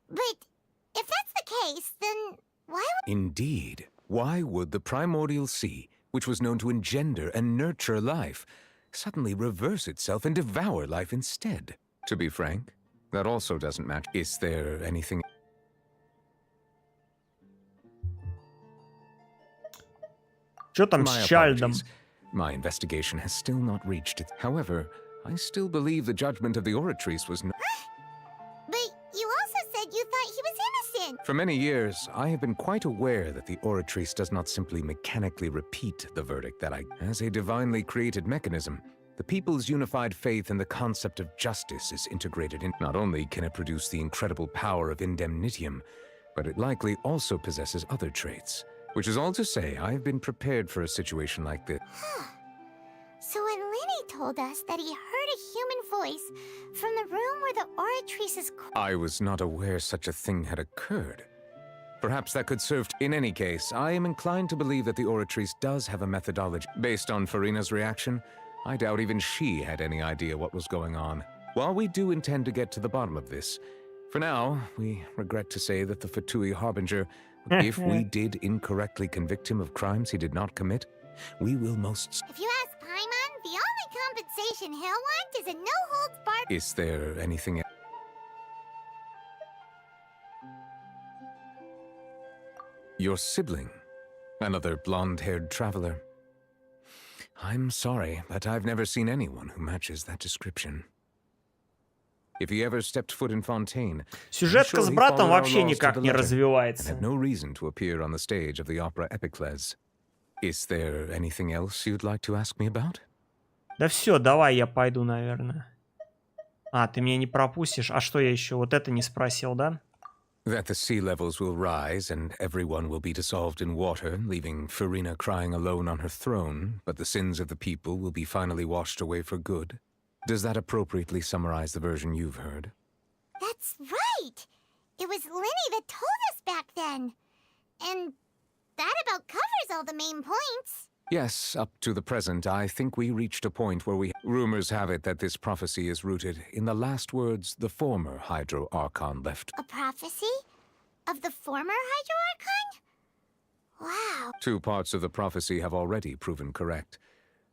But if that's the case, then why would... Indeed. Why would the primordial sea, which was known to engender and nurture life, suddenly reverse itself and devour life instead? To be frank, that also doesn't match. Is there anything... Что там с Чальдом? My investigation has still not reached it. However, I still believe the judgment of the Oratrice was not... But you also said you thought he was innocent. For many years, I have been quite aware that the Oratrice does not simply mechanically repeat the verdict that I... As a divinely created mechanism, the people's unified faith in the concept of justice is integrated in... Not only can it produce the incredible power of indemnitium, but it likely also possesses other traits. Which is all to say, I've been prepared for a situation like this. Huh. So when Linny told us that he heard a human voice from the room where the Oratrice is... I was not aware such a thing had occurred. Perhaps that could serve... In any case, I am inclined to believe that the Oratrice does have a methodology. Based on Farina's reaction, I doubt even she had any idea what was going on. While we do intend to get to the bottom of this, for now, we regret to say that the Fatui Harbinger... If we did incorrectly convict him of crimes he did not commit, we will most... If you ask Paimon, the only compensation he'll want is a no-holds-barred... Is there anything else? Your sibling, another blonde-haired traveler. I'm sorry, but I've never seen anyone who matches that description. If he ever stepped foot in Fontaine, Сюжетка с братом вообще никак не развивается. No reason to appear on the stage of the opera Epicles. Is there anything else you'd like to ask me about? Да все, давай я пойду, наверное. А, ты меня не пропустишь. А что я еще? Вот это не спросил, да? That the sea levels will rise and everyone will be dissolved in water, leaving Farina crying alone on her throne, but the sins of the people will be finally washed away for good. Does that appropriately summarize the version you've heard? That's right! It was Linny that told us back then. And that about covers all the main points. Yes, up to the present, I think we reached a point where we... Rumors have it that this prophecy is rooted in the last words the former Hydro Archon left. A prophecy? Of the former Hydro Archon? Wow. Two parts of the prophecy have already proven correct.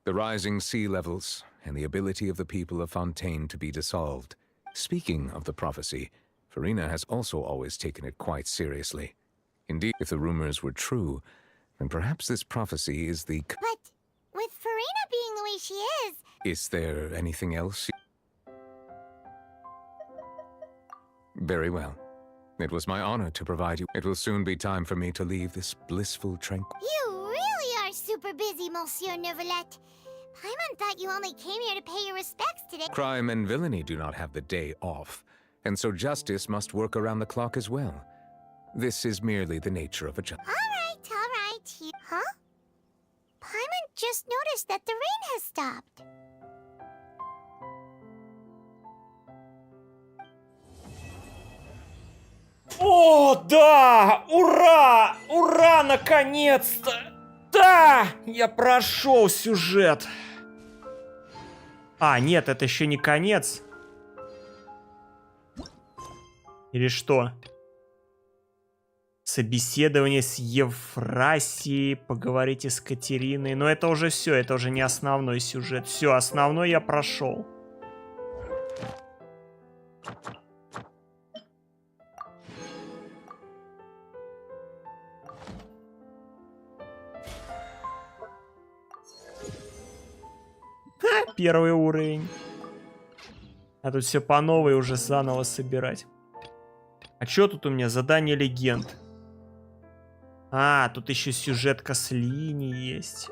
The rising sea levels, and the ability of the people of Fontaine to be dissolved. Speaking of the prophecy, Farina has also always taken it quite seriously. Indeed, if the rumors were true, then perhaps this prophecy is the... But with Farina being the way she is... Is there anything else? Very well. It was my honor to provide you. It will soon be time for me to leave this blissful tranquil... You really are super busy, Monsieur Neuvillette. Paimon thought you only came here to pay your respects today. Crime and villainy do not have the day off, and so justice must work around the clock as well. This is merely the nature of a job. All right. Huh? Paimon just noticed that the rain has stopped. О, да! Ура! Ура, наконец-то! Да! Я прошел сюжет. А, нет, это еще не конец. Или что? Собеседование с Евфрасией, поговорите с Катериной. Но это уже все, это уже не основной сюжет. Все, основной я прошел. Первый уровень. А тут все по новой уже заново собирать. А что тут у меня? Задание легенд. А, тут еще сюжетка с линией есть.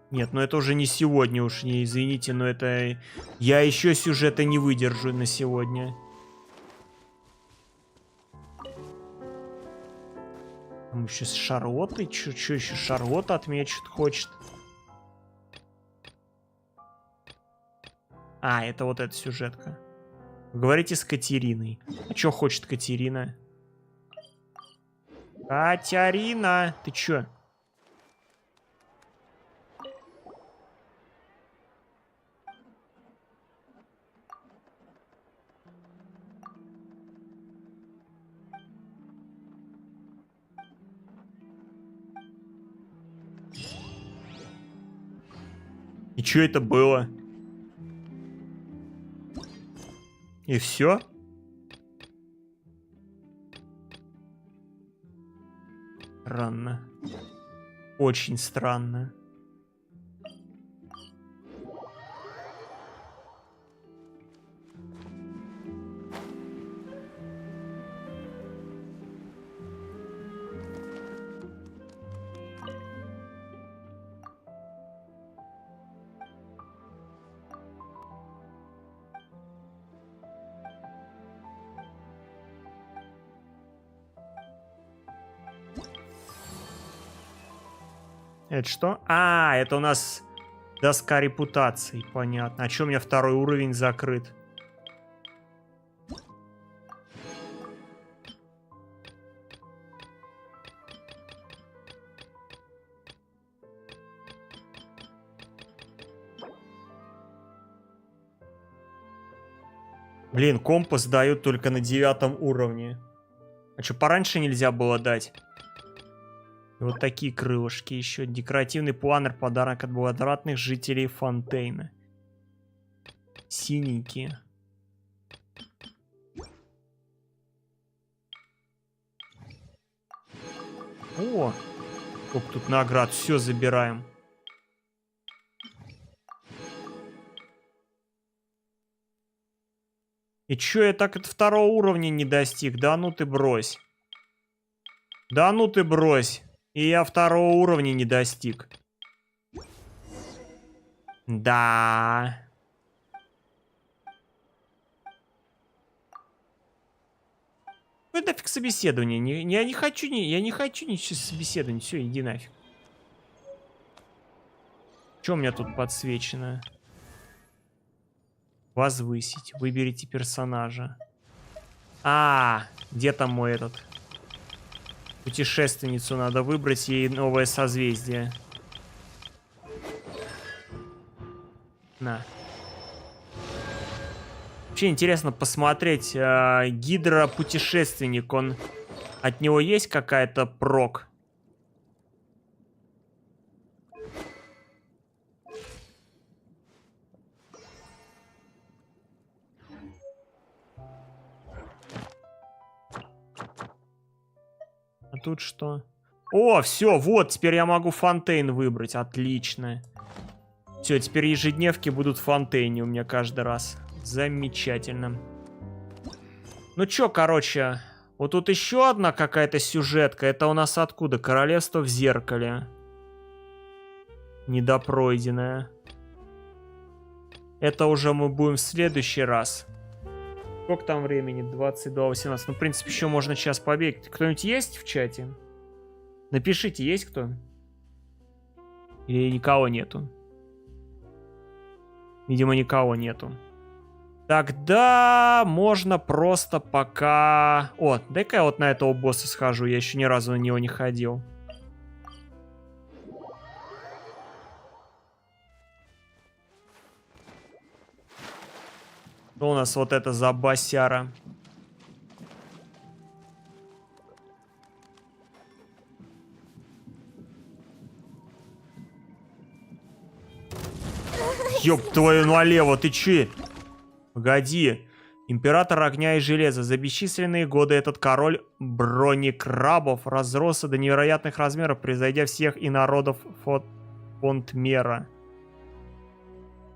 Нет, ну это уже не сегодня уж, не извините, но это... Я еще сюжета не выдержу на сегодня. Там еще с Шарлоттой? Че еще Шарлотта от меня что-то хочет? А, это вот эта сюжетка. Говорите с Катериной. А что хочет Катерина? Катерина, ты чё? И чё это было? И все? Странно. Очень странно. Это что? А, это у нас доска репутации. Понятно. А что у меня второй уровень закрыт? Блин, компас дают только на 9 уровне. А что, пораньше нельзя было дать? И вот такие крылышки еще. Декоративный планер, подарок от благодатных жителей Фонтейна. Синенькие. О! Сколько тут наград. Все забираем. И чё, я так от 2 уровня не достиг? Да ну ты брось. Да ну ты брось. И я 2 уровня не достиг. Да. Ну это нафиг собеседование. Я не хочу ничего собеседования. Все, иди нафиг. Что у меня тут подсвечено? Возвысить. Выберите персонажа. А, где там мой этот? Путешественницу надо выбрать, ей новое созвездие. На. Вообще интересно посмотреть. Гидро путешественник, он... От него есть какая-то прок? А тут что? О, все, вот, теперь я могу Фонтейн выбрать. Отлично. Все, теперь ежедневки будут в Фонтейне у меня каждый раз. Замечательно. Ну чё, короче, вот тут еще одна какая-то сюжетка. Это у нас откуда? Королевство в зеркале. Недопройденная. Это уже мы будем в следующий раз. Сколько там времени? 22:18. Ну, в принципе, еще можно час побегать. Кто-нибудь есть в чате? Напишите, есть кто? Или никого нету? Видимо, никого нету. Тогда можно просто пока... О, дай-ка я вот на этого босса схожу. Я еще ни разу на него не ходил. Что у нас вот это за босяра? Ёб твою налево, ты че? Погоди. Император огня и железа. За бесчисленные годы этот король бронекрабов разросся до невероятных размеров, превзойдя всех инородов фонтмера.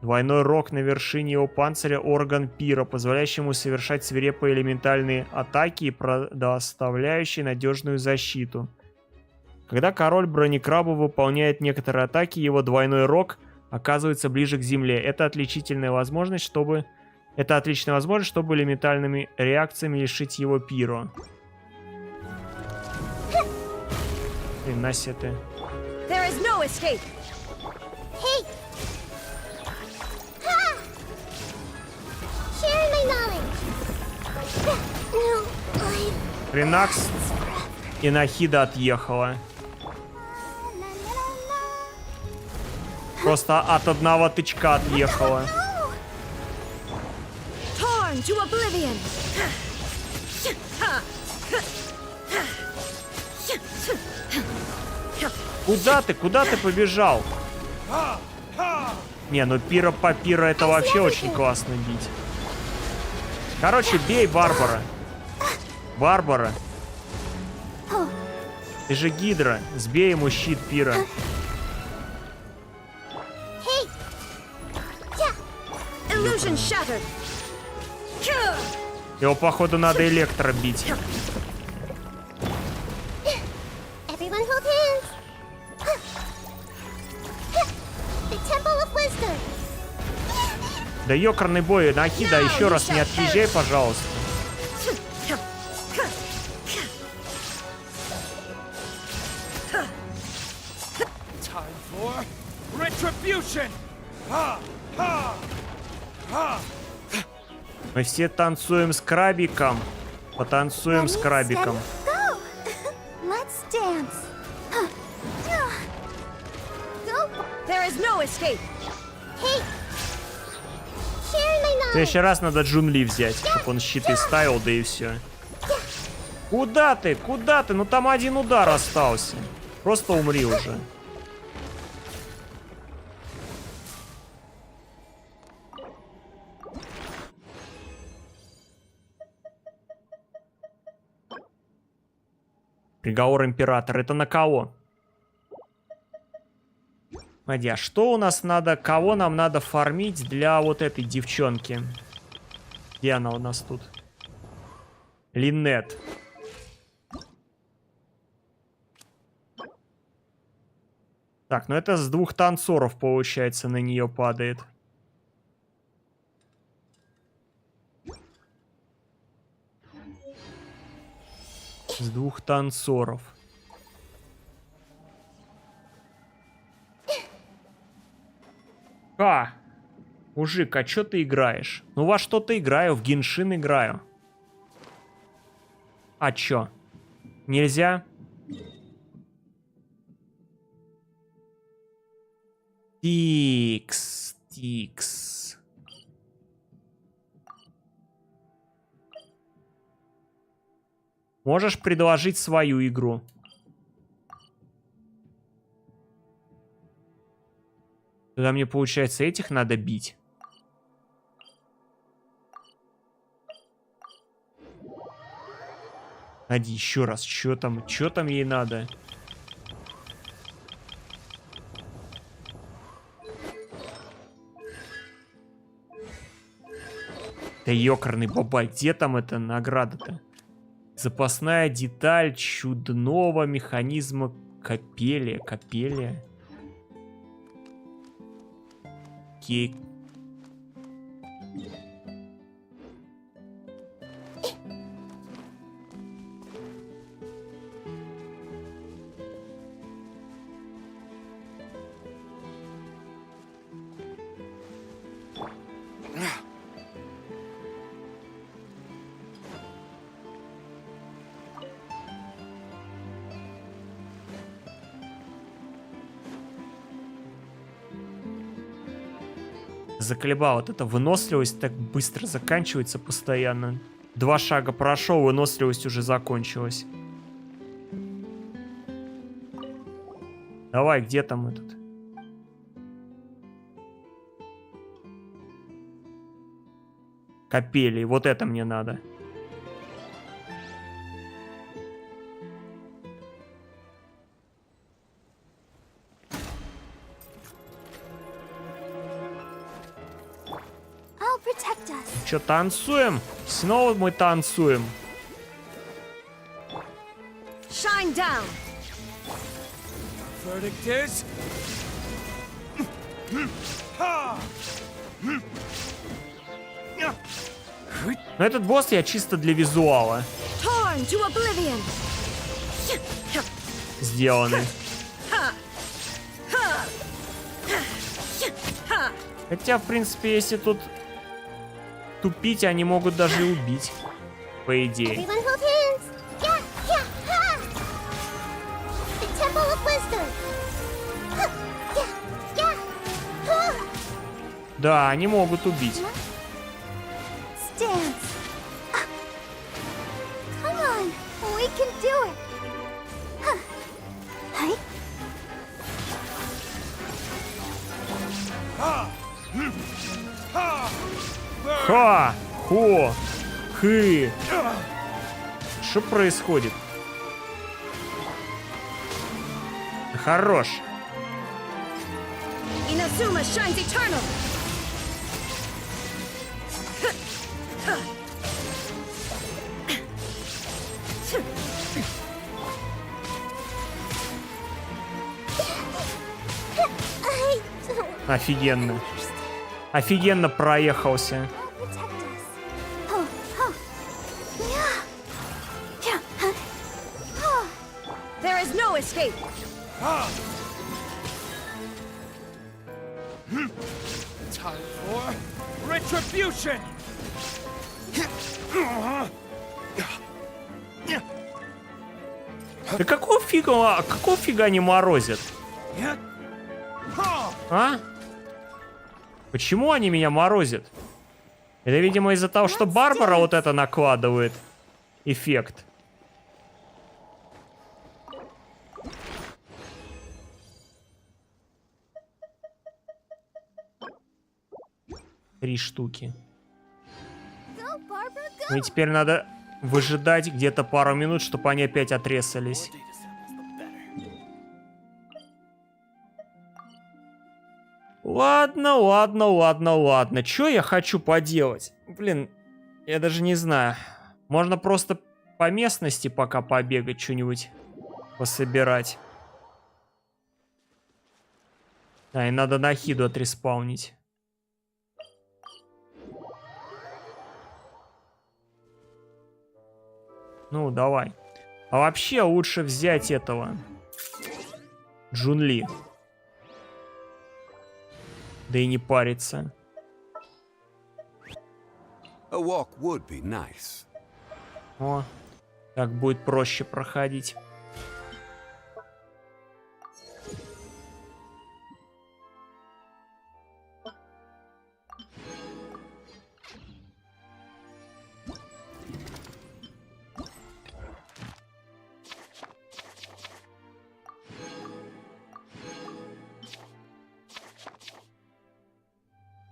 Двойной рог на вершине его панциря — орган пира, позволяющий ему совершать свирепые элементальные атаки и предоставляющий надежную защиту. Когда король бронекраба выполняет некоторые атаки, его двойной рог оказывается ближе к земле. Это отличная возможность, чтобы элементальными реакциями лишить его пиру. Хрена себе ты. Ренакс и Нахида отъехала. Просто от одного тычка отъехала. Куда ты? Куда ты побежал? Не, ну пира по пира это вообще очень классно бить. Короче, бей Барбара. Барбара. Ты же Гидра. Сбей ему щит пира. Его, походу, надо электро бить. Да ёкарный бой, Нахида, еще раз не отъезжай, пожалуйста. Мы все танцуем с крабиком. Потанцуем с крабиком. В следующий раз надо Джунли взять, чтобы он щиты ставил, да и все. Куда ты? Куда ты? Ну там один удар остался. Просто умри уже. Приговор императора. Это на кого? Смотри, а что у нас надо? Кого нам надо фармить для вот этой девчонки? Где она у нас тут? Линнет. Так, ну это с 2 танцоров, получается, на нее падает. С 2 танцоров. Мужик, а чё ты играешь? Ну во что-то играю, в Геншин играю. А чё? Нельзя? Тикс. Можешь предложить свою игру. Тогда мне, получается, этих надо бить. Нади, еще раз, что там ей надо? Да ёкарный бабай, где там эта награда-то? Запасная деталь чудного механизма капели. Окей. Заколебал. Вот эта выносливость так быстро заканчивается постоянно. 2 шага прошел, выносливость уже закончилась. Давай, где там этот? Капели. Вот это мне надо. Чё, танцуем? Снова мы танцуем. Shine down. Verdict is... Но этот босс я чисто для визуала Torn to oblivion. сделанный. Хотя, в принципе, если тут тупить, они могут даже и убить, по идее. Everyone hold hands. Yeah, yeah, ha! The Temple of Wisdom. Huh, yeah, yeah, huh. Да, они могут убить. Dance. Come on, we can do it. Huh. Hi. Ха! Хо! Хы! Что происходит? Хорош. Inazuma shines eternal. Офигенно. Офигенно проехался. There is no escape. Time for retribution. Да какого фига они морозят? А? Почему они меня морозят? Это, видимо, из-за того, что Барбара вот это накладывает эффект. Три штуки. И теперь надо выжидать где-то пару минут, чтобы они опять отрезались. Ладно. Чё я хочу поделать? Блин, я даже не знаю. Можно просто по местности пока побегать, что-нибудь пособирать. А, и надо Нахиду отреспаунить. Ну, давай. А вообще лучше взять этого. Джунли. Да и не париться. A walk would be nice. О, так будет проще проходить.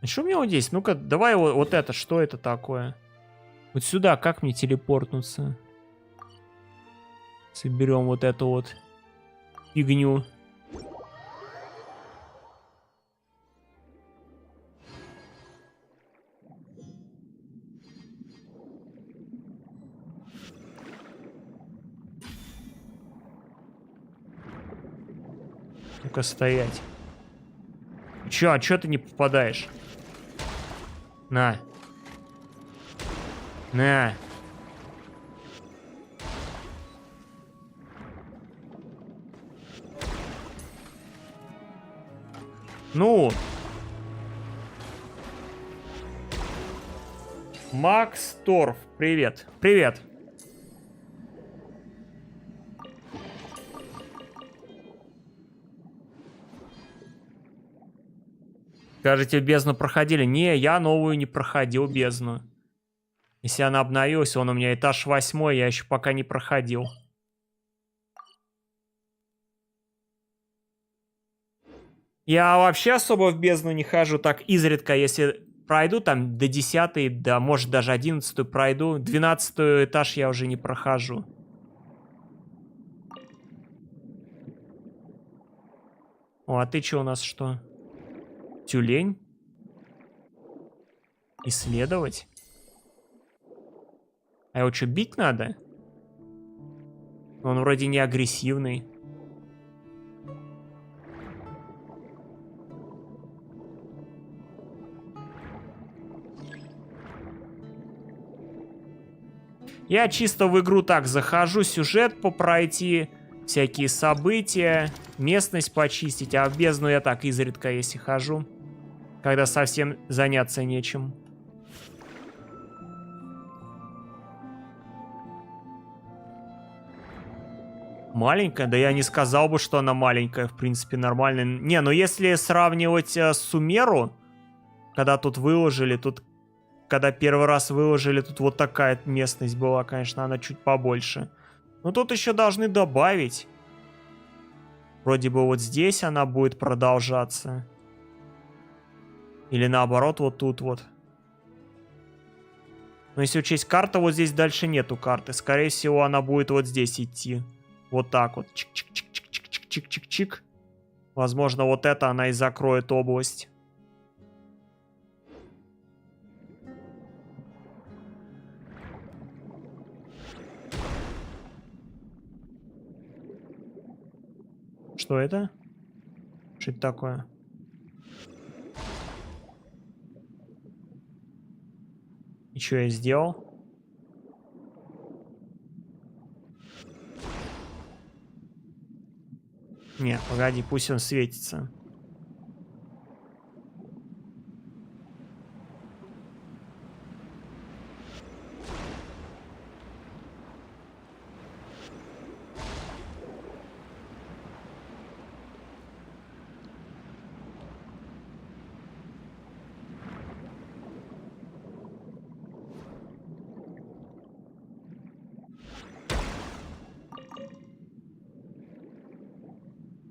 А что у меня вот здесь? Ну-ка, давай вот это. Что это такое? Вот сюда как мне телепортнуться? Соберем вот эту вот фигню. Ну-ка, стоять. Чё, а чё ты не попадаешь? На. На. Ну. Макс Торф, привет. Привет. Скажите, бездну проходили? Не, я новую не проходил бездну. Если она обновилась, он у меня этаж 8, я еще пока не проходил. Я вообще особо в бездну не хожу, так изредка, если пройду там до 10, да, может даже 11 пройду. 12 этаж я уже не прохожу. О, а ты что у нас что? Тюлень? Исследовать? А его что, бить надо? Он вроде не агрессивный. Я чисто в игру так захожу, сюжет попройти, всякие события, местность почистить, а в бездну я так изредка, если хожу, когда совсем заняться нечем. Маленькая? Да я не сказал бы, что она маленькая, в принципе, нормальная. Не, ну если сравнивать с Сумеру, когда тут выложили, тут... Когда первый раз выложили, тут вот такая местность была, конечно, она чуть побольше. Но тут еще должны добавить. Вроде бы вот здесь она будет продолжаться. Или наоборот, вот тут вот. Но если учесть карту, вот здесь дальше нету карты. Скорее всего, она будет вот здесь идти. Вот так вот. Чик-чик-чик-чик-чик-чик-чик. Возможно, вот это она и закроет область. Что это? Что это такое? И что я сделал? Не, погоди, пусть он светится.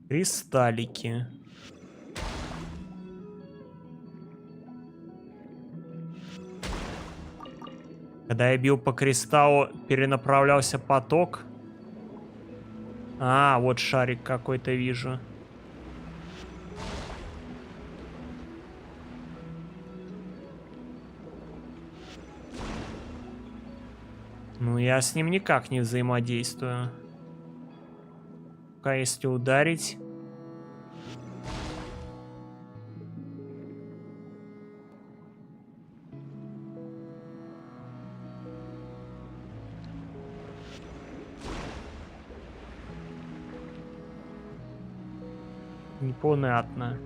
Кристаллики. Когда я бил по кристаллу, перенаправлялся поток. А, вот шарик какой-то вижу. Ну, я с ним никак не взаимодействую. Пока если ударить... Непонятно.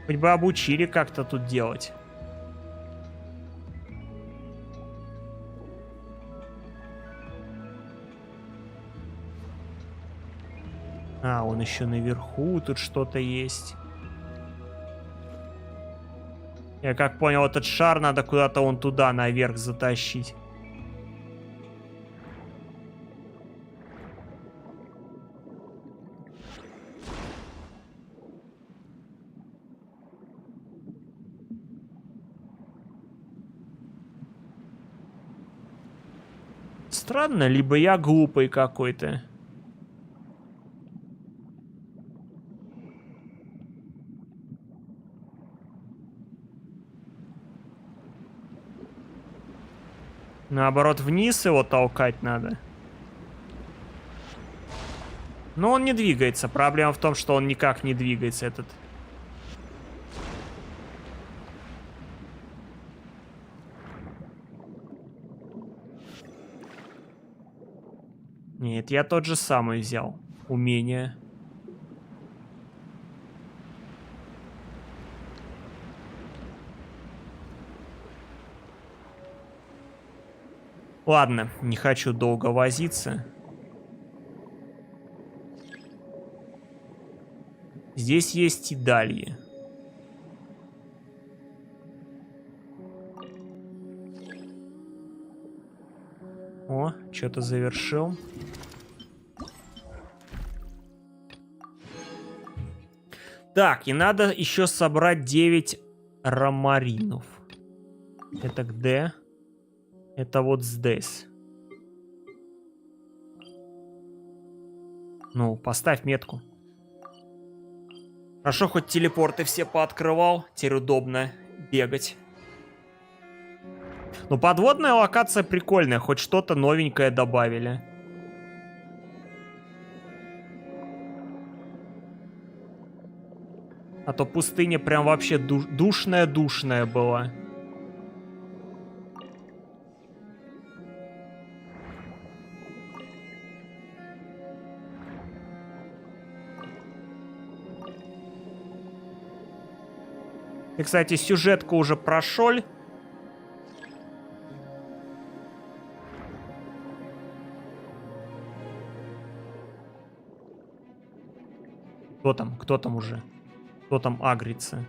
Хоть бы обучили как-то тут делать. А, он еще наверху, тут что-то есть. Я как понял, этот шар надо куда-то вон туда, наверх затащить. Странно, либо я глупый какой-то. Наоборот, вниз его толкать надо. Но он не двигается. Проблема в том, что он никак не двигается, этот. Нет, я тот же самый взял. Умение. Ладно, не хочу долго возиться. Здесь есть и далее. О, что-то завершил. Так, и надо еще собрать 9 ромаринов. Это где? Это вот здесь. Ну, поставь метку. Хорошо, хоть телепорты все пооткрывал. Теперь удобно бегать. Ну, подводная локация прикольная. Хоть что-то новенькое добавили. А то пустыня прям вообще душная-душная была. И, кстати, сюжетку уже прошел. Кто там? Кто там уже? Кто там агрится?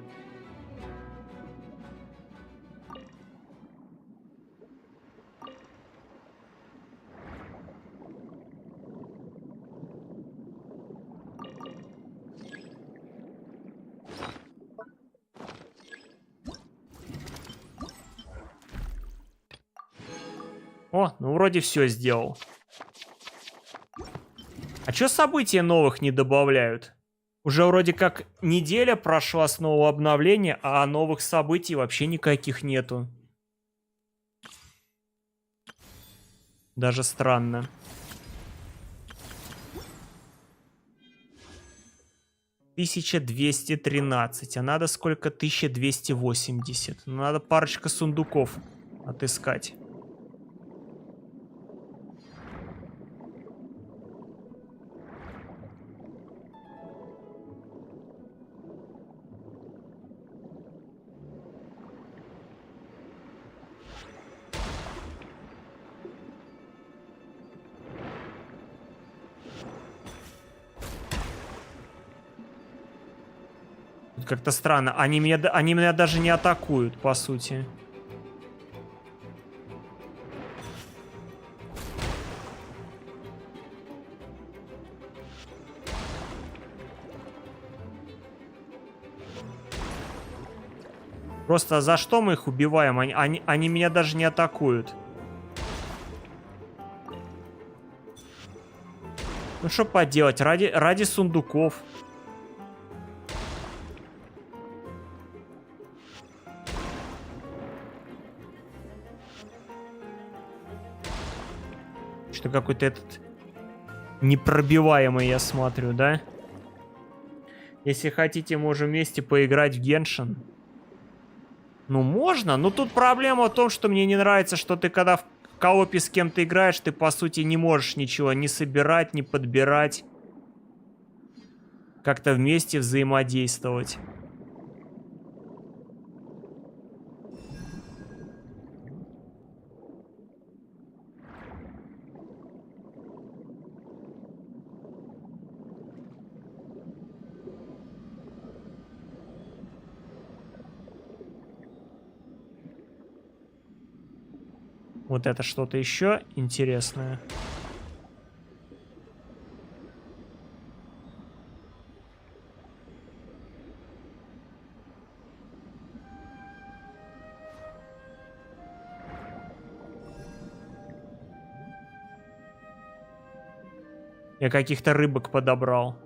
О, ну вроде все сделал. А чё события новых не добавляют? Уже вроде как неделя прошла с нового обновления, а новых событий вообще никаких нету. Даже странно. $1213, а надо сколько? 1280. Надо парочка сундуков отыскать. Как-то странно. Они меня даже не атакуют, по сути. Просто за что мы их убиваем? Они меня даже не атакуют. Ну что поделать? Ради сундуков. Что какой-то этот непробиваемый, я смотрю, да? Если хотите, можем вместе поиграть в Геншин. Ну, можно, но тут проблема в том, что мне не нравится, что ты когда в коопе с кем-то играешь, ты, по сути, не можешь ничего не собирать, не подбирать. Как-то вместе взаимодействовать. Вот это что-то еще интересное. Я каких-то рыбок подобрал.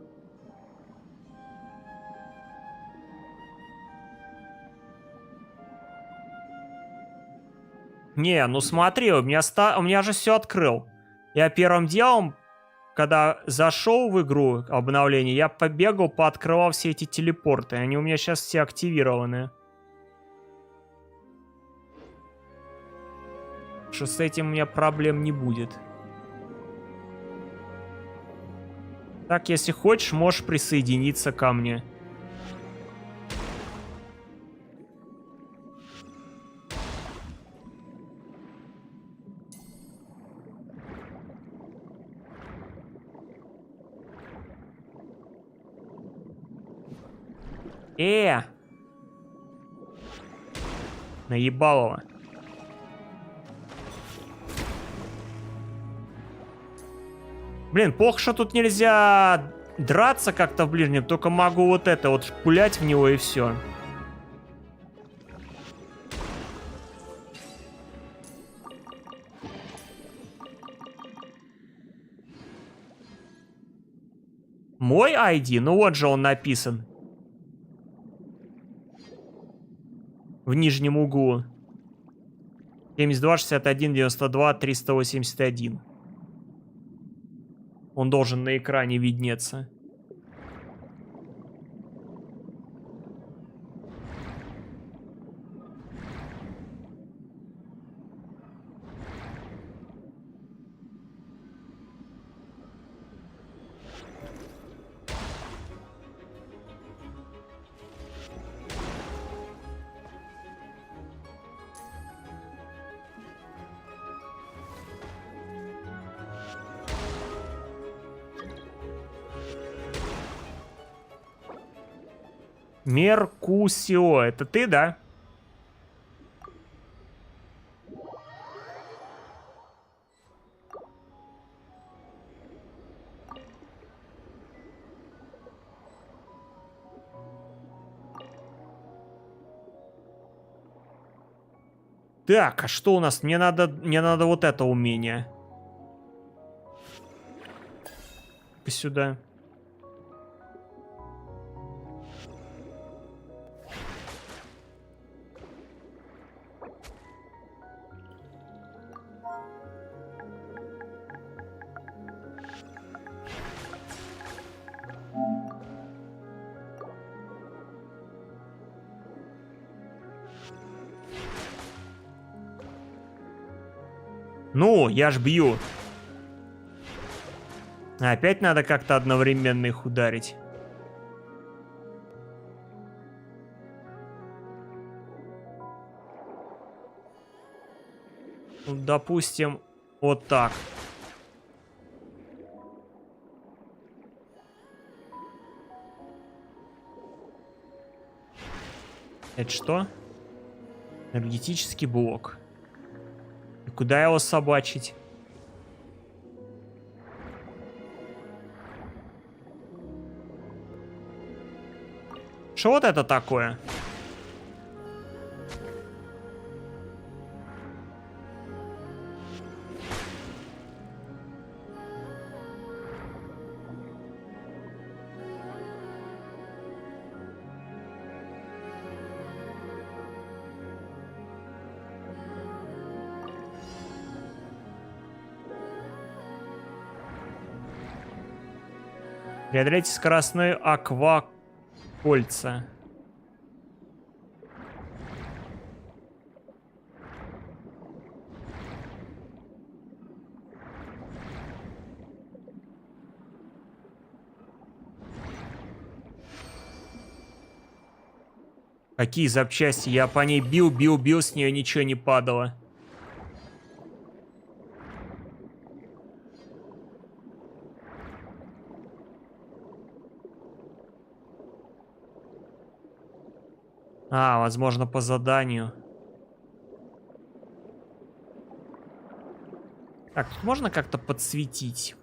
Не, ну смотри, у меня же все открыл. Я первым делом, когда зашел в игру обновление, я побегал, пооткрывал все эти телепорты. Они у меня сейчас все активированы. Что с этим у меня проблем не будет. Так, если хочешь, можешь присоединиться ко мне. Наебалово. Блин, плохо, что тут нельзя драться как-то в ближнем. Только могу вот это вот пулять в него и все. Мой ID? Ну вот же он написан. В нижнем углу. 72, 61, 92, 381. Он должен на экране виднеться. Меркусио, это ты, да? Так, а что у нас? Мне надо вот это умение. Сюда. Ну, я ж бью. Опять надо как-то одновременно их ударить. Ну, допустим, вот так. Это что? Энергетический блок. И куда его собачить? Что вот это такое? Преодолейте скоростные аквакольца. Какие запчасти? Я по ней бил, с нее ничего не падало. А, возможно, по заданию. Так, тут можно как-то подсветить?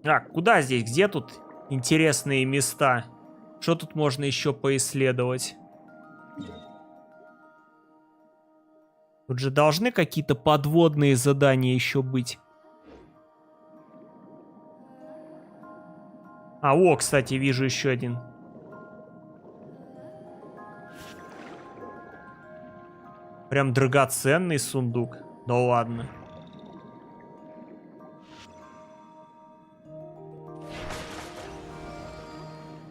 Так, куда здесь? Где тут интересные места? Что тут можно еще поисследовать? Тут же должны какие-то подводные задания еще быть. А, о, кстати, вижу еще один. Прям драгоценный сундук. Да ладно.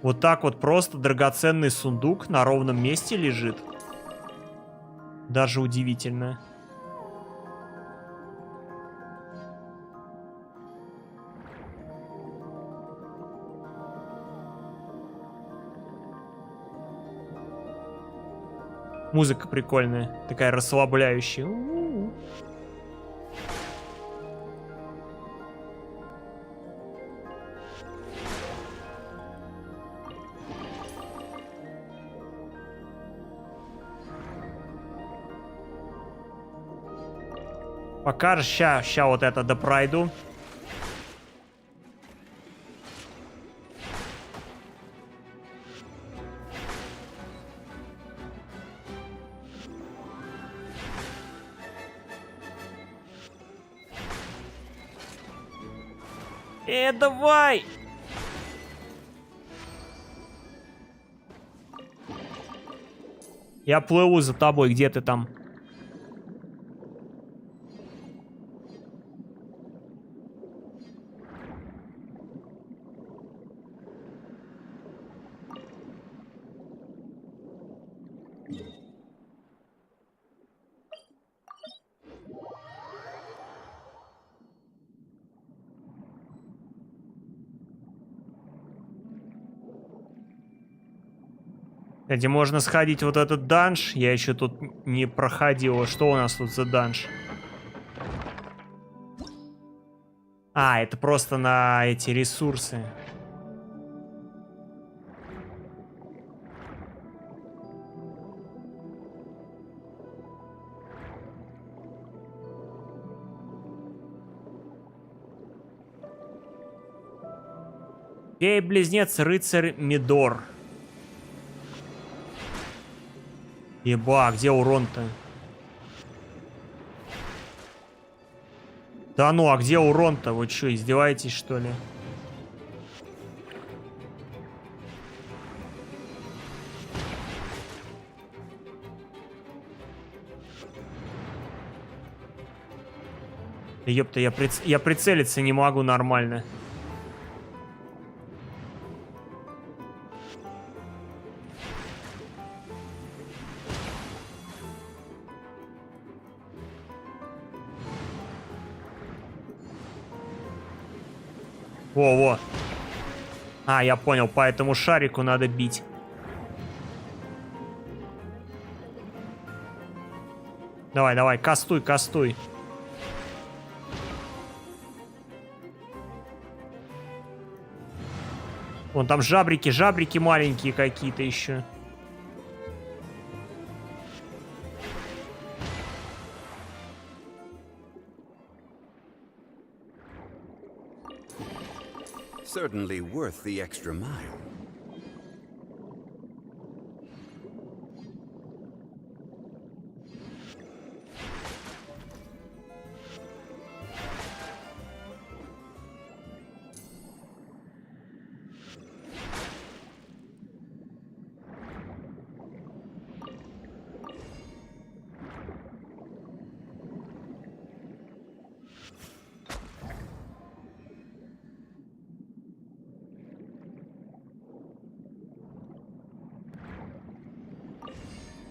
Вот так вот просто драгоценный сундук на ровном месте лежит. Даже удивительно. Музыка прикольная, такая расслабляющая. У-у-у. Пока ща вот это допройду. Давай! Я плыву за тобой, где ты там? Где можно сходить вот этот данж. Я еще тут не проходил. Что у нас тут за данж? А, это просто на эти ресурсы. Фея-близнец, рыцарь Мидор. Еба, где урон-то? Да ну, а где урон-то? Вы что, издеваетесь, что ли? Да ёпта, я прицелиться не могу нормально. Во-во. А, я понял, по этому шарику надо бить. Давай, давай, кастуй, кастуй. Вон там жабрики, жабрики маленькие какие-то еще. Certainly worth the extra mile.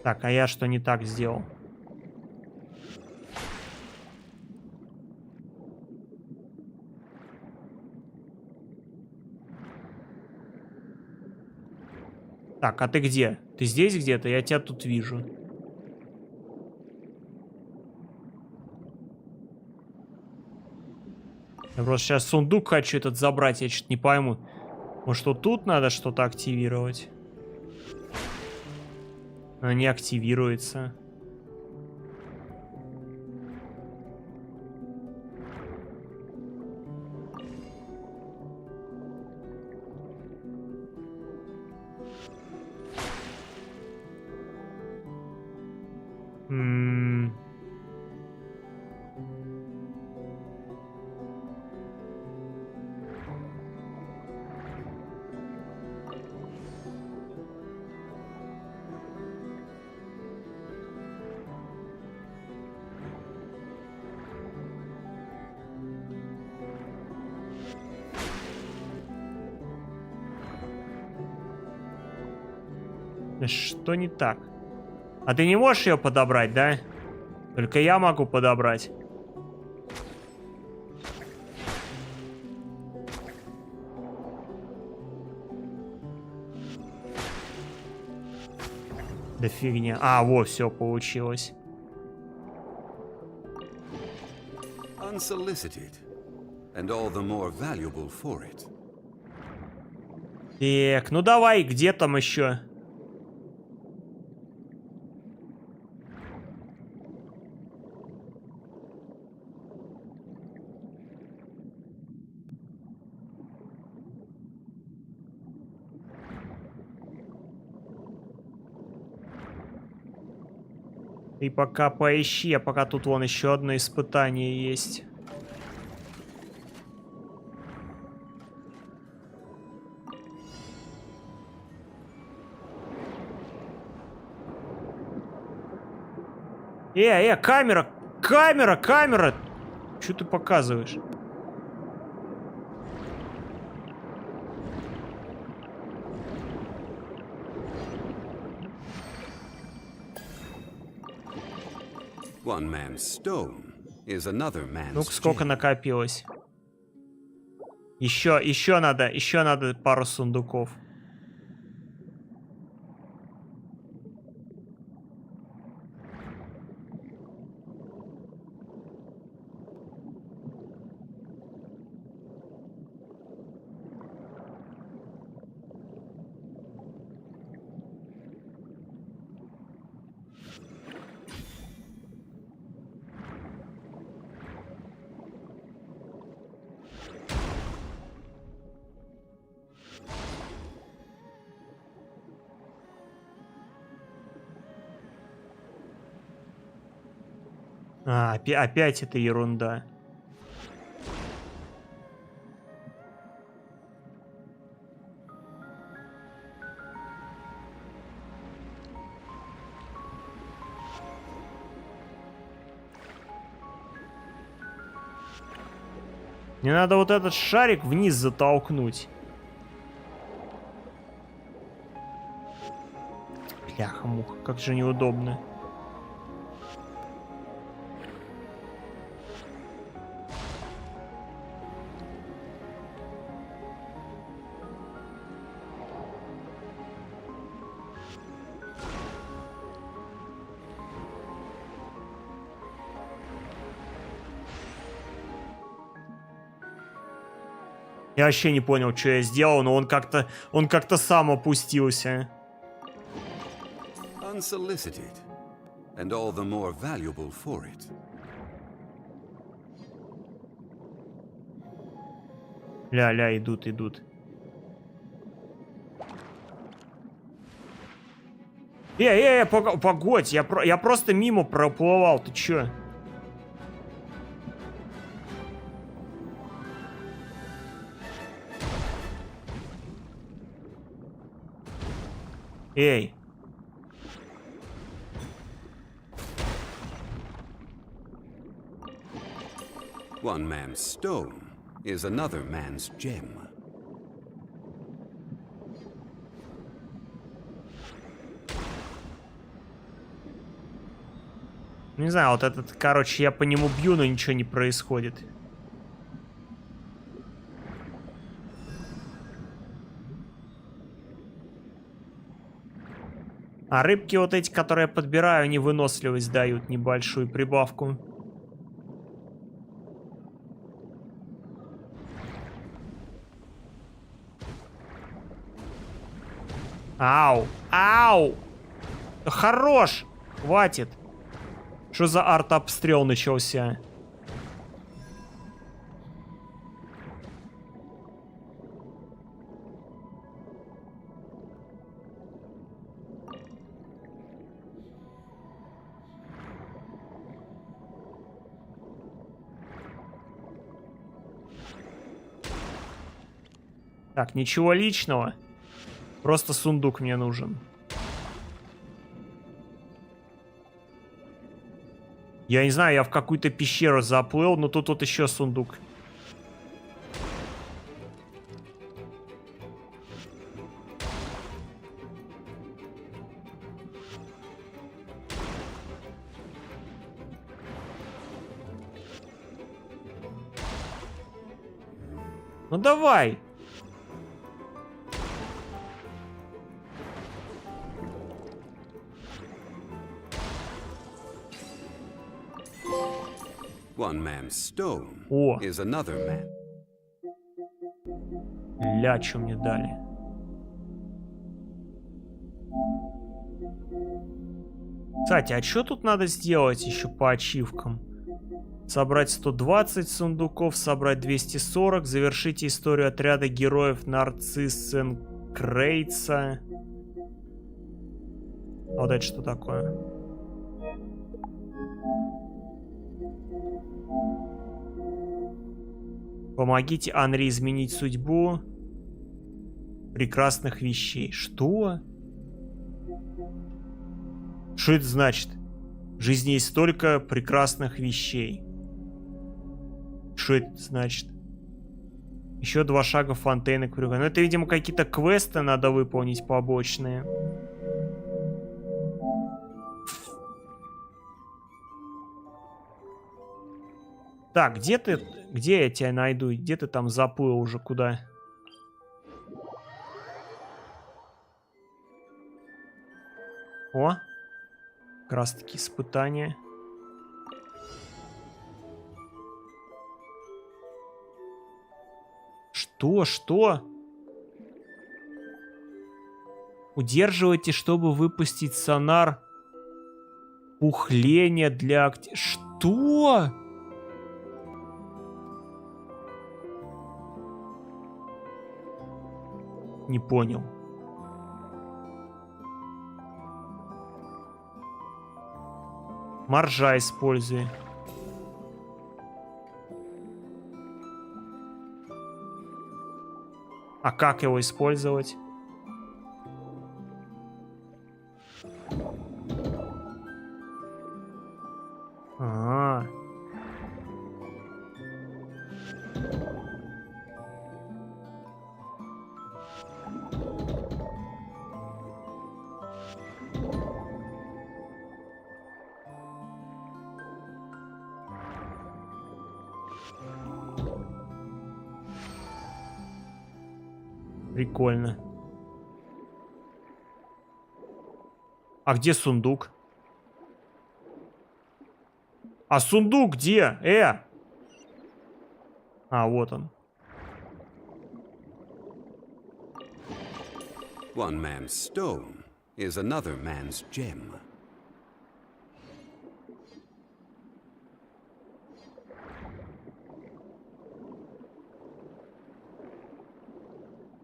Так, а я что не так сделал? Так, а ты где? Ты здесь где-то? Я тебя тут вижу. Я просто сейчас сундук хочу этот забрать, я что-то не пойму. Может, вот тут надо что-то активировать? Она не активируется. Что не так? А ты не можешь ее подобрать, да? Только я могу подобрать. Да фигня. А, вот, все получилось. Unsolicited, and all the more valuable for it. Так, ну давай, где там еще? Ты пока поищи, а пока тут вон еще одно испытание есть. Камера! Камера! Камера! Что ты показываешь? One man's stone is another man's Ну-ка, сколько gem. накопилось? Еще надо пару сундуков. А, опять это ерунда. Мне надо вот этот шарик вниз затолкнуть. Бляха-муха, как же неудобно. Я вообще не понял, что я сделал, но он как-то сам опустился. Unsolicited, and all the more valuable for it. Ля-ля, идут. Погодь, я просто мимо проплывал, ты чё? Эй. One man's stone is another man's gem. Не знаю, вот этот, короче, я по нему бью, но ничего не происходит. А рыбки вот эти, которые я подбираю, они выносливость дают небольшую прибавку. Ау! Ау! Хорош! Хватит! Что за арт-обстрел начался? Так, ничего личного. Просто сундук мне нужен. Я не знаю, я в какую-то пещеру заплыл, но тут вот еще сундук. Ну давай. One man's stone О. is another man. Ля, что мне дали? Кстати, а что тут надо сделать еще по ачивкам? Собрать 120 сундуков, собрать 240, завершите историю отряда героев Нарциссенкрейца. А вот это что такое? Помогите Анри изменить судьбу прекрасных вещей. Что? Что это значит? В жизни есть столько прекрасных вещей. Что это значит? Еще 2 шага Фонтейна к прыгу. Ну, это, видимо, какие-то квесты надо выполнить побочные. Так, где ты? Где я тебя найду? Где ты там заплыл уже? Куда? О! Как раз таки испытания. Что? Удерживайте, чтобы выпустить сонар. Пухление для Что? Не понял. Моржа используй. А как его использовать? Прикольно. А где сундук? А сундук где? А, вот он. One man's stone is another man's gem.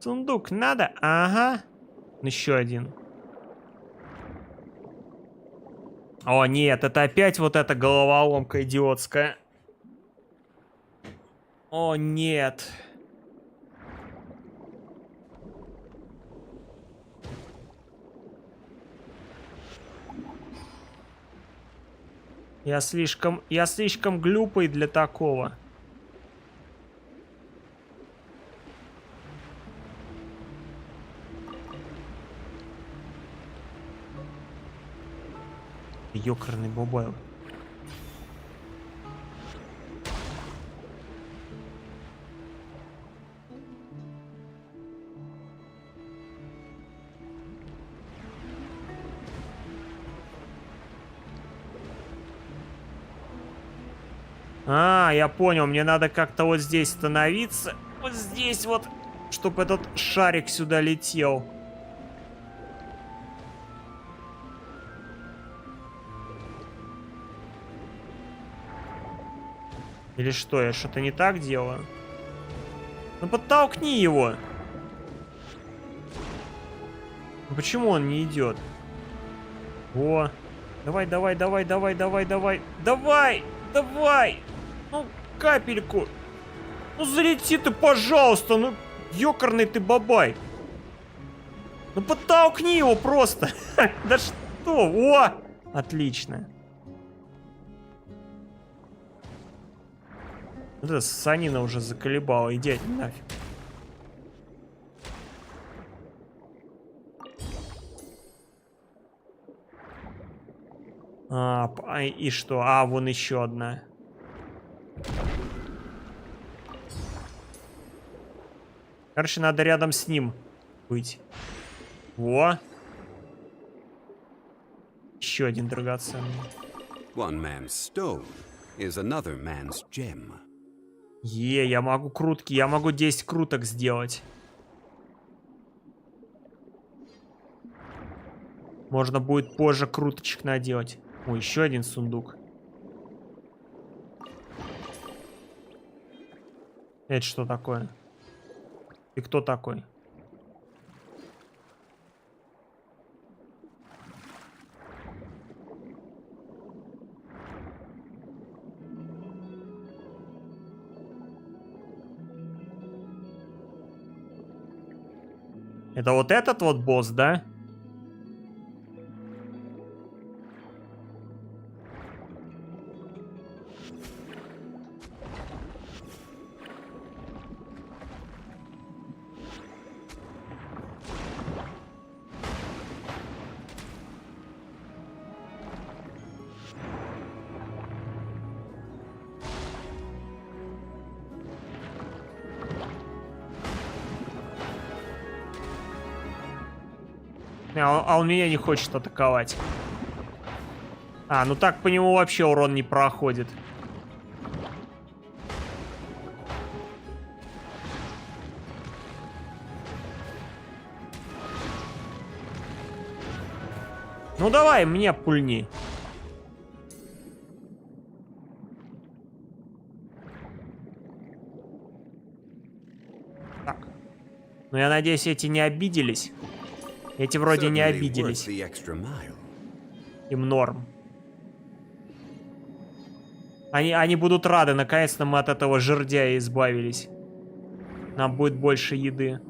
Сундук надо? Ага. Еще один. О, нет, это опять вот эта головоломка идиотская. О, нет. Я слишком глупый для такого. Ёкарный бобайл. А, я понял, мне надо как-то вот здесь становиться. Вот здесь вот, чтобы этот шарик сюда летел. Или что, я что-то не так делаю? Ну подтолкни его. Ну почему он не идет? О, давай. Ну, капельку. Ну залети ты, пожалуйста. Ну, ёкарный ты бабай. Ну подтолкни его просто. Да что? О, отлично. Вот эта ссанина уже заколебала. Иди нафиг. И что? А, вон еще одна. Короче, надо рядом с ним быть. Во. Еще один драгоценный. One man's stone is another man's gem. Я могу крутки, я могу 10 круток сделать. Можно будет позже круточек наделать. О, еще один сундук. Это что такое? Ты кто такой? Это вот этот вот босс, да? А он меня не хочет атаковать. А, ну так по нему вообще урон не проходит. Ну давай, мне пульни. Так. Ну я надеюсь, эти не обиделись. Эти вроде не обиделись. Им норм. Они будут рады. Наконец-то мы от этого жердяя избавились. Нам будет больше еды.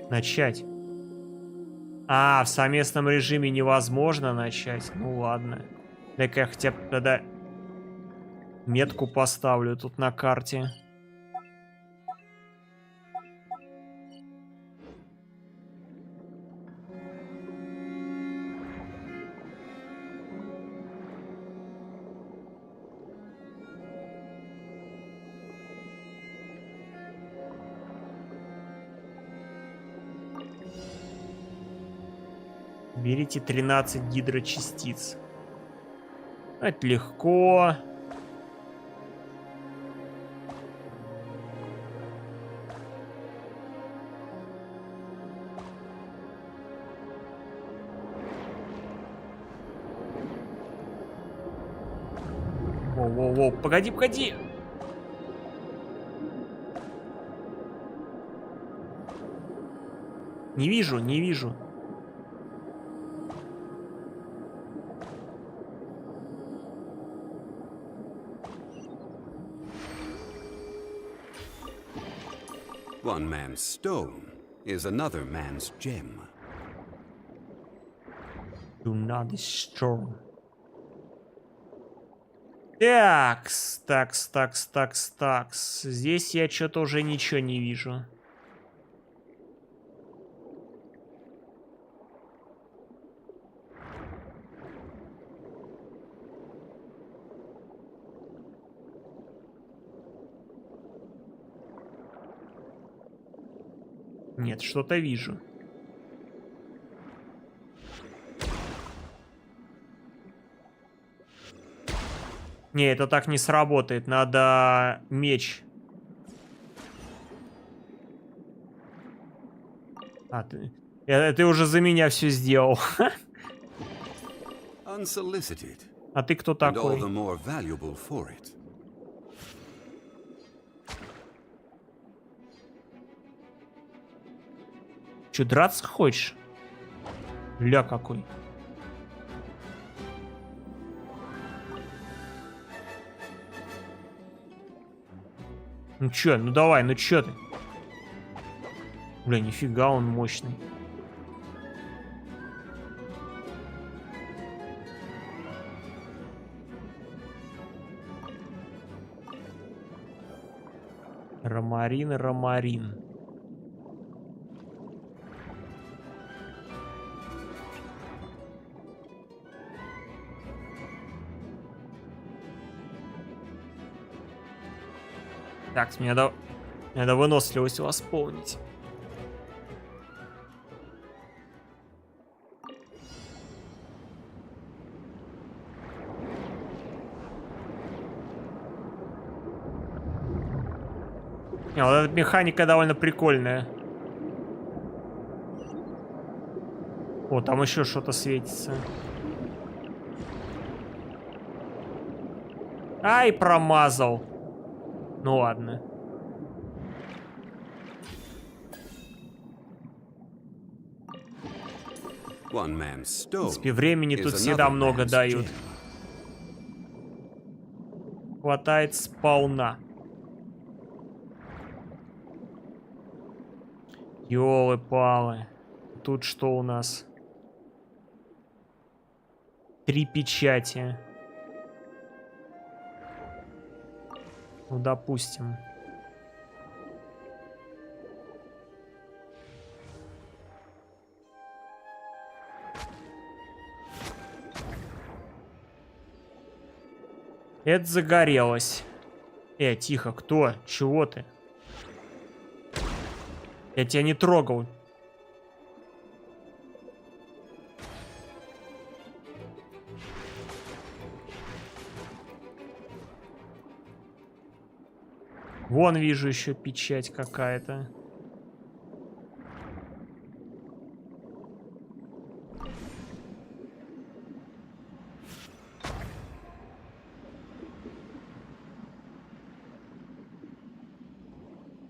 Начать. А, в совместном режиме невозможно начать. Ну ладно. Дай-ка я хотя бы тогда метку поставлю тут на карте. Берите 13 гидрочастиц. Это легко. Воу-воу-воу, погоди, погоди. Не вижу, не вижу. One man's stone is another man's gem. Do not destroy. Такс. Здесь я что-то уже ничего не вижу. Нет, что-то вижу. Не, это так не сработает. Надо меч. А, ты уже за меня все сделал. А ты кто такой? Че, драться хочешь? Ля какой. Ну чё, ну давай, ну чё ты? Бля, нифига он мощный. Ромарин. Так, мне надо выносливость восполнить. Не, вот эта механика довольно прикольная. О, там еще что-то светится. Ай, промазал. Ну ладно. В принципе, времени тут всегда много дают. Хватает сполна. Ёлы-палы. Тут что у нас? 3 печати. Ну, допустим. Это загорелось. Тихо, кто? Чего ты? Я тебя не трогал. Вон вижу еще печать какая-то.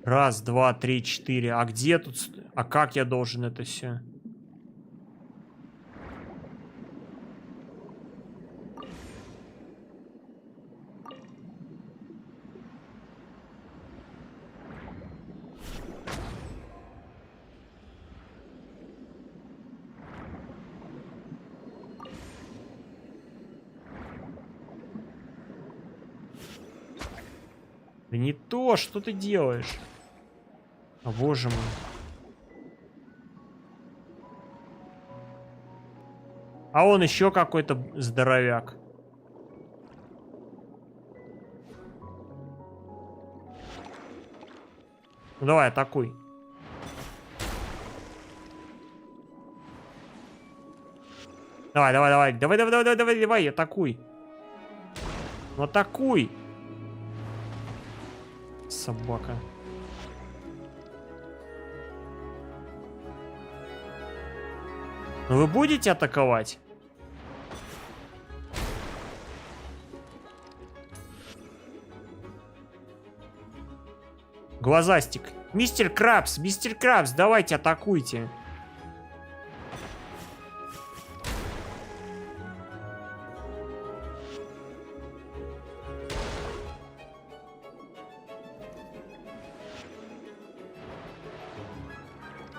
Раз, два, три, четыре. А где тут? А как я должен это все? Да не то, что ты делаешь? О, боже мой. А он еще какой-то здоровяк. Ну давай, атакуй. Давай, давай, давай, давай, давай, давай, давай, давай, атакуй. Ну атакуй. Собака. Ну вы будете атаковать? Глазастик. Мистер Крабс, давайте атакуйте.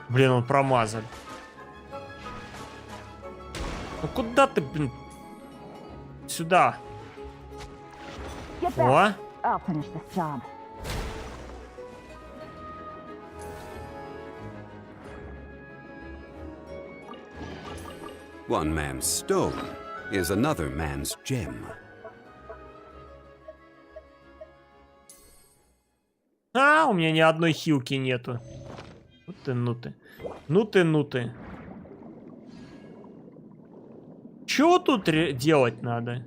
Блин, он промазал. Ну куда ты, блин? Сюда. О! One man's stone is another man's gem. А, у меня ни одной хилки нету. Ну ты, ну ты. Ну ты, ну ты. Чё тут делать надо?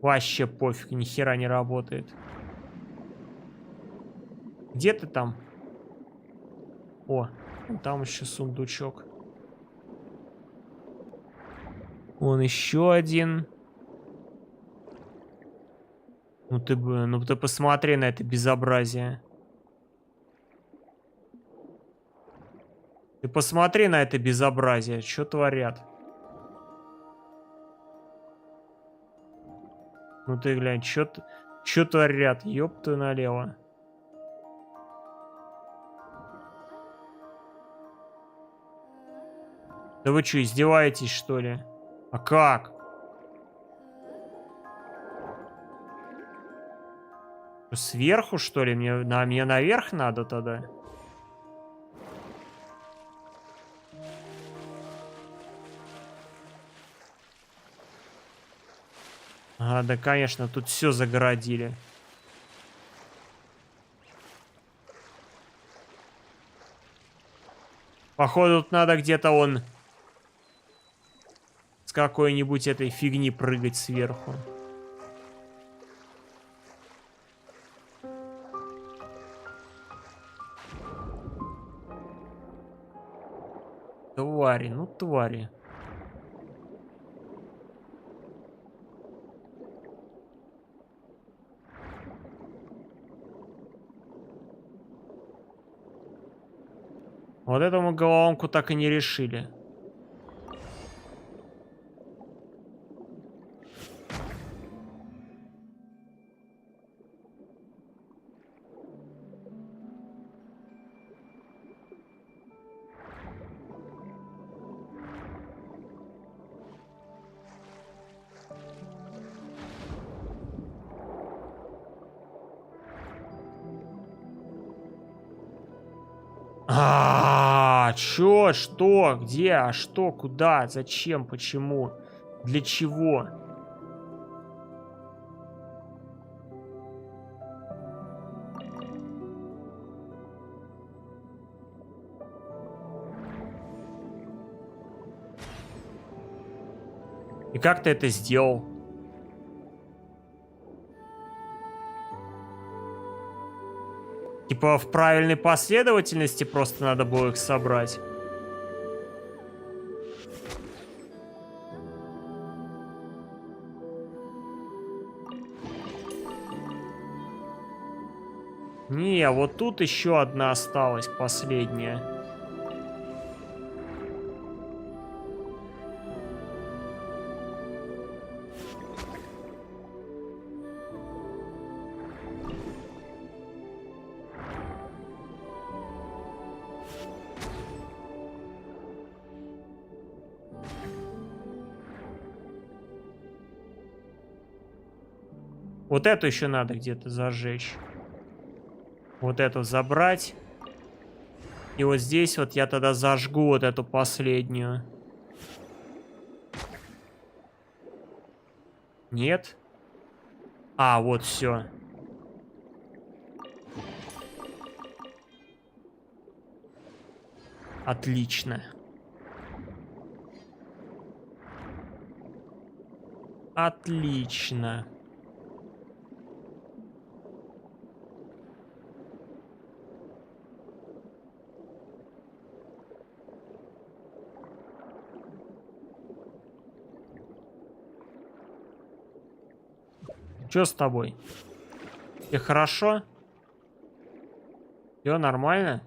Вообще пофиг, ни хера не работает. Где ты там? О, там еще сундучок. Вон еще один. Ну ты посмотри на это безобразие. Ты посмотри на это безобразие. Что творят? Ну ты глянь, что творят? Ёб ты налево. Да вы что, издеваетесь, что ли? А как? Сверху, что ли? Мне наверх надо тогда? Надо, конечно, тут все загородили. Походу, тут надо где-то он с какой-нибудь этой фигни прыгать сверху. Твари, ну твари. Вот эту мы головоломку так и не решили. Чё? Что? Где? А что? Куда? Зачем? Почему? Для чего? И как ты это сделал? Типа в правильной последовательности просто надо было их собрать. Не, вот тут еще одна осталась, последняя. Вот эту еще надо где-то зажечь. Вот эту забрать. И вот здесь вот я тогда зажгу вот эту последнюю. Нет? А, вот все. Отлично. Отлично. Чё с тобой? Тебе хорошо? Всё нормально?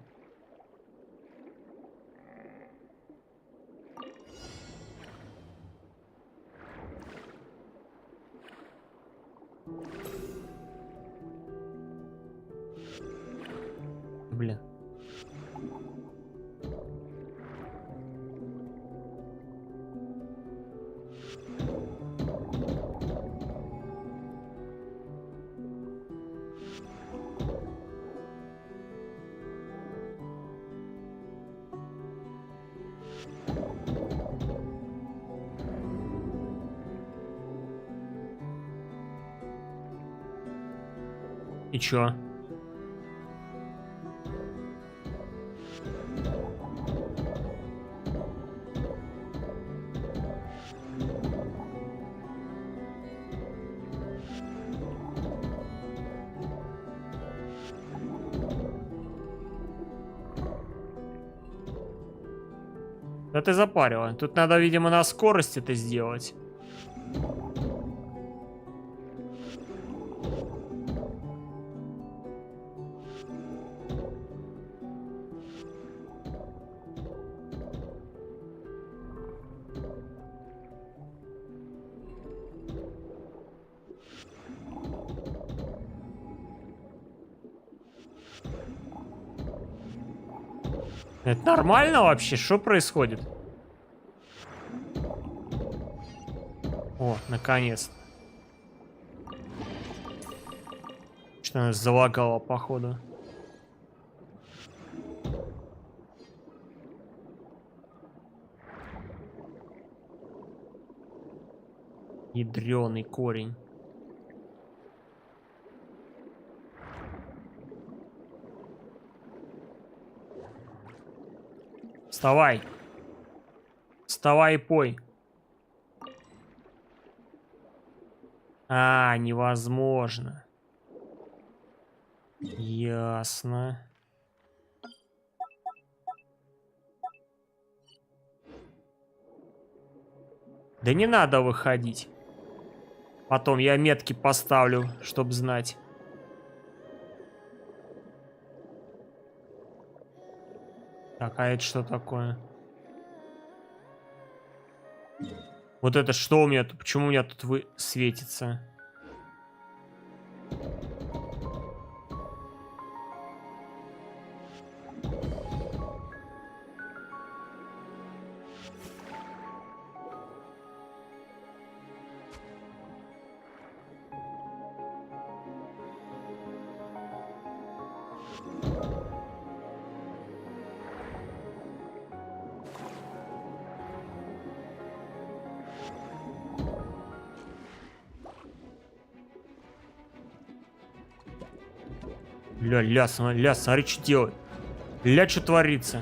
Блин. И чё? Да ты запарила. Тут надо, видимо, на скорость это сделать. Это нормально вообще? Что происходит? О, наконец-то. Что она залагала, походу. Ядрёный корень. Вставай. Вставай и пой. А, невозможно. Ясно. Да не надо выходить. Потом я метки поставлю, чтобы знать. Так, а это что такое? Вот это что у меня тут? Почему у меня тут светится? Ля, смотри, что делает. Ля, что творится.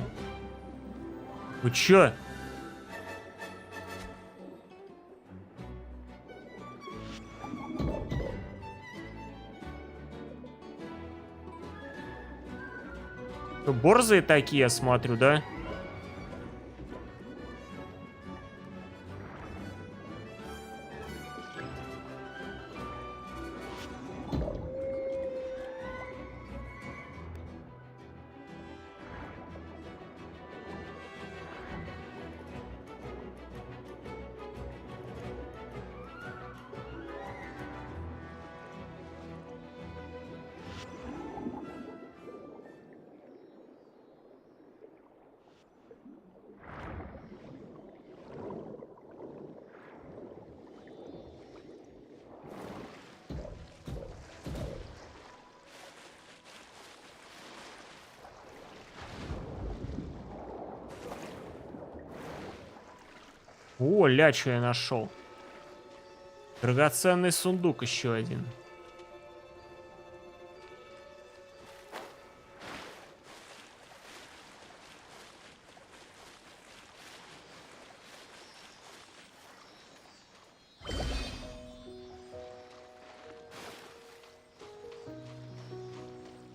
Вы чё? Борзые такие, я смотрю, да? О, ля, что я нашел. Драгоценный сундук еще один.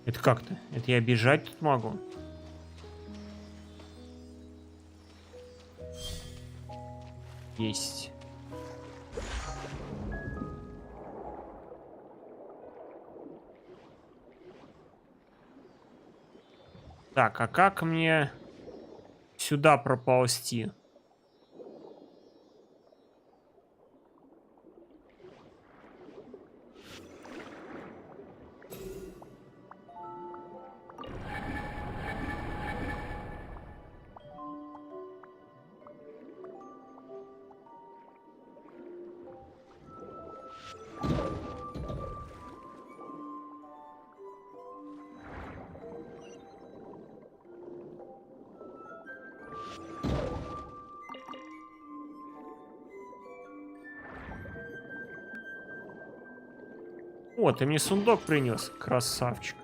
Это как-то? Это я бежать тут могу? Есть. Так, а как мне сюда проползти? О, ты мне сундук принес, красавчик.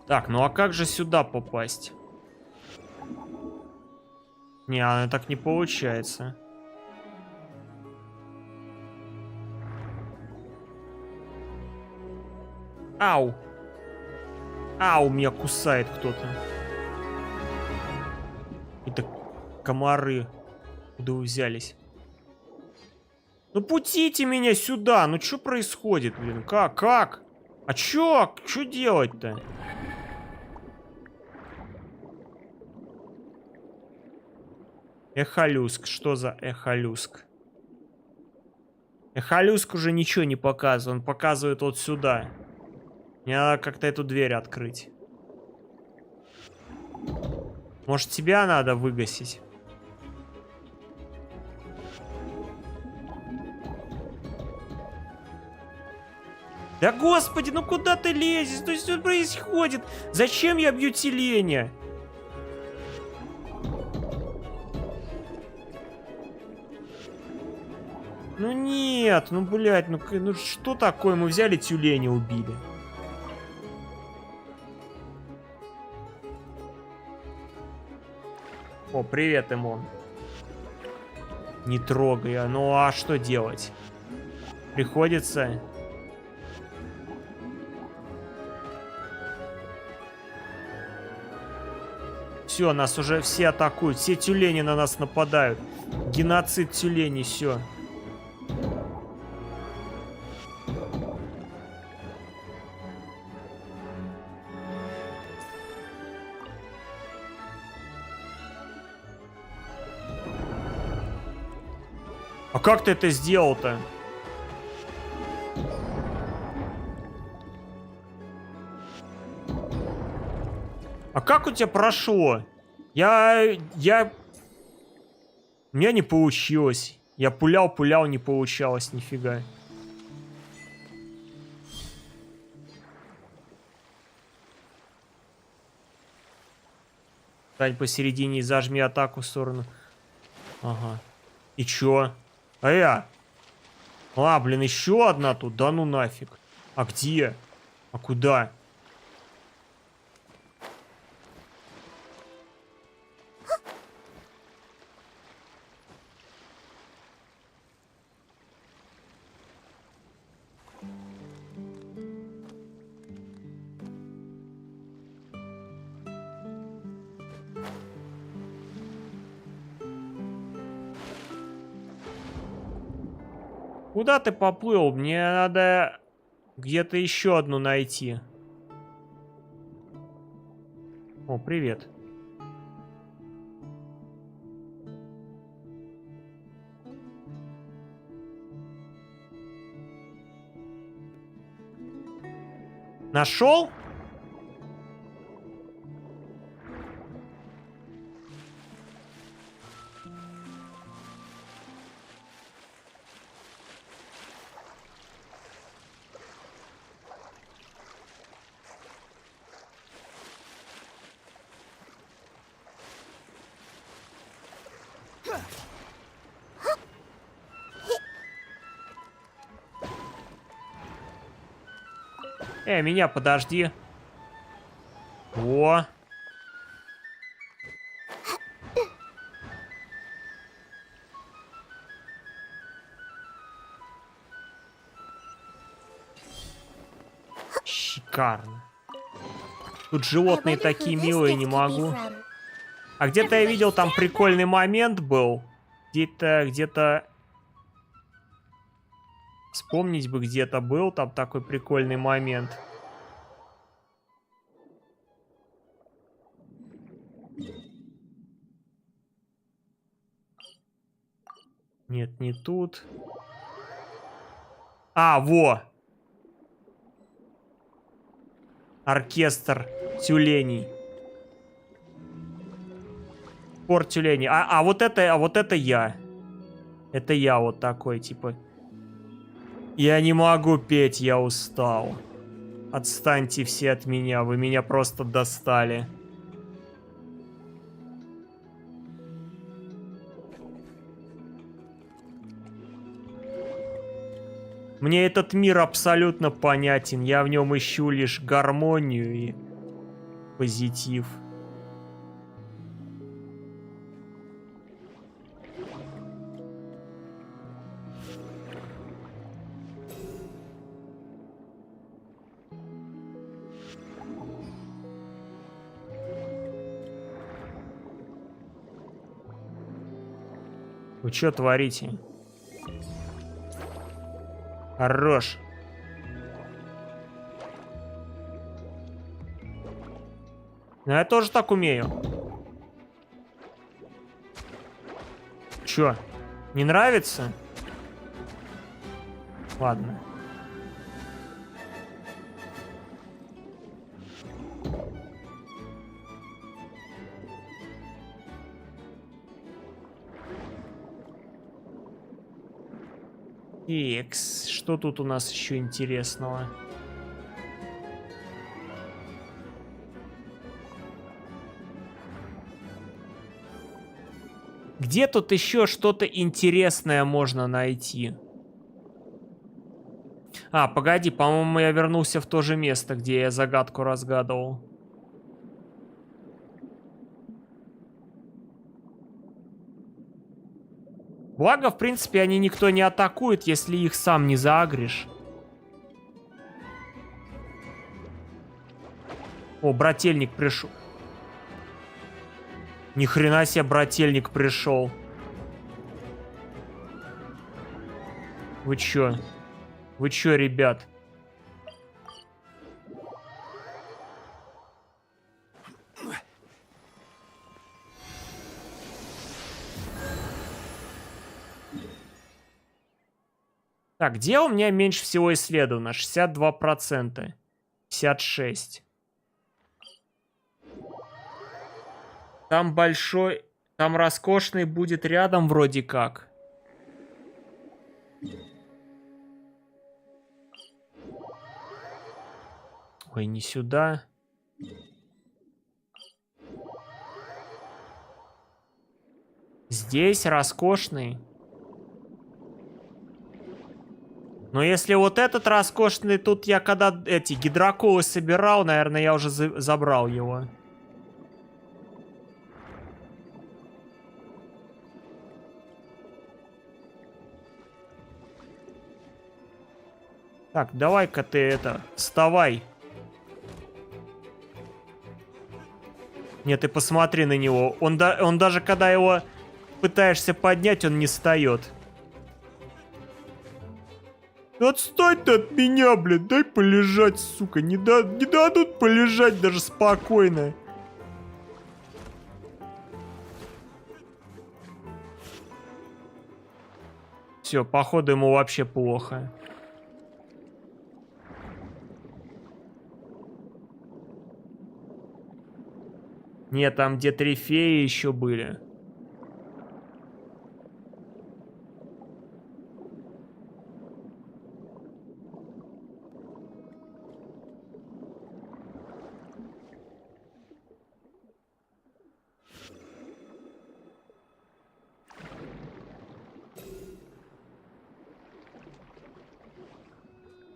Так, ну а как же сюда попасть? Не, она так не получается. Ау! Ау, меня кусает кто-то. Это комары. Куда вы взялись? Ну путите меня сюда! Ну что происходит, блин? Как? А чё делать-то? Эхолюск. Что за эхолюск? Эхолюск уже ничего не показывает. Он показывает вот сюда. Мне надо как-то эту дверь открыть. Может, тебя надо выбросить? Да господи, ну куда ты лезешь? Ну что происходит? Зачем я бью тюленя? Ну нет, ну блядь, ну что такое? Мы взяли тюленя, убили. О, привет, Эмон. Не трогай, ну а что делать? Приходится... Все, нас уже все атакуют. Все тюлени на нас нападают. Геноцид тюленей, все. А как ты это сделал-то? А как у тебя прошло? У меня не получилось. Я пулял, не получалось, нифига. Стань посередине и зажми атаку в сторону. Ага. И чё? А, блин, еще одна тут. Да ну нафиг. А где? А куда? Куда ты поплыл? Мне надо где-то еще одну найти. О, привет. Нашел? Меня подожди. О. Шикарно. Тут животные такие милые, не могу. А где-то я видел, там прикольный момент был. Где-то... Вспомнить бы, где-то был там такой прикольный момент. Нет, не тут. А, во! Оркестр тюленей. Хор тюленей. А вот это я. Это я вот такой, типа. Я не могу петь, я устал. Отстаньте все от меня, вы меня просто достали. Мне этот мир абсолютно понятен, я в нем ищу лишь гармонию и позитив. Вы что творите? Хорош. Ну, я тоже так умею. Чё? Не нравится? Ладно. Икс, что тут у нас еще интересного? Где тут еще что-то интересное можно найти? А, погоди, по-моему, я вернулся в то же место, где я загадку разгадывал. Благо, в принципе, они никто не атакует, если их сам не заагришь. О, брательник пришел. Ни хрена себе, брательник пришел. Вы чё? Вы чё, ребят? Так, где у меня меньше всего исследовано? 62%. 56%. Там большой... Там роскошный будет рядом вроде как. Ой, не сюда. Здесь роскошный. Но если вот этот роскошный, тут я когда эти гидроколы собирал, наверное, я уже забрал его. Так, давай-ка ты это, вставай. Нет, ты посмотри на него. Он даже когда его пытаешься поднять, он не встает. Отстань ты от меня, блядь, дай полежать, сука. Не дадут полежать даже спокойно. Все, походу ему вообще плохо. Нет, там где трефеи еще были.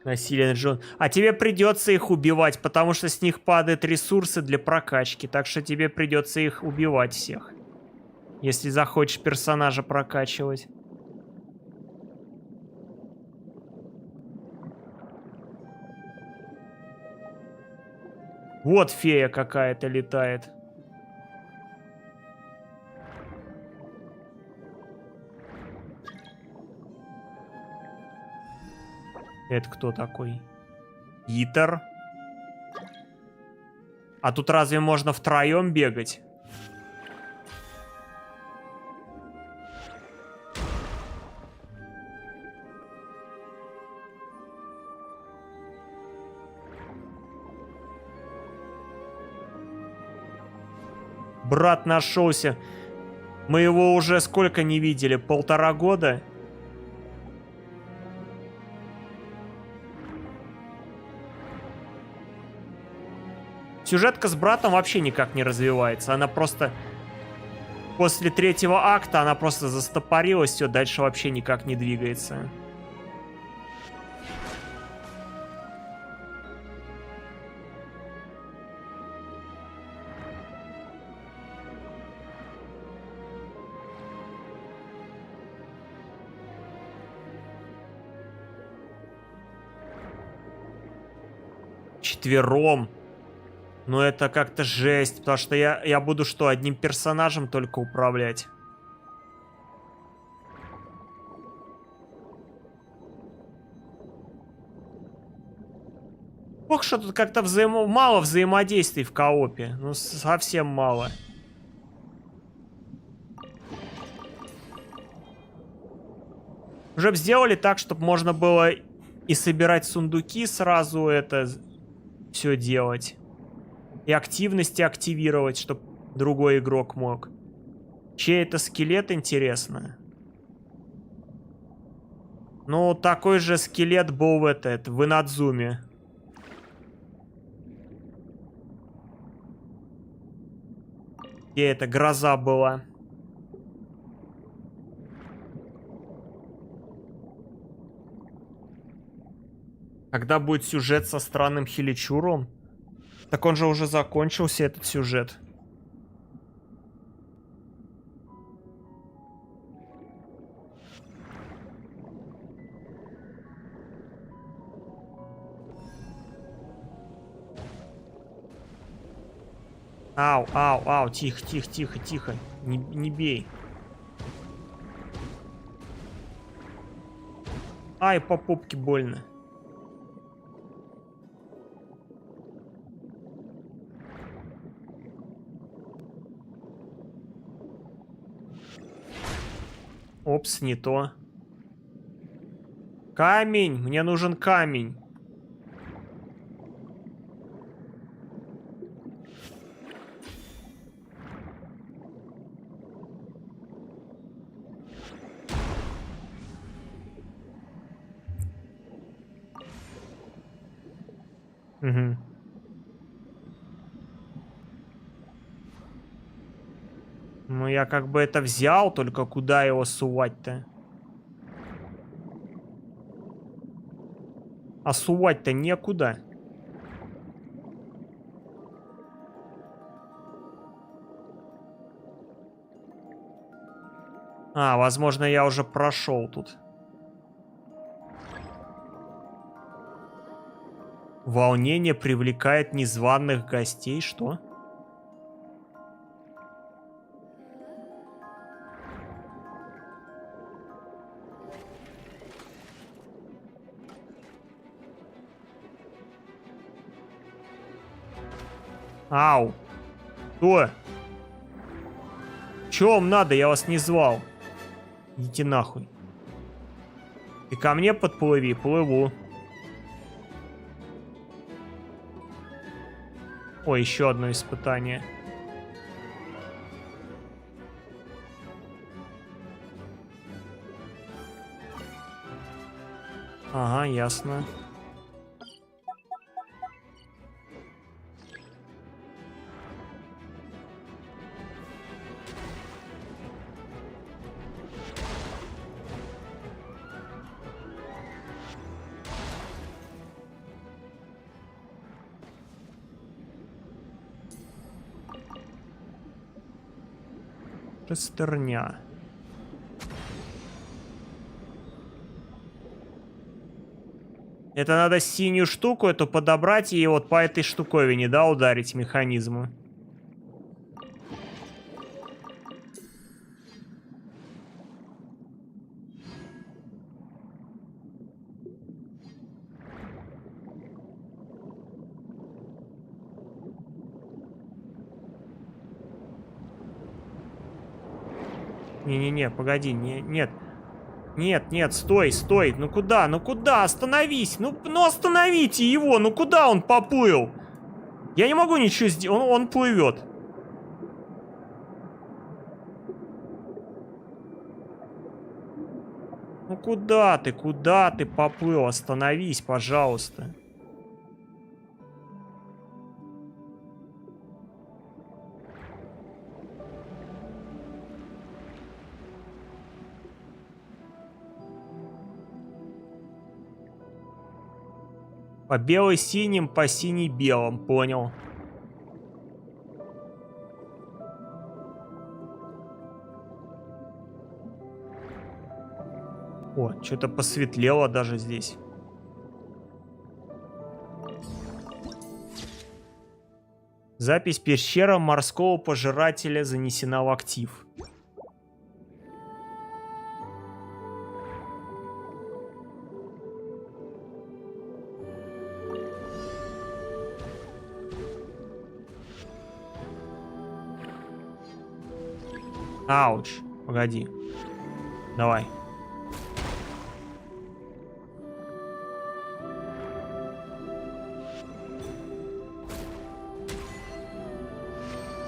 Насилие Джон. А тебе придется их убивать, потому что с них падают ресурсы для прокачки. Так что тебе придется их убивать всех. Если захочешь персонажа прокачивать. Вот фея какая-то летает. Это кто такой? Итер. А тут разве можно втроем бегать? Брат нашелся. Мы его уже сколько не видели? 1,5 года? Сюжетка с братом вообще никак не развивается. Она просто... После 3-го акта она просто застопорилась, все, дальше вообще никак не двигается. Четвером. Но это как-то жесть, потому что я буду что, одним персонажем только управлять? Ох, что тут как-то мало взаимодействий в коопе. Ну, совсем мало. Уже бы сделали так, чтобы можно было и собирать сундуки сразу, это все делать. И активности активировать, чтобы другой игрок мог. Чей это скелет, интересно? Ну, такой же скелет был в Инадзуме. Где эта гроза была? Когда будет сюжет со странным Хиличуром? Так он же уже закончился, этот сюжет. Ау, ау, ау, тихо, тихо, тихо, тихо. Не бей. Ай, по попке больно. Опс, не то. Камень! Мне нужен камень. Угу. Ну, я как бы это взял, только куда его сувать-то? А сувать-то некуда. А, возможно, я уже прошел тут. Волнение привлекает незваных гостей. Что? Ау. Что? Чё вам надо? Я вас не звал. Идите нахуй. Ты ко мне подплыви. Плыву. Ой, еще одно испытание. Ага, ясно. Шестерня. Это надо синюю штуку эту подобрать и вот по этой штуковине, да, ударить механизму. Не-не-не, погоди, нет. Нет, стой, стой. Ну куда, остановись. Ну остановите его, ну куда он поплыл? Я не могу ничего сделать, он плывет. Ну куда ты поплыл? Остановись, пожалуйста. По бело-синим, по синий-белым, понял. О, что-то посветлело даже здесь. Запись пещера морского пожирателя занесена в актив. Ауч. Погоди. Давай.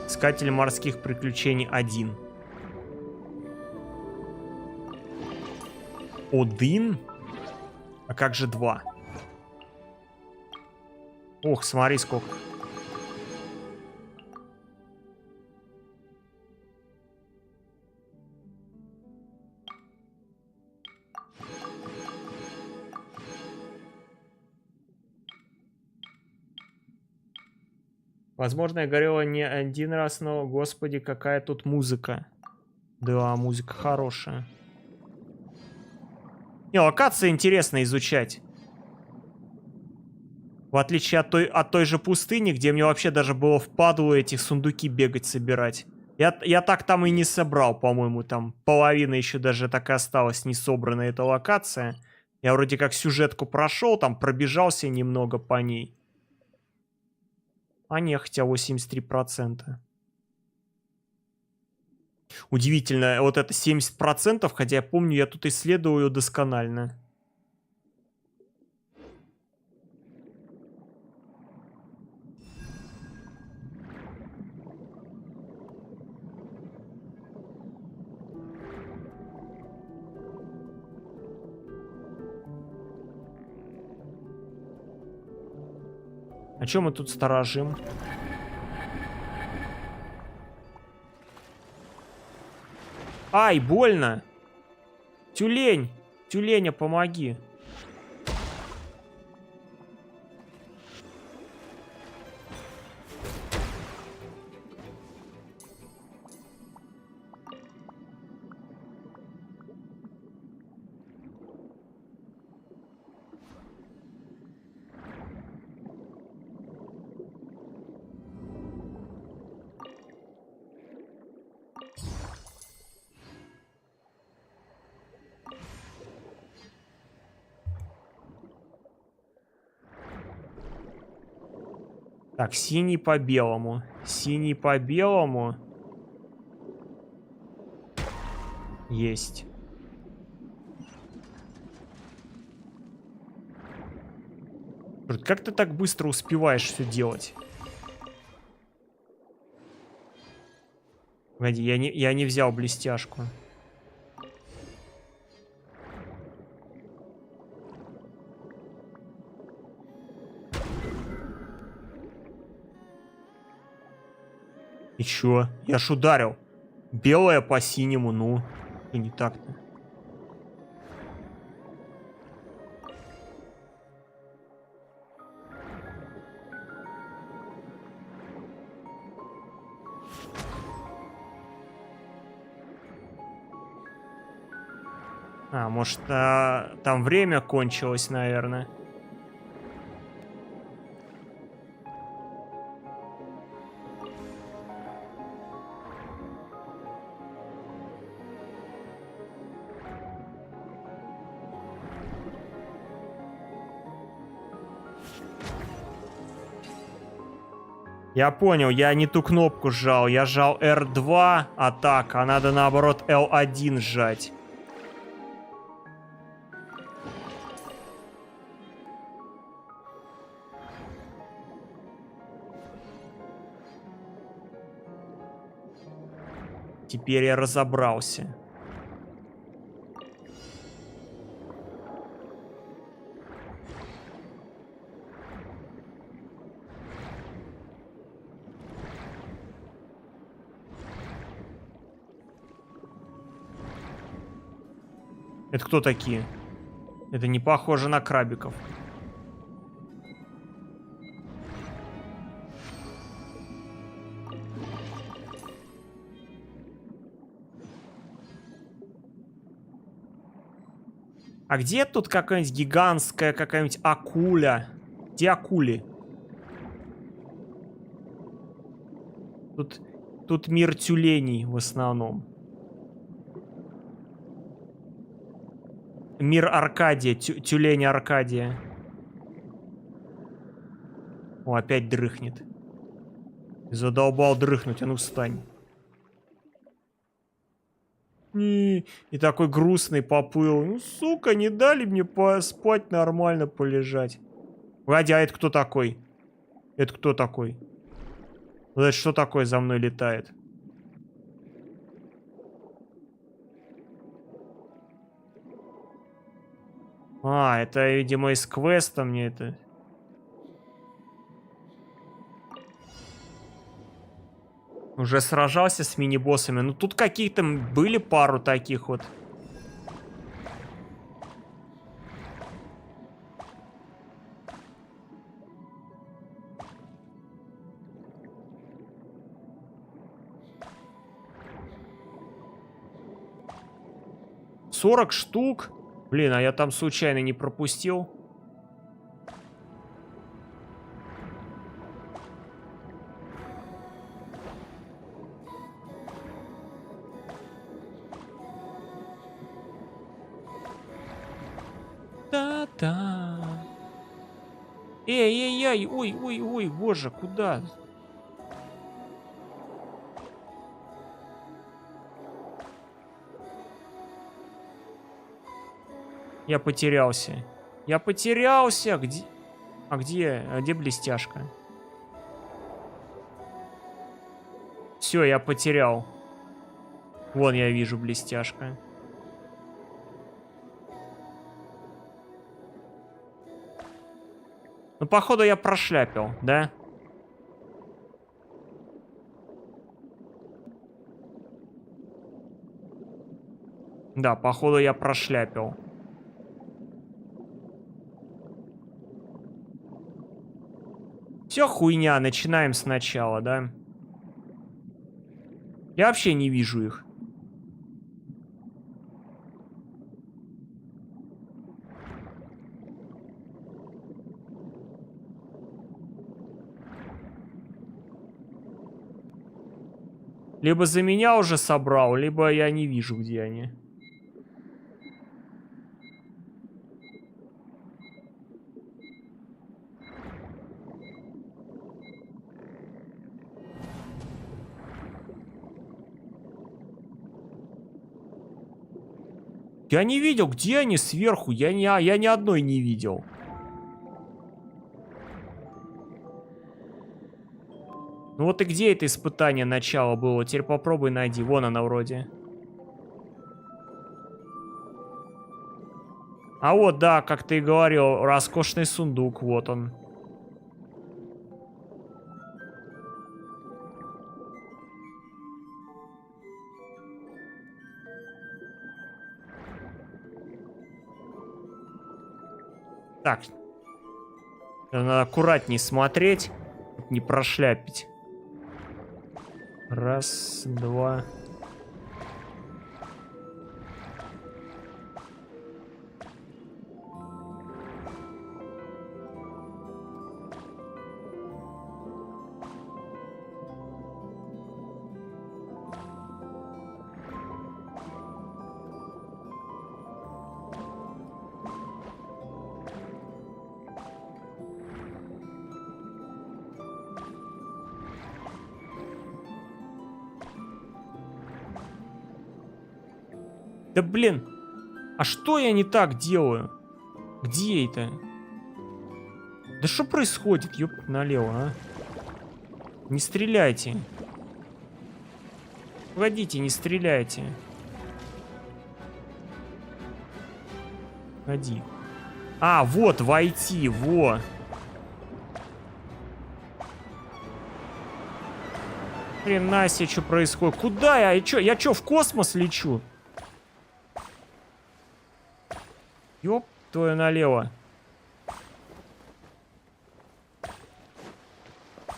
Искатель морских приключений 1. Один? А как же 2? Ох, смотри сколько. Возможно, я говорила не один раз, но, господи, какая тут музыка. Да, музыка хорошая. Не, локации интересно изучать. В отличие от той же пустыни, где мне вообще даже было впадло эти сундуки бегать, собирать. Я так там и не собрал, по-моему, там половина еще даже так и осталась не собранная эта локация. Я вроде как сюжетку прошел, там пробежался немного по ней. А не, хотя 83%. Удивительно, вот это 70%, хотя я помню, я тут исследую ее досконально. А чё мы тут сторожим? Ай, больно! Тюлень! Тюленя, помоги! Так, синий по белому. Синий по белому. Есть. Как ты так быстро успеваешь все делать? Погоди, я не взял блестяшку. И чё? Я ж ударил. Белое по синему, ну. И не так-то. А, может, там время кончилось, наверное. Я понял, я не ту кнопку сжал. Я сжал R2, атака, а надо наоборот L1 сжать. Теперь я разобрался. Это кто такие? Это не похоже на крабиков. А где тут какая-нибудь гигантская, какая-нибудь акуля? Где акули? Тут мир тюленей в основном. Мир Аркадия, тюлень Аркадия. О, опять дрыхнет. Задолбал дрыхнуть, а ну встань. И такой грустный поплыл. Ну, сука, не дали мне поспать нормально, полежать. Погоди, а это кто такой? Это кто такой? Вот это что такое за мной летает? А, это, видимо, из квеста мне это... Уже сражался с мини-боссами. Ну, тут какие-то были пару таких вот. $40 штук. Блин, а я там случайно не пропустил. Та-та. Эй-эй-эй, ой-ой-ой, боже, куда? Я потерялся. Я потерялся. Где? А где? А где блестяшка? Все, я потерял. Вон я вижу блестяшка. Ну, походу, я прошляпил, да? Да, походу, я прошляпил. Все хуйня, начинаем сначала, да? Я вообще не вижу их. Либо за меня уже собрал, либо я не вижу, где они. Я не видел, где они сверху. Я ни одной не видел. Ну вот и где это испытание начало было? Теперь попробуй найди. Вон она вроде. А вот, да, как ты и говорил, роскошный сундук. Вот он. Так. Надо аккуратней смотреть. Не прошляпить. Раз, два. Да блин, а что я не так делаю? Где это? Да что происходит, ёп, налево, а? Не стреляйте. Погодите, не стреляйте. Ходи. А, вот, войти, во. Хрена себе, что происходит? Куда я? Я чё, в космос лечу? Ёп, твою налево.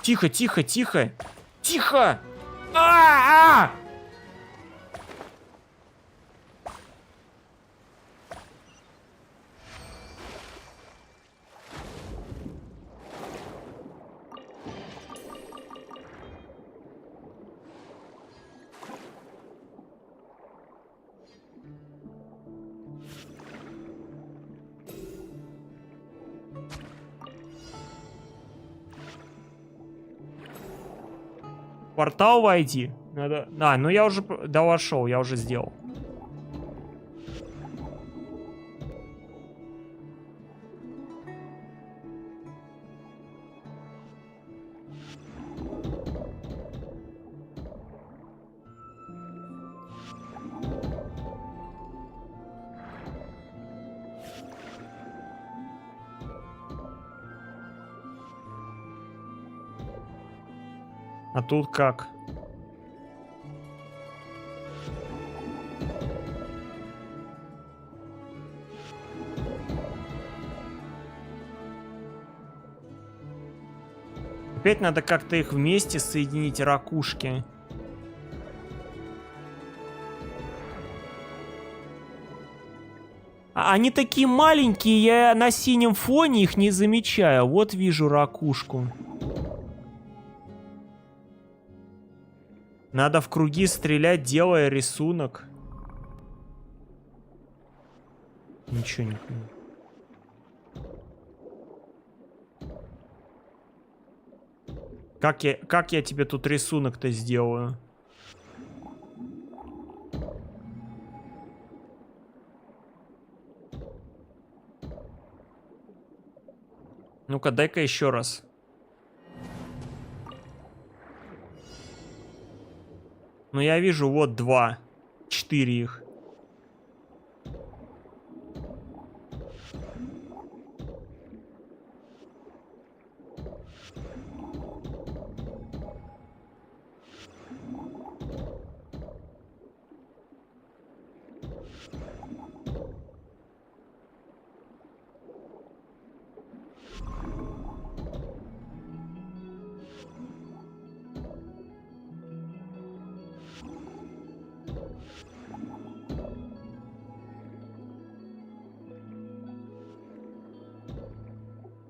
Тихо, тихо, тихо. Тихо! А-а-а! Портал войди. Надо... А, ну я уже вошел, я уже сделал. А тут как? Опять надо как-то их вместе соединить, ракушки. Они такие маленькие, я на синем фоне их не замечаю. Вот вижу ракушку. Надо в круги стрелять, делая рисунок. Ничего не понимаю. Как я тебе тут рисунок-то сделаю? Ну-ка, дай-ка еще раз. Ну, я вижу, вот 2. 4 их.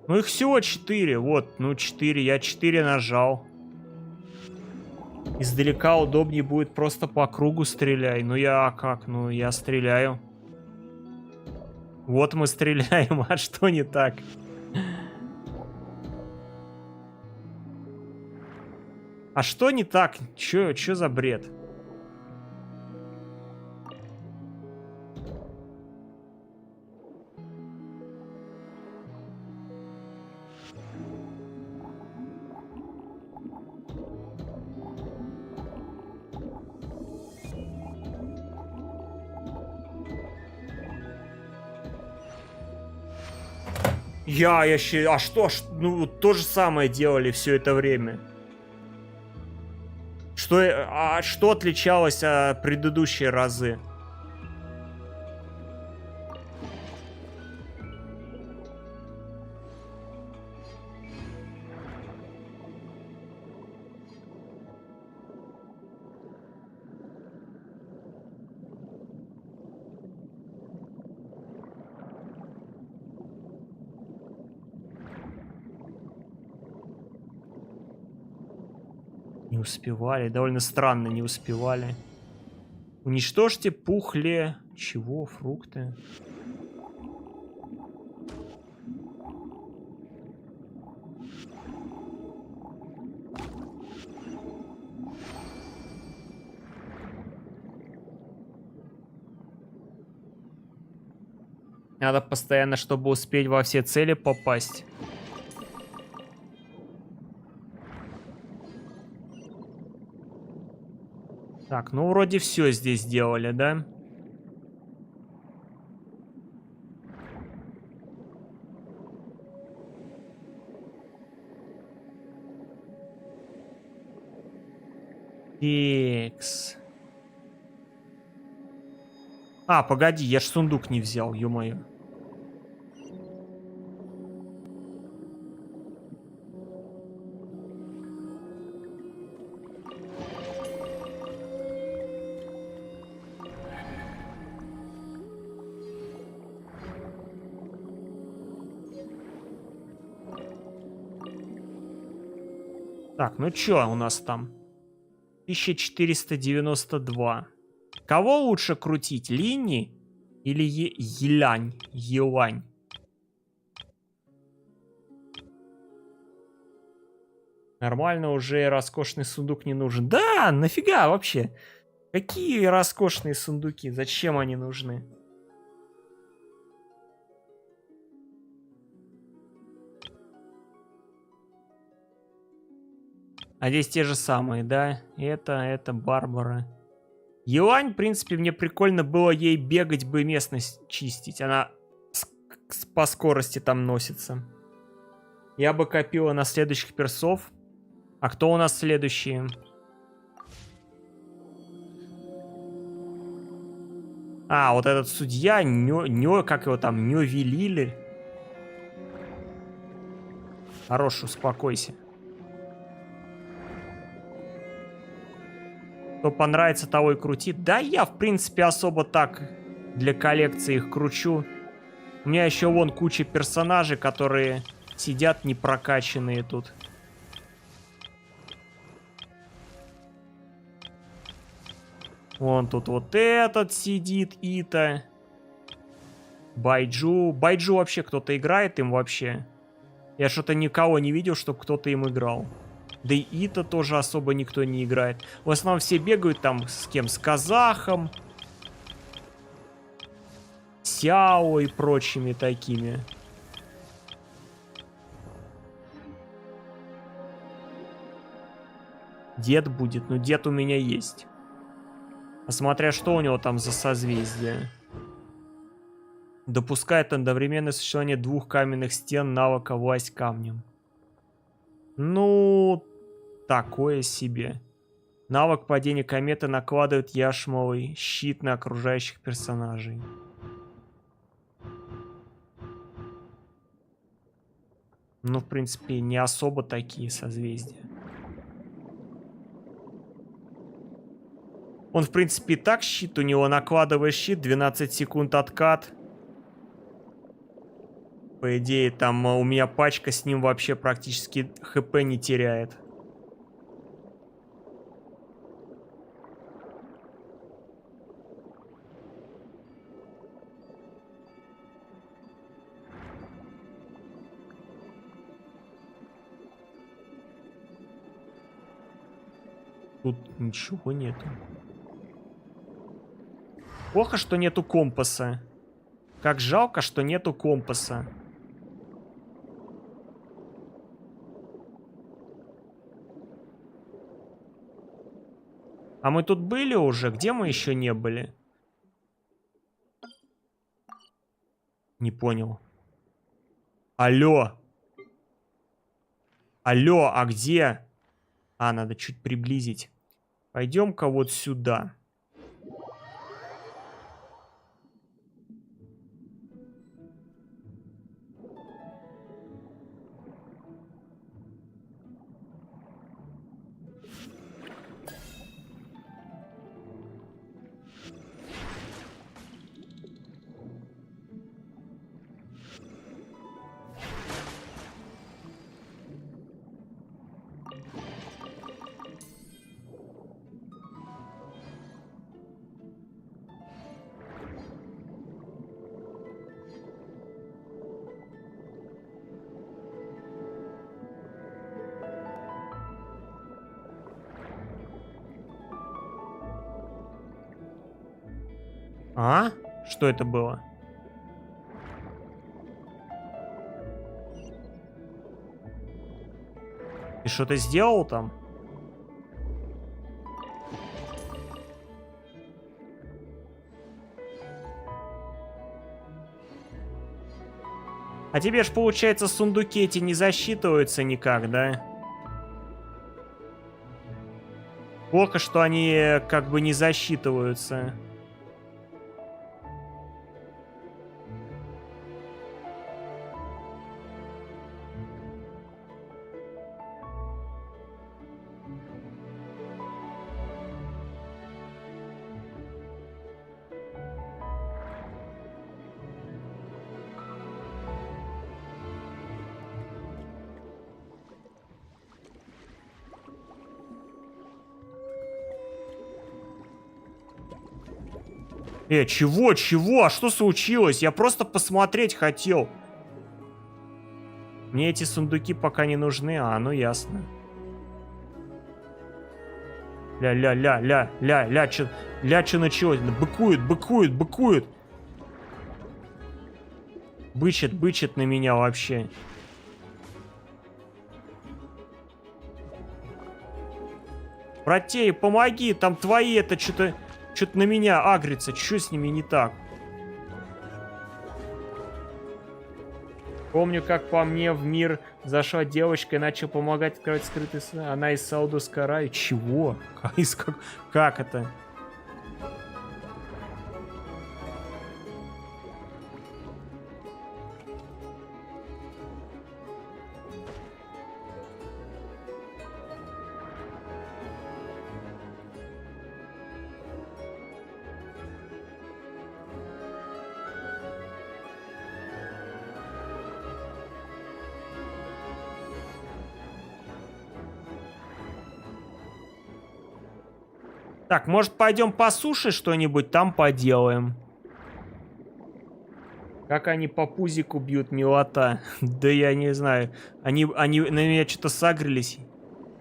Ну их всего 4, вот, ну 4, я 4 нажал. Издалека удобнее будет просто по кругу стреляй. Ну я как, ну я стреляю. Вот мы стреляем, а что не так? А что не так? Чё за бред? А что? Ну, то же самое делали все это время. Что отличалось от предыдущие разы? Не успевали. Довольно странно, не успевали. Уничтожьте пухле. Чего? Фрукты? Надо постоянно, чтобы успеть во все цели попасть. Так, ну вроде все здесь сделали, да? Текс. А, погоди, я ж сундук не взял, ё-моё. Так, ну чё у нас там? 1492. Кого лучше крутить? Линни или Елань? Елань. Нормально, уже роскошный сундук не нужен. Да, нафига вообще? Какие роскошные сундуки? Зачем они нужны? А здесь те же самые, да? Это Барбара. Елань, в принципе, мне прикольно было ей бегать бы местность чистить. Она по скорости там носится. Я бы копила на следующих персов. А кто у нас следующий? А, вот этот судья, как его там, Нёвелили. Хорош, успокойся. Кто понравится, того и крутит. Да, я, в принципе, особо так для коллекции их кручу. У меня еще вон куча персонажей, которые сидят непрокачанные тут. Вон тут вот этот сидит, Ита. Байджу. Байджу вообще кто-то играет им вообще? Я что-то никого не видел, чтобы кто-то им играл. Да и Ита тоже особо никто не играет. В основном все бегают там с кем? С казахом. Сяо и прочими такими. Дед будет. Ну, дед у меня есть. А смотря что у него там за созвездие. Допускает одновременное существование двух каменных стен, навыка власть камнем. Ну, такое себе. Навык падения кометы накладывает яшмовый щит на окружающих персонажей. Ну, в принципе, не особо такие созвездия. Он, в принципе, и так щит у него, накладываешь щит, 12 секунд откат. По идее, там у меня пачка с ним вообще практически хп не теряет. Тут ничего нету. Плохо, что нету компаса. Как жалко, что нету компаса. А мы тут были уже? Где мы еще не были? Не понял. Алло. Алло, а где? А, надо чуть приблизить. Пойдем-ка вот сюда. А? Что это было? Ты что-то сделал там? А тебе ж, получается, сундуки эти не засчитываются никак, да? Плохо, что они как бы не засчитываются. Чего? А что случилось? Я просто посмотреть хотел. Мне эти сундуки пока не нужны. А, ну ясно. Ля, чё началось? Быкует. Бычит на меня вообще. Братей, помоги, там твои это что-то на меня агрится. Что с ними не так? Помню, как по мне в мир зашла девочка и начала помогать открывать скрытый... Она из Саудовской Аравии. Чего? Как это? Так, может, пойдем по суше что-нибудь там поделаем? Как они по пузику бьют, милота. Да я не знаю. Они на меня что-то сагрились.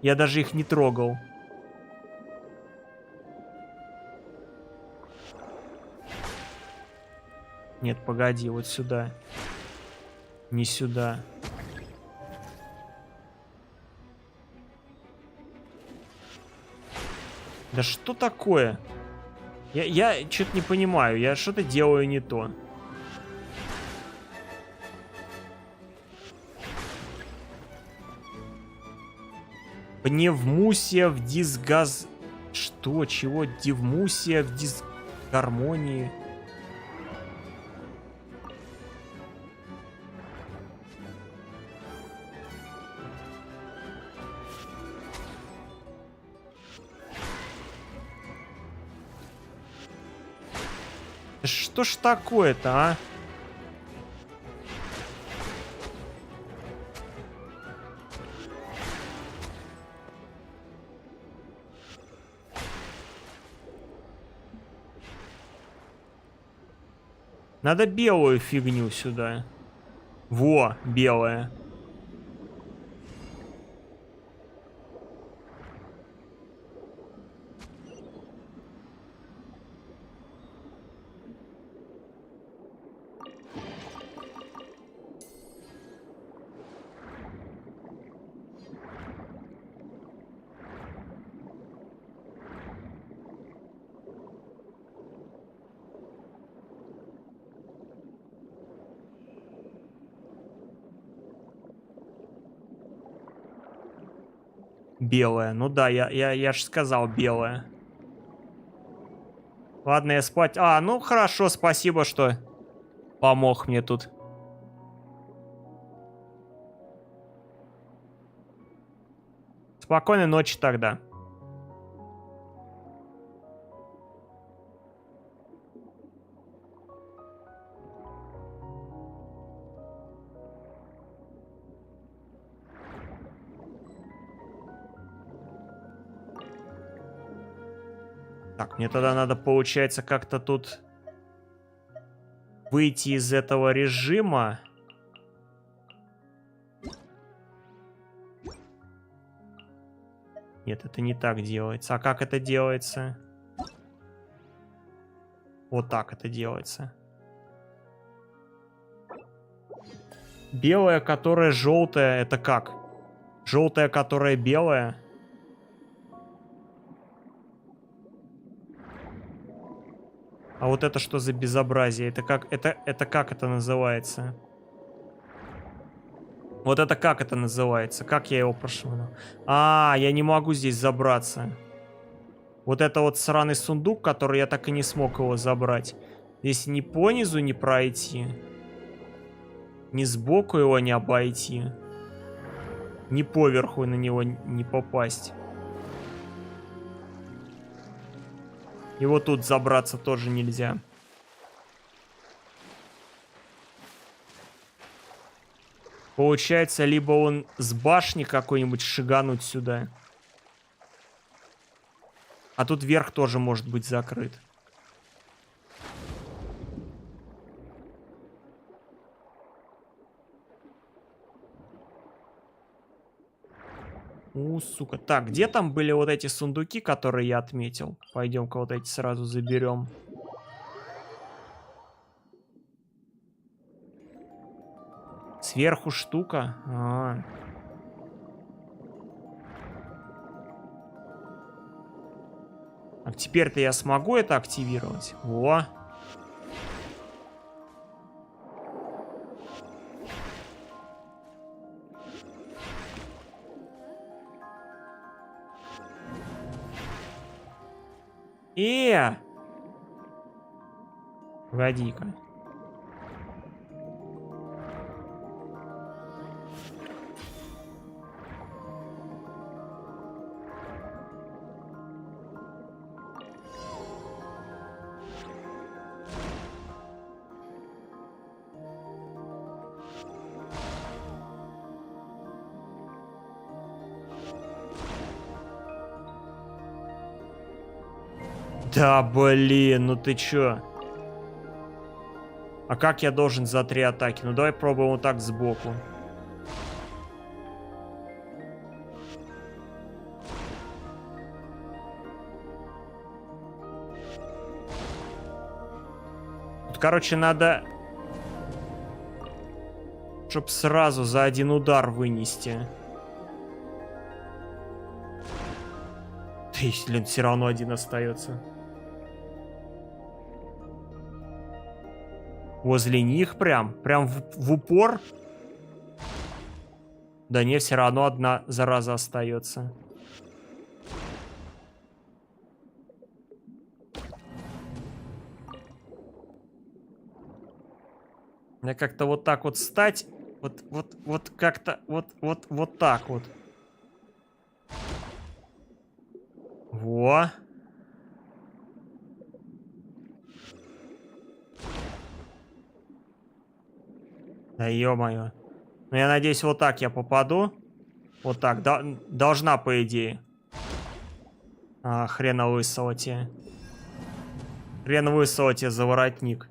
Я даже их не трогал. Нет, погоди, вот сюда. Не сюда. Да что такое? Я что-то не понимаю. Я что-то делаю не то. Пневмусия в дисгаз... Что? Чего? Дивмусия в дисгармонии. Что ж такое-то, а? Надо белую фигню сюда. Во, белая. Белая. Ну да, я же сказал белая. Ладно, я спать... А, ну хорошо, спасибо, что помог мне тут. Спокойной ночи тогда. Так, мне тогда надо, получается, как-то тут выйти из этого режима. Нет, это не так делается. А как это делается? Вот так это делается. Белая, которая желтая, это как? Желтая, которая белая? А вот это что за безобразие? Это как это называется? Вот это как это называется? Как я его прошел? А, я не могу здесь забраться. Вот это вот сраный сундук, который я так и не смог его забрать. Здесь ни по низу не пройти. Ни сбоку его не обойти. Ни поверху на него не попасть. И вот тут забраться тоже нельзя. Получается, либо он с башни какой-нибудь шигануть сюда. А тут верх тоже может быть закрыт. Сука. Так, где там были вот эти сундуки, которые я отметил? Пойдем-ка вот эти сразу заберем. Сверху штука. А теперь-то я смогу это активировать? Во. Погоди-ка. Да блин, ну ты чё? А как я должен за 3 атаки? Ну давай пробуем вот так сбоку. Тут, короче, надо... Чтоб сразу за 1 удар вынести. Да если все равно 1 остается. Возле них прям в упор. Да не, все равно 1 зараза остается. Мне как-то вот так вот стать. Вот как-то вот так вот. Во. Да ё-моё. Ну я надеюсь, вот так я попаду. Вот так. Должна, по идее. А, хрена лысого тебе. Хрен лысого тебе за воротник.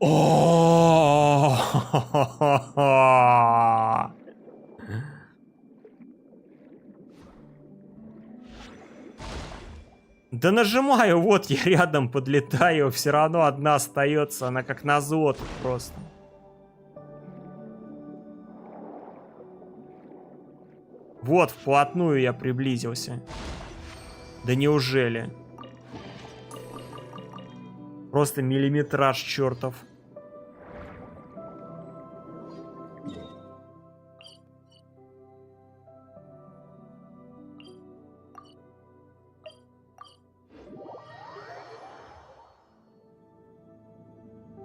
О! Да нажимаю, вот я рядом подлетаю, все равно 1 остается, она как назло тут просто. Вот, вплотную я приблизился. Да неужели? Просто миллиметраж чертов.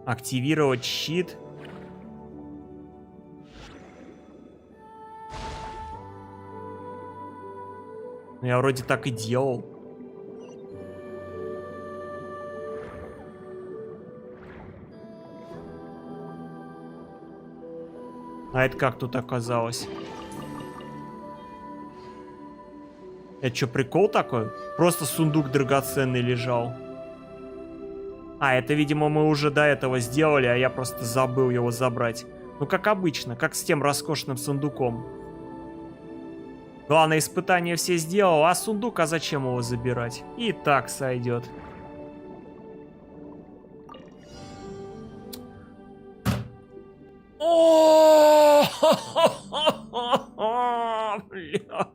Активировать щит. Ну, я вроде так и делал. А это как тут оказалось? Это что, прикол такой? Просто сундук драгоценный лежал. А, это, видимо, мы уже до этого сделали, а я просто забыл его забрать. Ну, как обычно, как с тем роскошным сундуком. Главное, испытание все сделал, а сундук, а зачем его забирать? И так сойдет. О, бля.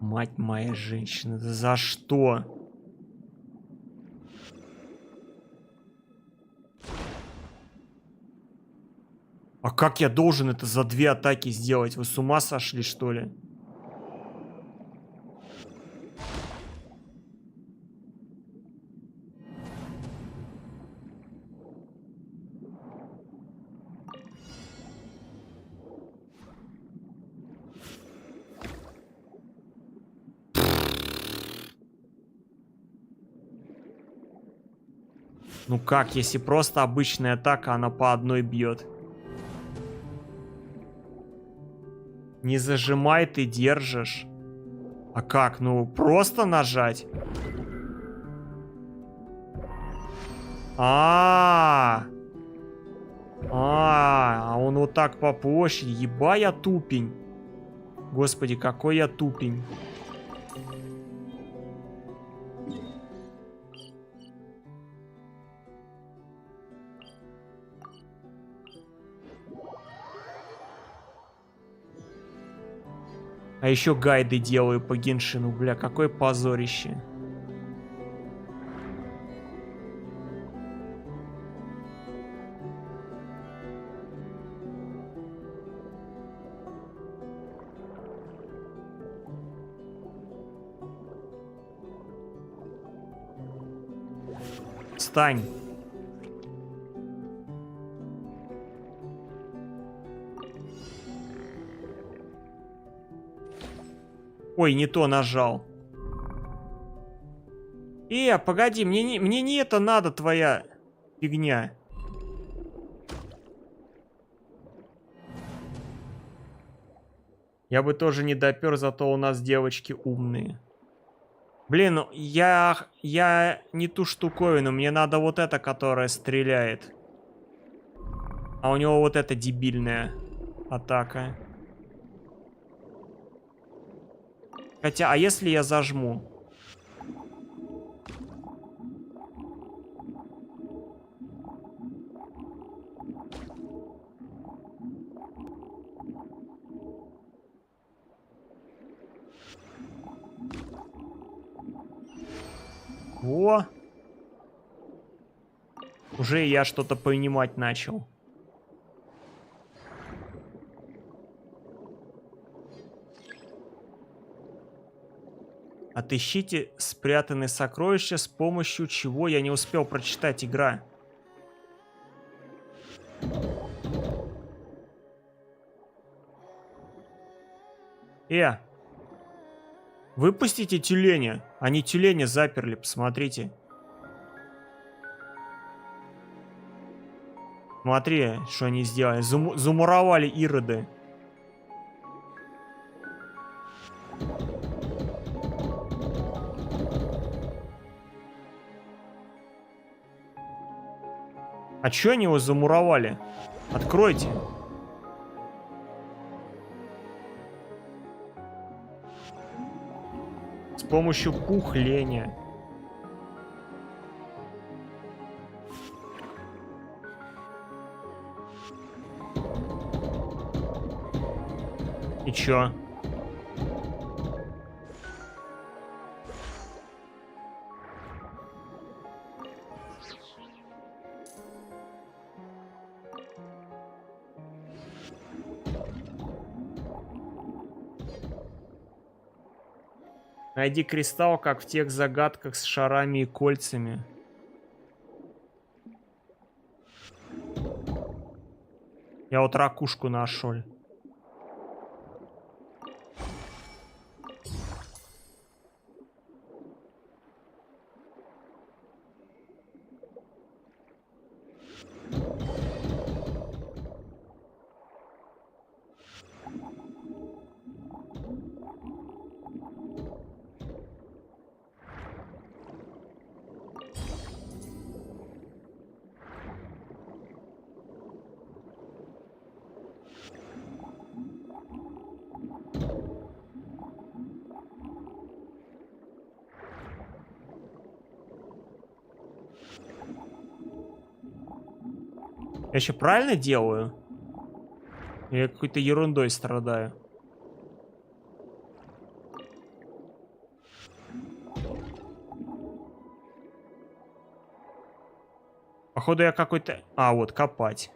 Мать моя женщина, да за что? А как я должен это за 2 атаки сделать? Вы с ума сошли, что ли? Ну как, если просто обычная атака, она по 1 бьет? Не зажимай, ты держишь. А как? Ну, просто нажать. А он вот так по площади. Еба я тупень. Господи, какой я тупень. А еще гайды делаю по Геншину, бля, какое позорище. Встань. Ой, не то нажал. Погоди, мне не это надо, твоя фигня. Я бы тоже не допер, зато у нас девочки умные. Блин, я не ту штуковину, мне надо вот эта, которая стреляет. А у него вот эта дебильная атака. Хотя, а если я зажму? О! Уже я что-то понимать начал. Отыщите спрятанные сокровища, с помощью чего я не успел прочитать игра. Выпустите тюленя. Они тюленя заперли, посмотрите. Смотри, что они сделали. Замуровали ироды. А чё они его замуровали? Откройте. С помощью пухления. И чё? Найди кристалл, как в тех загадках с шарами и кольцами. Я вот ракушку нашел. Я еще правильно делаю? Я какой-то ерундой страдаю. Походу я какой-то... А, вот, копать.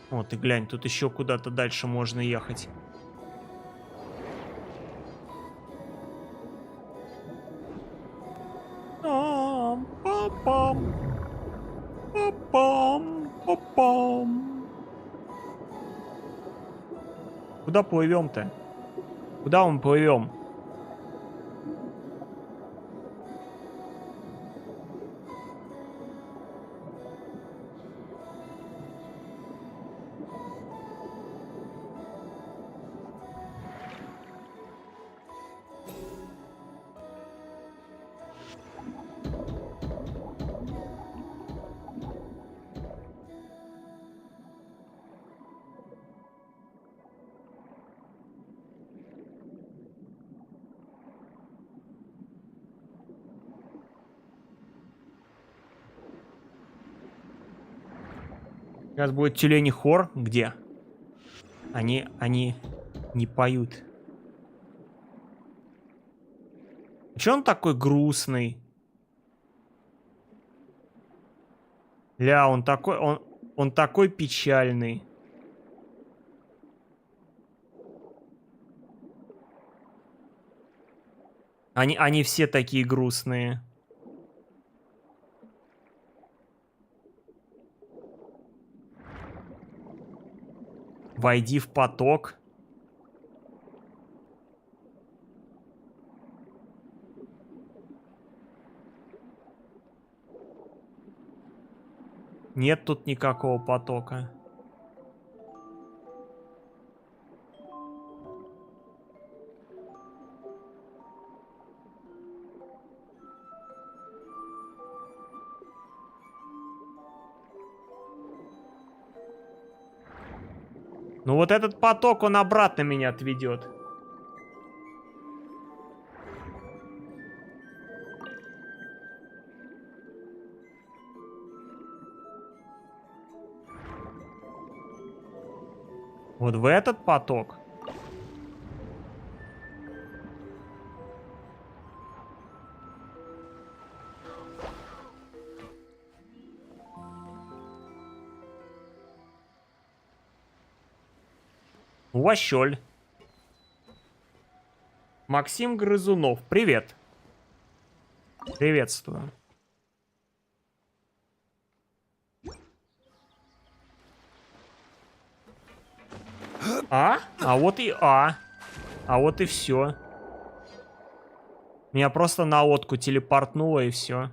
О, ты глянь, тут еще куда-то дальше можно ехать. куда плывем-то? Куда мы плывем? Сейчас будет тюлень хор. Где? Они не поют. Че он такой грустный? Ля, он такой печальный. Они все такие грустные. Войди в поток. Нет тут никакого потока. Ну вот этот поток, он обратно меня отведет. Вот в этот поток. Ващоль. Максим Грызунов. Привет. Приветствую. А вот и А вот и все. Меня просто на лодку телепортнуло и все.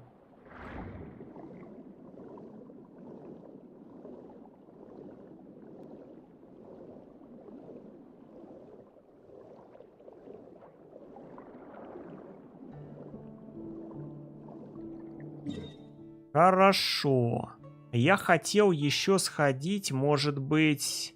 Хорошо. Я хотел еще сходить, может быть...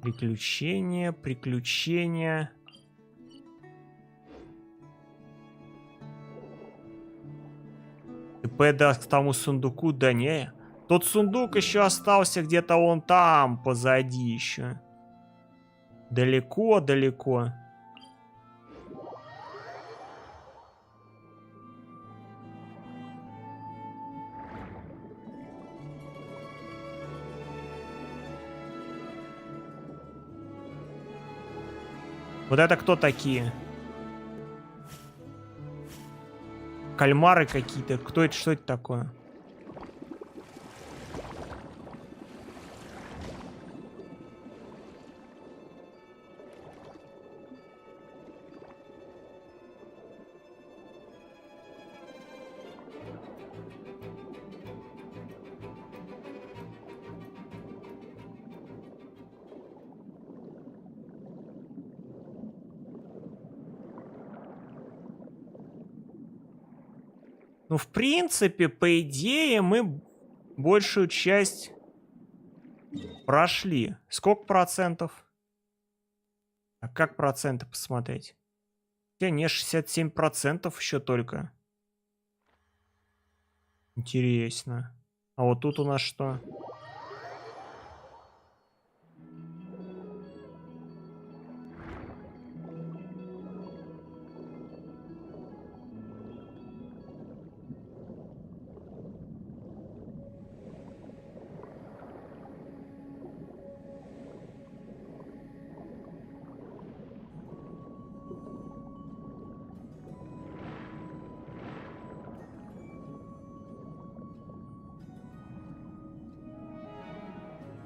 Приключения, приключения. ТП даст к тому сундуку, да не. Тот сундук еще остался где-то вон там, позади еще. Далеко-далеко. Вот это кто такие? Кальмары какие-то. Кто это? Что это такое? Ну, в принципе, по идее, мы большую часть прошли. Сколько процентов? А как проценты посмотреть? Не, 67% еще только. Интересно. А вот тут у нас что?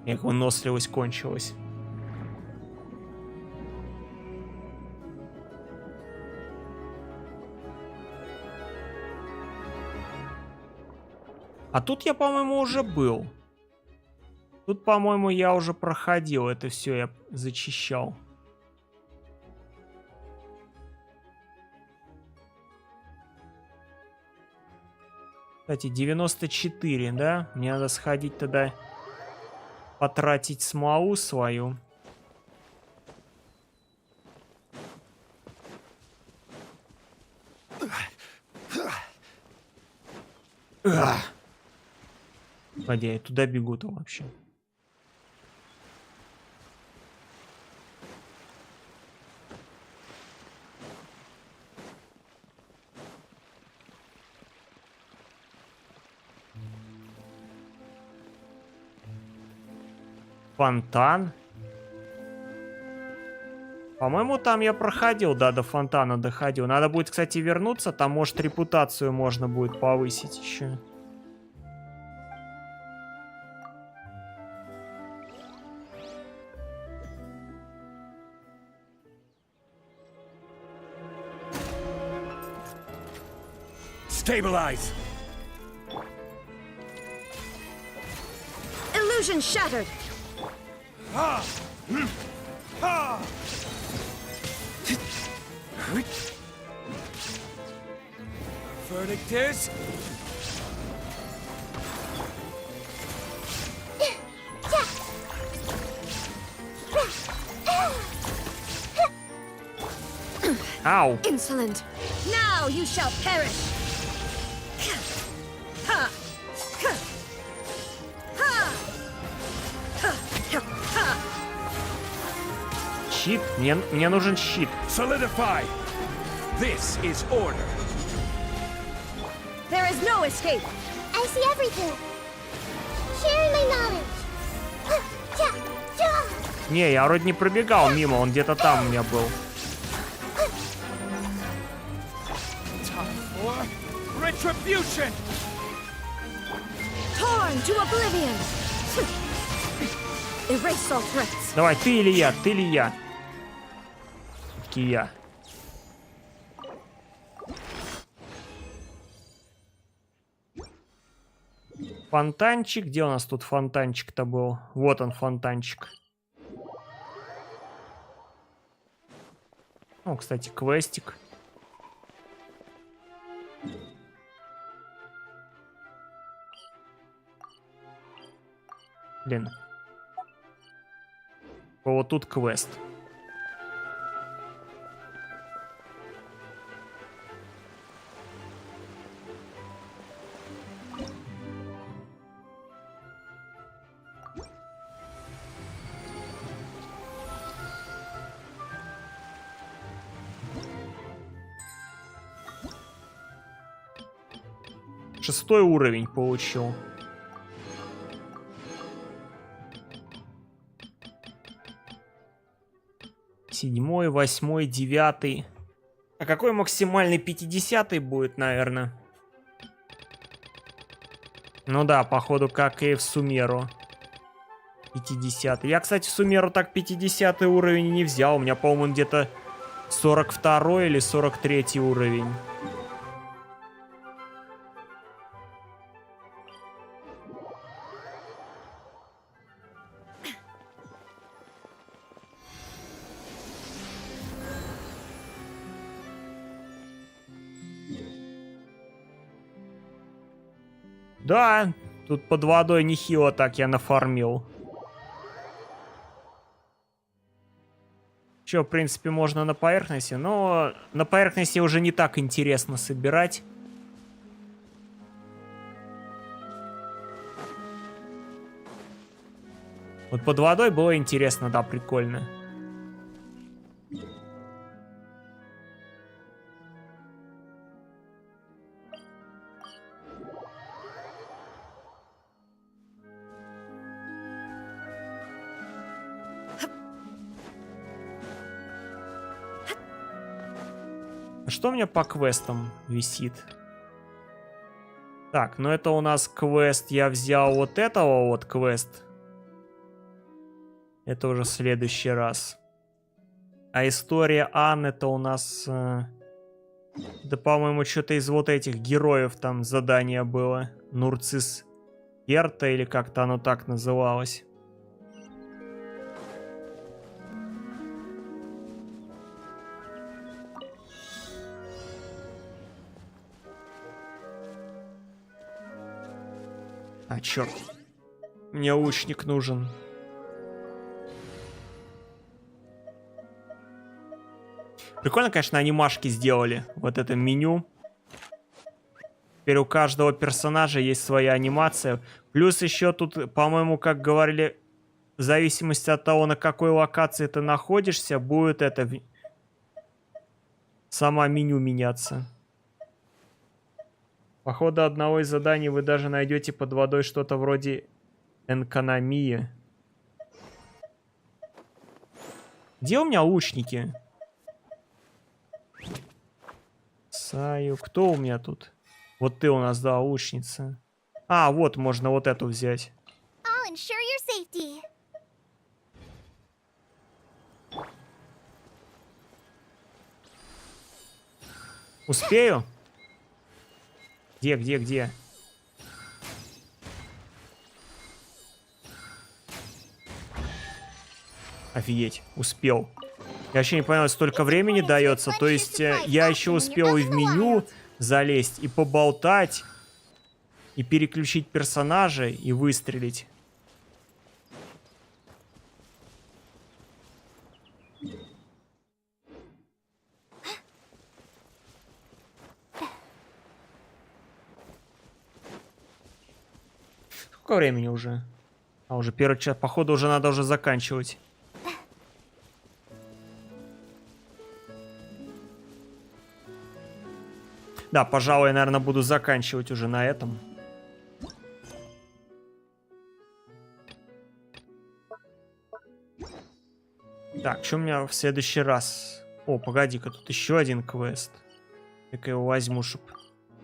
Эх, выносливость кончилась. А тут я, по-моему, уже был. Тут, по-моему, я уже проходил. Это все я зачищал. Кстати, 94, да? Мне надо сходить тогда потратить смолу свою. Погоди, я туда бегу-то вообще. Фонтан? По-моему, там я проходил, да, до фонтана доходил. Надо будет, кстати, вернуться. Там, может, репутацию можно будет повысить еще. Stabilize. Illusion shattered. Verdict is Ow. Insolent. Now you shall perish. Ha. Щит? Мне нужен щит. Solidify. This is order. There is no escape. I see everything. Sharing my knowledge. Не, я вроде не пробегал мимо, он где-то там у меня был. Retribution. Torn to oblivion. Erase all threats. Давай, ты или я, ты или я. Все-таки я. Фонтанчик. Где у нас тут фонтанчик-то был? Вот он, фонтанчик. Ну, кстати, квестик. Блин. Вот тут квест. Шестой уровень получил. Седьмой, восьмой, девятый. А какой максимальный 50-й будет, наверное? Ну да, походу, как и в Сумеру. 50-й. Я, кстати, в Сумеру так 50-й уровень не взял. У меня, по-моему, где-то 42-й или 43-й уровень. Да, тут под водой нехило так я нафармил. Че, в принципе, можно на поверхности, но на поверхности уже не так интересно собирать. Вот под водой было интересно, да, прикольно. Что у меня по квестам висит? Так, ну это у нас квест. Я взял вот этого вот квест. Это уже в следующий раз. А история Анны-то у нас... Да, по-моему, что-то из вот этих героев там задание было. Нурцис Керта, или как-то оно так называлось. А, черт. Мне лучник нужен. Прикольно, конечно, анимашки сделали. Вот это меню. Теперь у каждого персонажа есть своя анимация. Плюс еще тут, по-моему, как говорили, в зависимости от того, на какой локации ты находишься, будет это... Сама меню меняться. По ходу одного из заданий вы даже найдете под водой что-то вроде экономии. Где у меня лучники? Саю. Кто у меня тут? ты у нас, да, лучница. А, вот, можно вот эту взять. I'll ensure your safety. Успею? Где? Офигеть, успел. Я вообще не понял, столько времени дается. То есть я еще успел и в меню залезть, и поболтать, и переключить персонажа, и выстрелить. Сколько времени уже? А, уже первый час. Походу, уже надо заканчивать. Да, пожалуй, я, наверное, буду заканчивать уже на этом. Так, что у меня в следующий раз? О, погоди-ка, тут еще один квест. Я его возьму, чтобы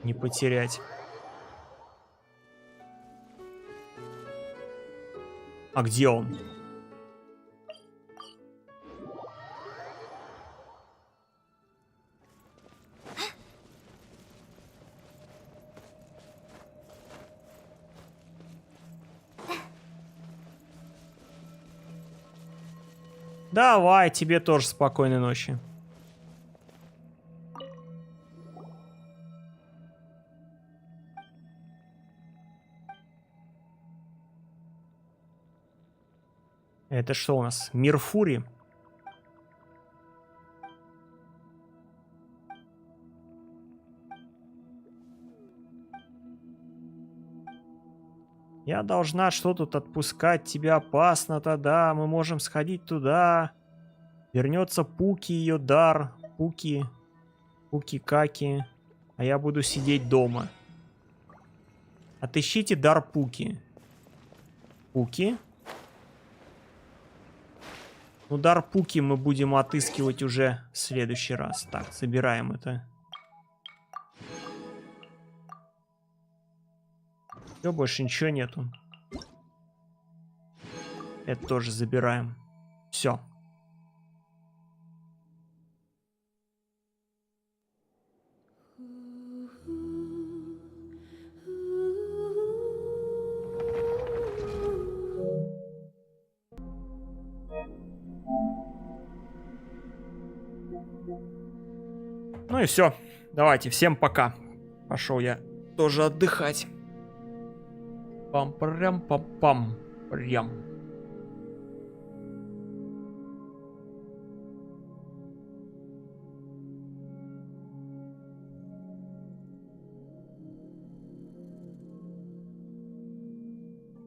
не потерять. А где он? Давай, тебе тоже спокойной ночи. Это что у нас? Мир Фури. Я должна что тут отпускать, тебе опасно-то, да, мы можем сходить туда. Вернется Пуки, ее дар. Пуки-каки. А я буду сидеть дома. Отыщите дар Пуки. Пуки? Ну, дар Пуки мы будем отыскивать уже в следующий раз. Так, собираем это. Все, больше ничего нету. Это тоже забираем. Все. Ну и все. Давайте, всем пока. Пошел я тоже отдыхать. Пам-прям-пам-пам. Прям.